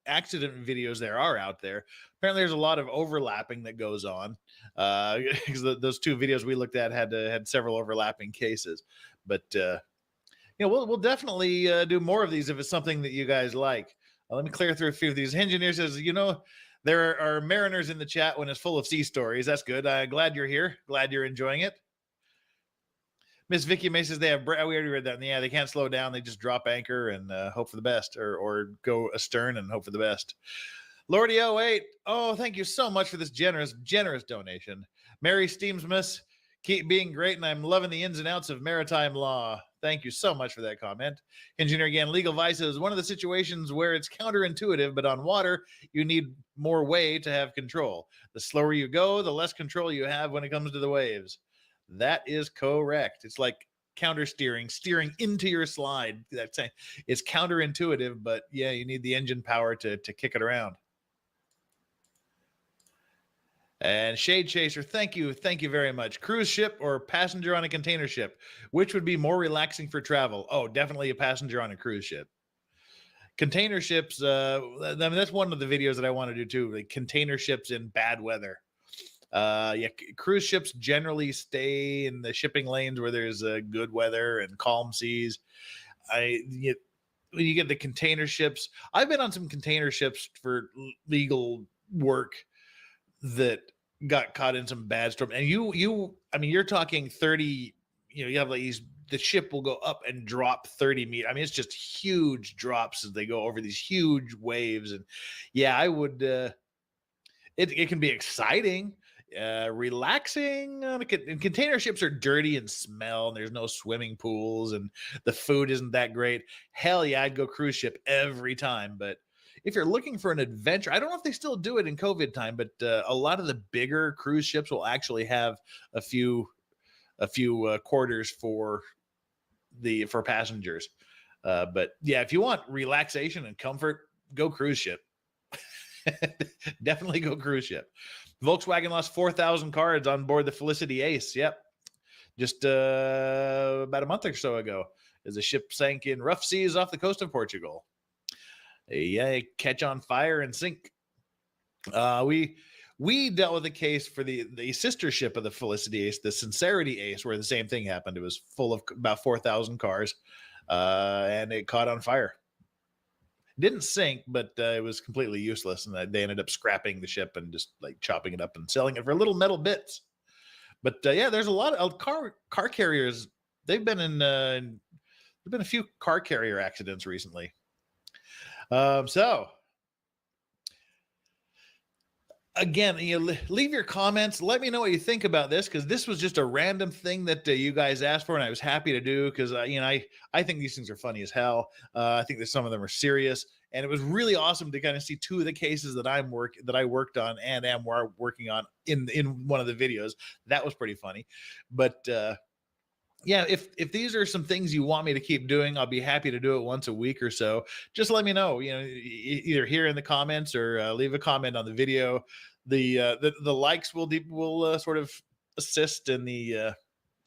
accident videos there are out there. Apparently, there's a lot of overlapping that goes on. Because those 2 videos we looked at had several overlapping cases. But you know, we'll definitely do more of these if it's something that you guys like. Let me clear through a few of these. Engineer says, you know, there are mariners in the chat when it's full of sea stories. That's good. Glad you're here. Glad you're enjoying it. Miss Vicky May says they have. We already read that. Yeah, they can't slow down. They just drop anchor and hope for the best, or go astern and hope for the best. Lordy 08. Oh, thank you so much for this generous donation. Mary Steamsmas, keep being great, and I'm loving the ins and outs of maritime law. Thank you so much for that comment. Engineer again, legal vice is one of the situations where it's counterintuitive, but on water, you need more way to have control. The slower you go, the less control you have when it comes to the waves. That is correct. It's like counter steering into your slide. That's it's counterintuitive, but yeah, you need the engine power to kick it around. And Shade Chaser, thank you very much. Cruise ship or passenger on a container ship? Which would be more relaxing for travel? Oh, definitely a passenger on a cruise ship. Container ships, I mean, that's one of the videos that I want to do too, like container ships in bad weather. Yeah, cruise ships generally stay in the shipping lanes where there's good weather and calm seas. When you get the container ships, I've been on some container ships for legal work that got caught in some bad storm, and I mean, you're talking 30, you have like the ship will go up and drop 30 meters. I mean, it's just huge drops as they go over these huge waves. And yeah, I would, it can be exciting, relaxing. And container ships are dirty and smell, and there's no swimming pools, and the food isn't that great. Hell yeah, I'd go cruise ship every time. But if you're looking for an adventure, I don't know if they still do it in COVID time, but a lot of the bigger cruise ships will actually have a few quarters for passengers. But yeah, if you want relaxation and comfort, go cruise ship. Definitely go cruise ship. Volkswagen lost 4,000 cards on board the Felicity Ace. Yep. Just about a month or so ago, as the ship sank in rough seas off the coast of Portugal. Yeah, catch on fire and sink. We dealt with a case for the sister ship of the Felicity Ace, the Sincerity Ace, where the same thing happened. It was full of about 4,000 cars, and it caught on fire. Didn't sink, but it was completely useless, and they ended up scrapping the ship and just like chopping it up and selling it for little metal bits. But yeah, there's a lot of car carriers. They've been in there've been a few car carrier accidents recently. So again, leave your comments. Let me know what you think about this, because this was just a random thing that you guys asked for, and I was happy to do, because I think these things are funny as hell. I think that some of them are serious, and it was really awesome to kind of see two of the cases that I worked on and am working on in one of the videos. That was pretty funny. But yeah, if these are some things you want me to keep doing, I'll be happy to do it once a week or so. Just let me know, either here in the comments or leave a comment on the video. The likes will sort of assist, and the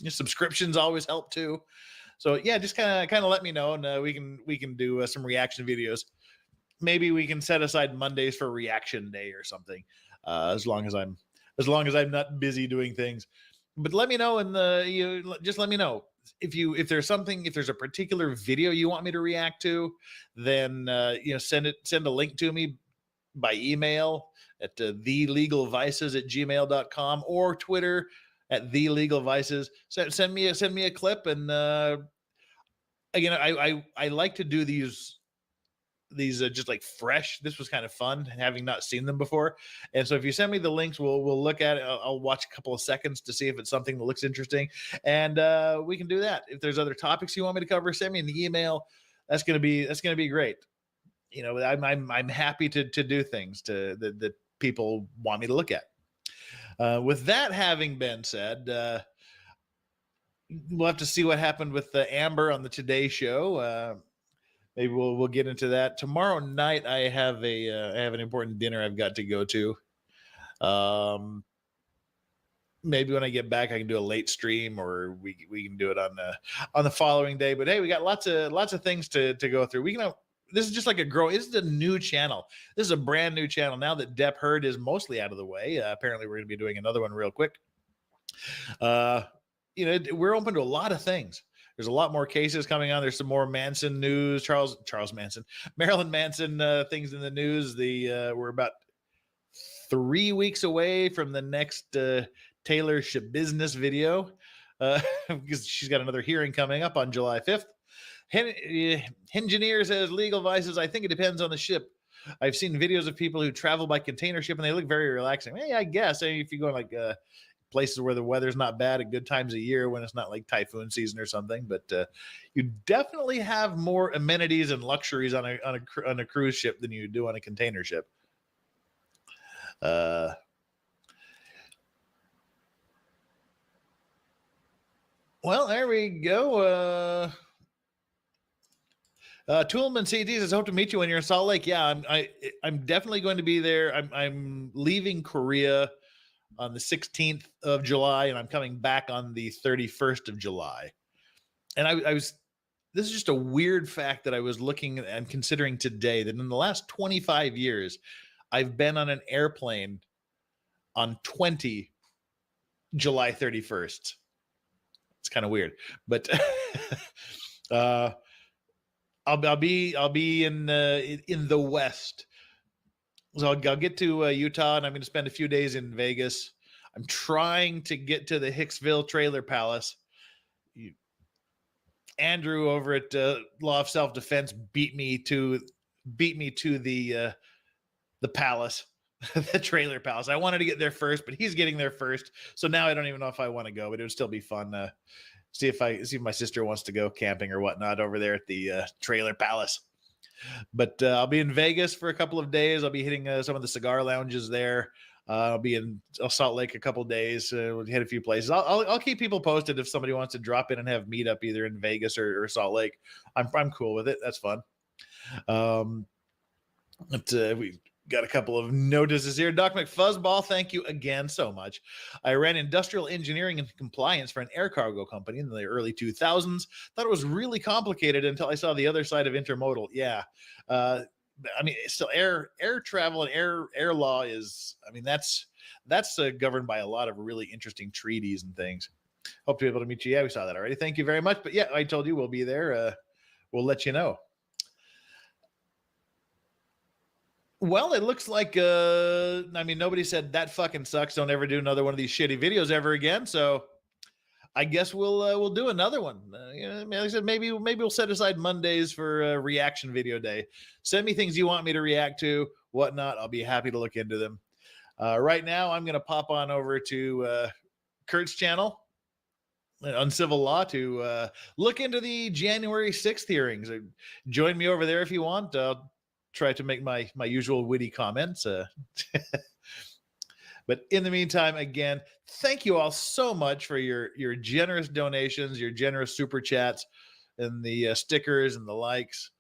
subscriptions always help too. So yeah, just kind of let me know, and we can do some reaction videos. Maybe we can set aside Mondays for reaction day or something, as long as I'm not busy doing things. But let me know, and just let me know if there's a particular video you want me to react to, then send a link to me by email at thelegalvices@gmail.com, or Twitter at thelegalvices. Send me a clip, and again, I like to do these just like fresh. This was kind of fun, having not seen them before. And so if you send me the links, we'll look at it. I'll watch a couple of seconds to see if it's something that looks interesting, and we can do that. If there's other topics you want me to cover, send me an email. That's gonna be great. I'm happy to do things that people want me to look at. With that having been said, we'll have to see what happened with Amber on the Today Show. Maybe we'll get into that tomorrow night. I have an important dinner I've got to go to. Maybe when I get back, I can do a late stream, or we can do it on the following day. But hey, we got lots of things to go through. This is just like this is a new channel. This is a brand new channel now that Depp Heard is mostly out of the way. Apparently, we're going to be doing another one real quick. We're open to a lot of things. There's a lot more cases coming on. There's some more Manson news, Marilyn Manson things in the news. We're about 3 weeks away from the next Taylor Shabusiness video, because she's got another hearing coming up on July 5th. Engineer says, Legal Vices, I think it depends on the ship. I've seen videos of people who travel by container ship, and they look very relaxing. Hey, I guess if you go in like places where the weather's not bad at good times of year, when it's not like typhoon season or something, but you definitely have more amenities and luxuries on a cruise ship than you do on a container ship. Well, there we go. Toolman CT says, hope to meet you when you're in Salt Lake. Yeah, I'm definitely going to be there. I'm leaving Korea on the 16th of July, and I'm coming back on the 31st of July. And this is just a weird fact that I was looking and considering today, that in the last 25 years, I've been on an airplane on 20 July 31st. It's kind of weird, but I'll be in the West. So I'll get to Utah, and I'm going to spend a few days in Vegas. I'm trying to get to the Hicksville Trailer Palace. Andrew over at Law of Self Defense beat me to the palace, the Trailer Palace. I wanted to get there first, but he's getting there first. So now I don't even know if I want to go, but it would still be fun. See if my sister wants to go camping or whatnot over there at the Trailer Palace. But I'll be in Vegas for a couple of days. I'll be hitting some of the cigar lounges there. I'll be in Salt Lake a couple of days. We'll hit a few places. I'll keep people posted if somebody wants to drop in and have meetup either in Vegas or Salt Lake. I'm cool with it. That's fun. Um, we got a couple of notices here. Doc McFuzzball, thank you again so much. I ran industrial engineering and compliance for an air cargo company in the early 2000s. Thought it was really complicated until I saw the other side of intermodal. Yeah. I mean, still air travel and air law is, I mean, that's governed by a lot of really interesting treaties and things. Hope to be able to meet you. Yeah, we saw that already. Thank you very much. But yeah, I told you we'll be there. We'll let you know. Well, it looks like I mean, nobody said that fucking sucks. Don't ever do another one of these shitty videos ever again. So I guess we'll do another one. You know, like I said, maybe we'll set aside Mondays for reaction video day. Send me things you want me to react to, whatnot. I'll be happy to look into them. Right now, I'm gonna pop on over to Kurt's channel on civil law to look into the January 6th hearings. Join me over there if you want. I'll try to make my usual witty comments. But in the meantime, again, thank you all so much for your generous donations, your generous super chats, and the stickers and the likes.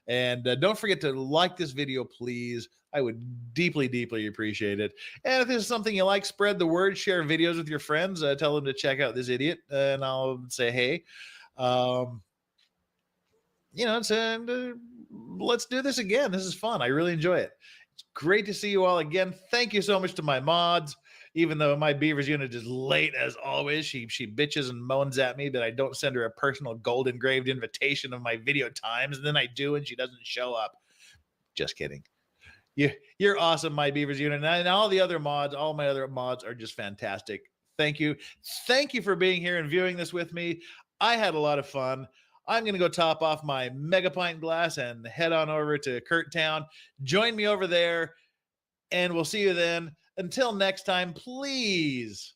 And don't forget to like this video, please. I would deeply, deeply appreciate it. And if this is something you like, spread the word, share videos with your friends, tell them to check out this idiot, and I'll say, hey, you know, let's do this again. This is fun. I really enjoy it. It's great to see you all again. Thank you so much to my mods. Even though my Beavers unit is late as always, she bitches and moans at me that I don't send her a personal gold engraved invitation of my video times, and then I do, and she doesn't show up. Just kidding. You're awesome, my Beavers unit, and all the other mods. All my other mods are just fantastic. Thank you for being here and viewing this with me. I had a lot of fun. I'm going to go top off my mega pint glass and head on over to Kurt Town. Join me over there, and we'll see you then. Until next time, please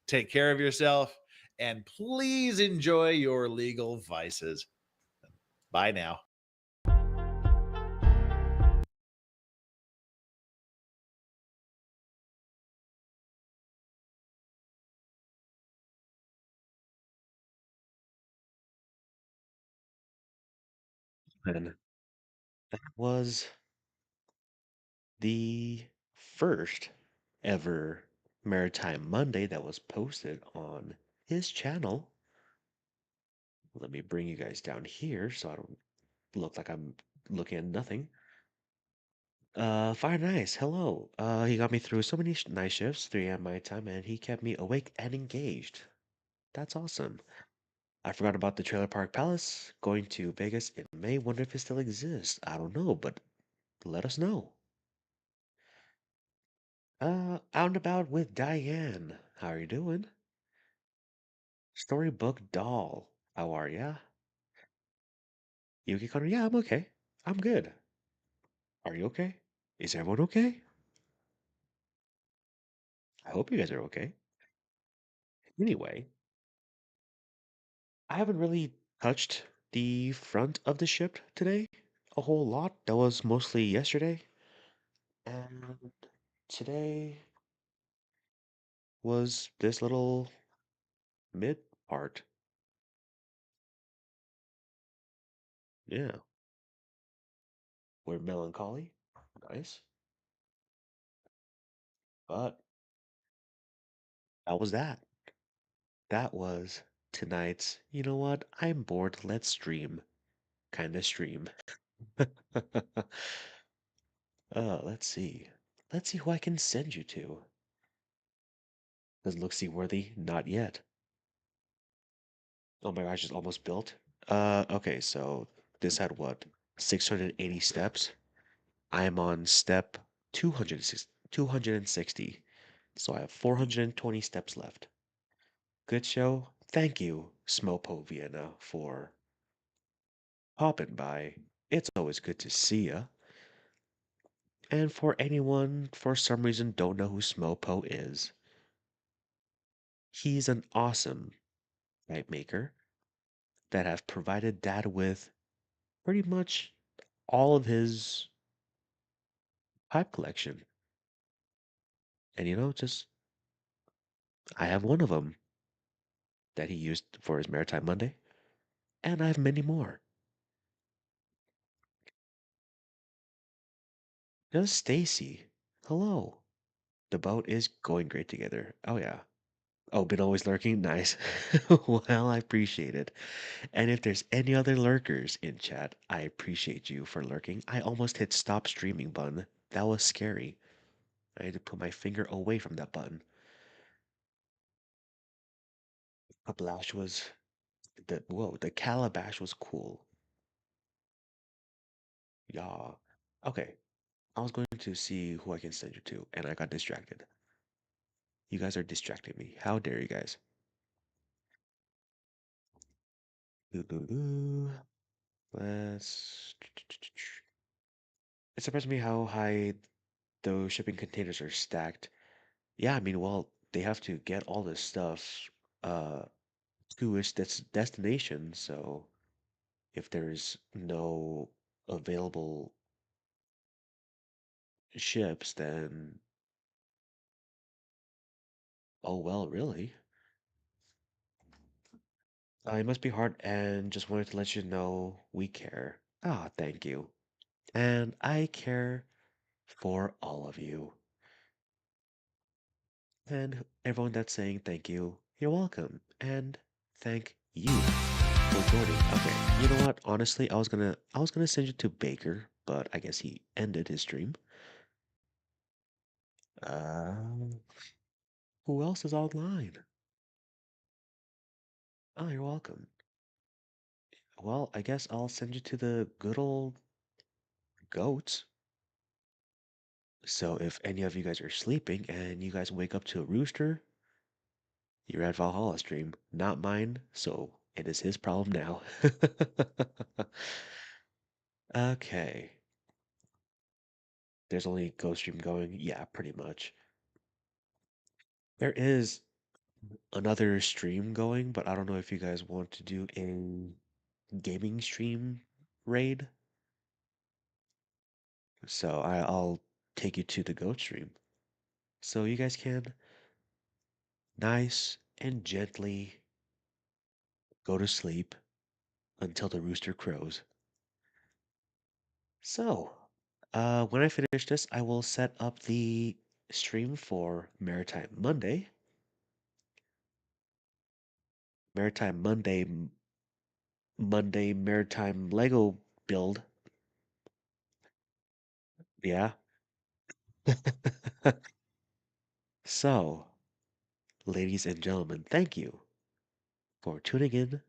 take care of yourself and please enjoy your legal vices. Bye now. And that was the first ever Maritime Monday that was posted on his channel. Let me bring you guys down here so I don't look like I'm looking at nothing. Fire Nice, hello. He got me through so many night shifts, 3 a.m. my time, and he kept me awake and engaged. That's awesome. I forgot about the Trailer Park Palace. Going to Vegas in May. Wonder if it still exists. I don't know, but let us know. Out and about with Diane. How are you doing? Storybook Doll. How are ya? Yuki Connor, yeah, I'm okay. I'm good. Are you okay? Is everyone okay? I hope you guys are okay. Anyway, I haven't really touched the front of the ship today a whole lot. That was mostly yesterday. And today was this little mid part. Yeah, we're melancholy. Nice. But that was that. That was tonight's, you know what? I'm bored. Let's stream. Kind of stream. Let's see. Let's see who I can send you to. Does it look seaworthy? Not yet. Oh my gosh, it's almost built. Okay, so this had what? 680 steps. I'm on step 260. So I have 420 steps left. Good show. Thank you, Smopo Vienna, for popping by. It's always good to see ya. And for anyone for some reason don't know who Smopo is, he's an awesome pipe maker that have provided Dad with pretty much all of his pipe collection. And just I have one of them that he used for his Maritime Monday, and I have many more. Just Stacy. Hello. The boat is going great together. Oh yeah. Oh, been always lurking? Nice. Well, I appreciate it. And if there's any other lurkers in chat, I appreciate you for lurking. I almost hit stop streaming button. That was scary. I had to put my finger away from that button. Calabash was the calabash was cool. Yeah. Okay. I was going to see who I can send you to, and I got distracted. You guys are distracting me. How dare you guys? Ooh. Let's. It surprised me how high those shipping containers are stacked. Yeah, I mean, well, they have to get all this stuff uh to its destination, so if there's no available ships, then oh well, really. It must be hard and just wanted to let you know we care. Ah, thank you. And I care for all of you. And everyone that's saying thank you, you're welcome. And thank you for joining. Okay, you know what? Honestly, I was gonna send you to Baker, but I guess he ended his stream. Uh, who else is online? Oh, you're welcome. Well, I guess I'll send you to the good old goats. So if any of you guys are sleeping and you guys wake up to a rooster, you're at Valhalla stream, not mine, so it is his problem now. Okay. There's only Ghost Stream going? Yeah, pretty much. There is another stream going, but I don't know if you guys want to do a gaming stream raid. So I'll take you to the Ghost stream. So you guys can nice and gently go to sleep until the rooster crows. So, when I finish this, I will set up the stream for Maritime Monday. Maritime Monday, Monday Maritime Lego build. Yeah. So, ladies and gentlemen, thank you for tuning in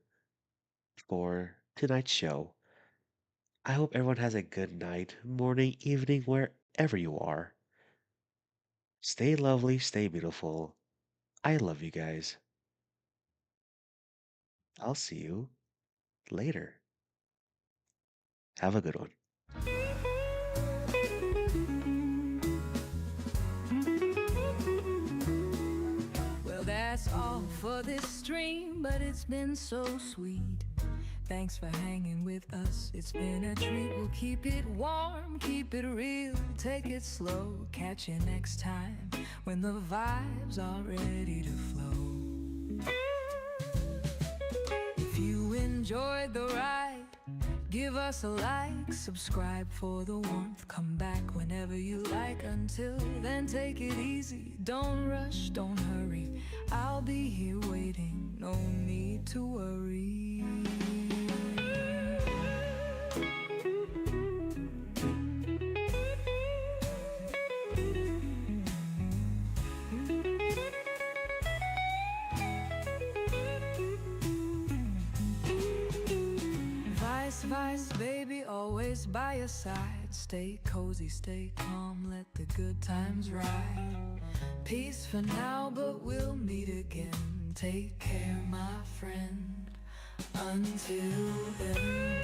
for tonight's show. I hope everyone has a good night, morning, evening, wherever you are. Stay lovely, stay beautiful. I love you guys. I'll see you later. Have a good one. Well, that's all for this stream, but it's been so sweet. Thanks for hanging with us. It's been a treat. We'll keep it warm, keep it real, take it slow. Catch you next time when the vibes are ready to flow. If you enjoyed the ride, give us a like, subscribe for the warmth. Come back whenever you like. Until then, take it easy. Don't rush, don't hurry. I'll be here waiting. No need to worry. Vice, baby, always by your side. Stay cozy, stay calm, let the good times ride. Peace for now, but we'll meet again. Take care, my friend, until then.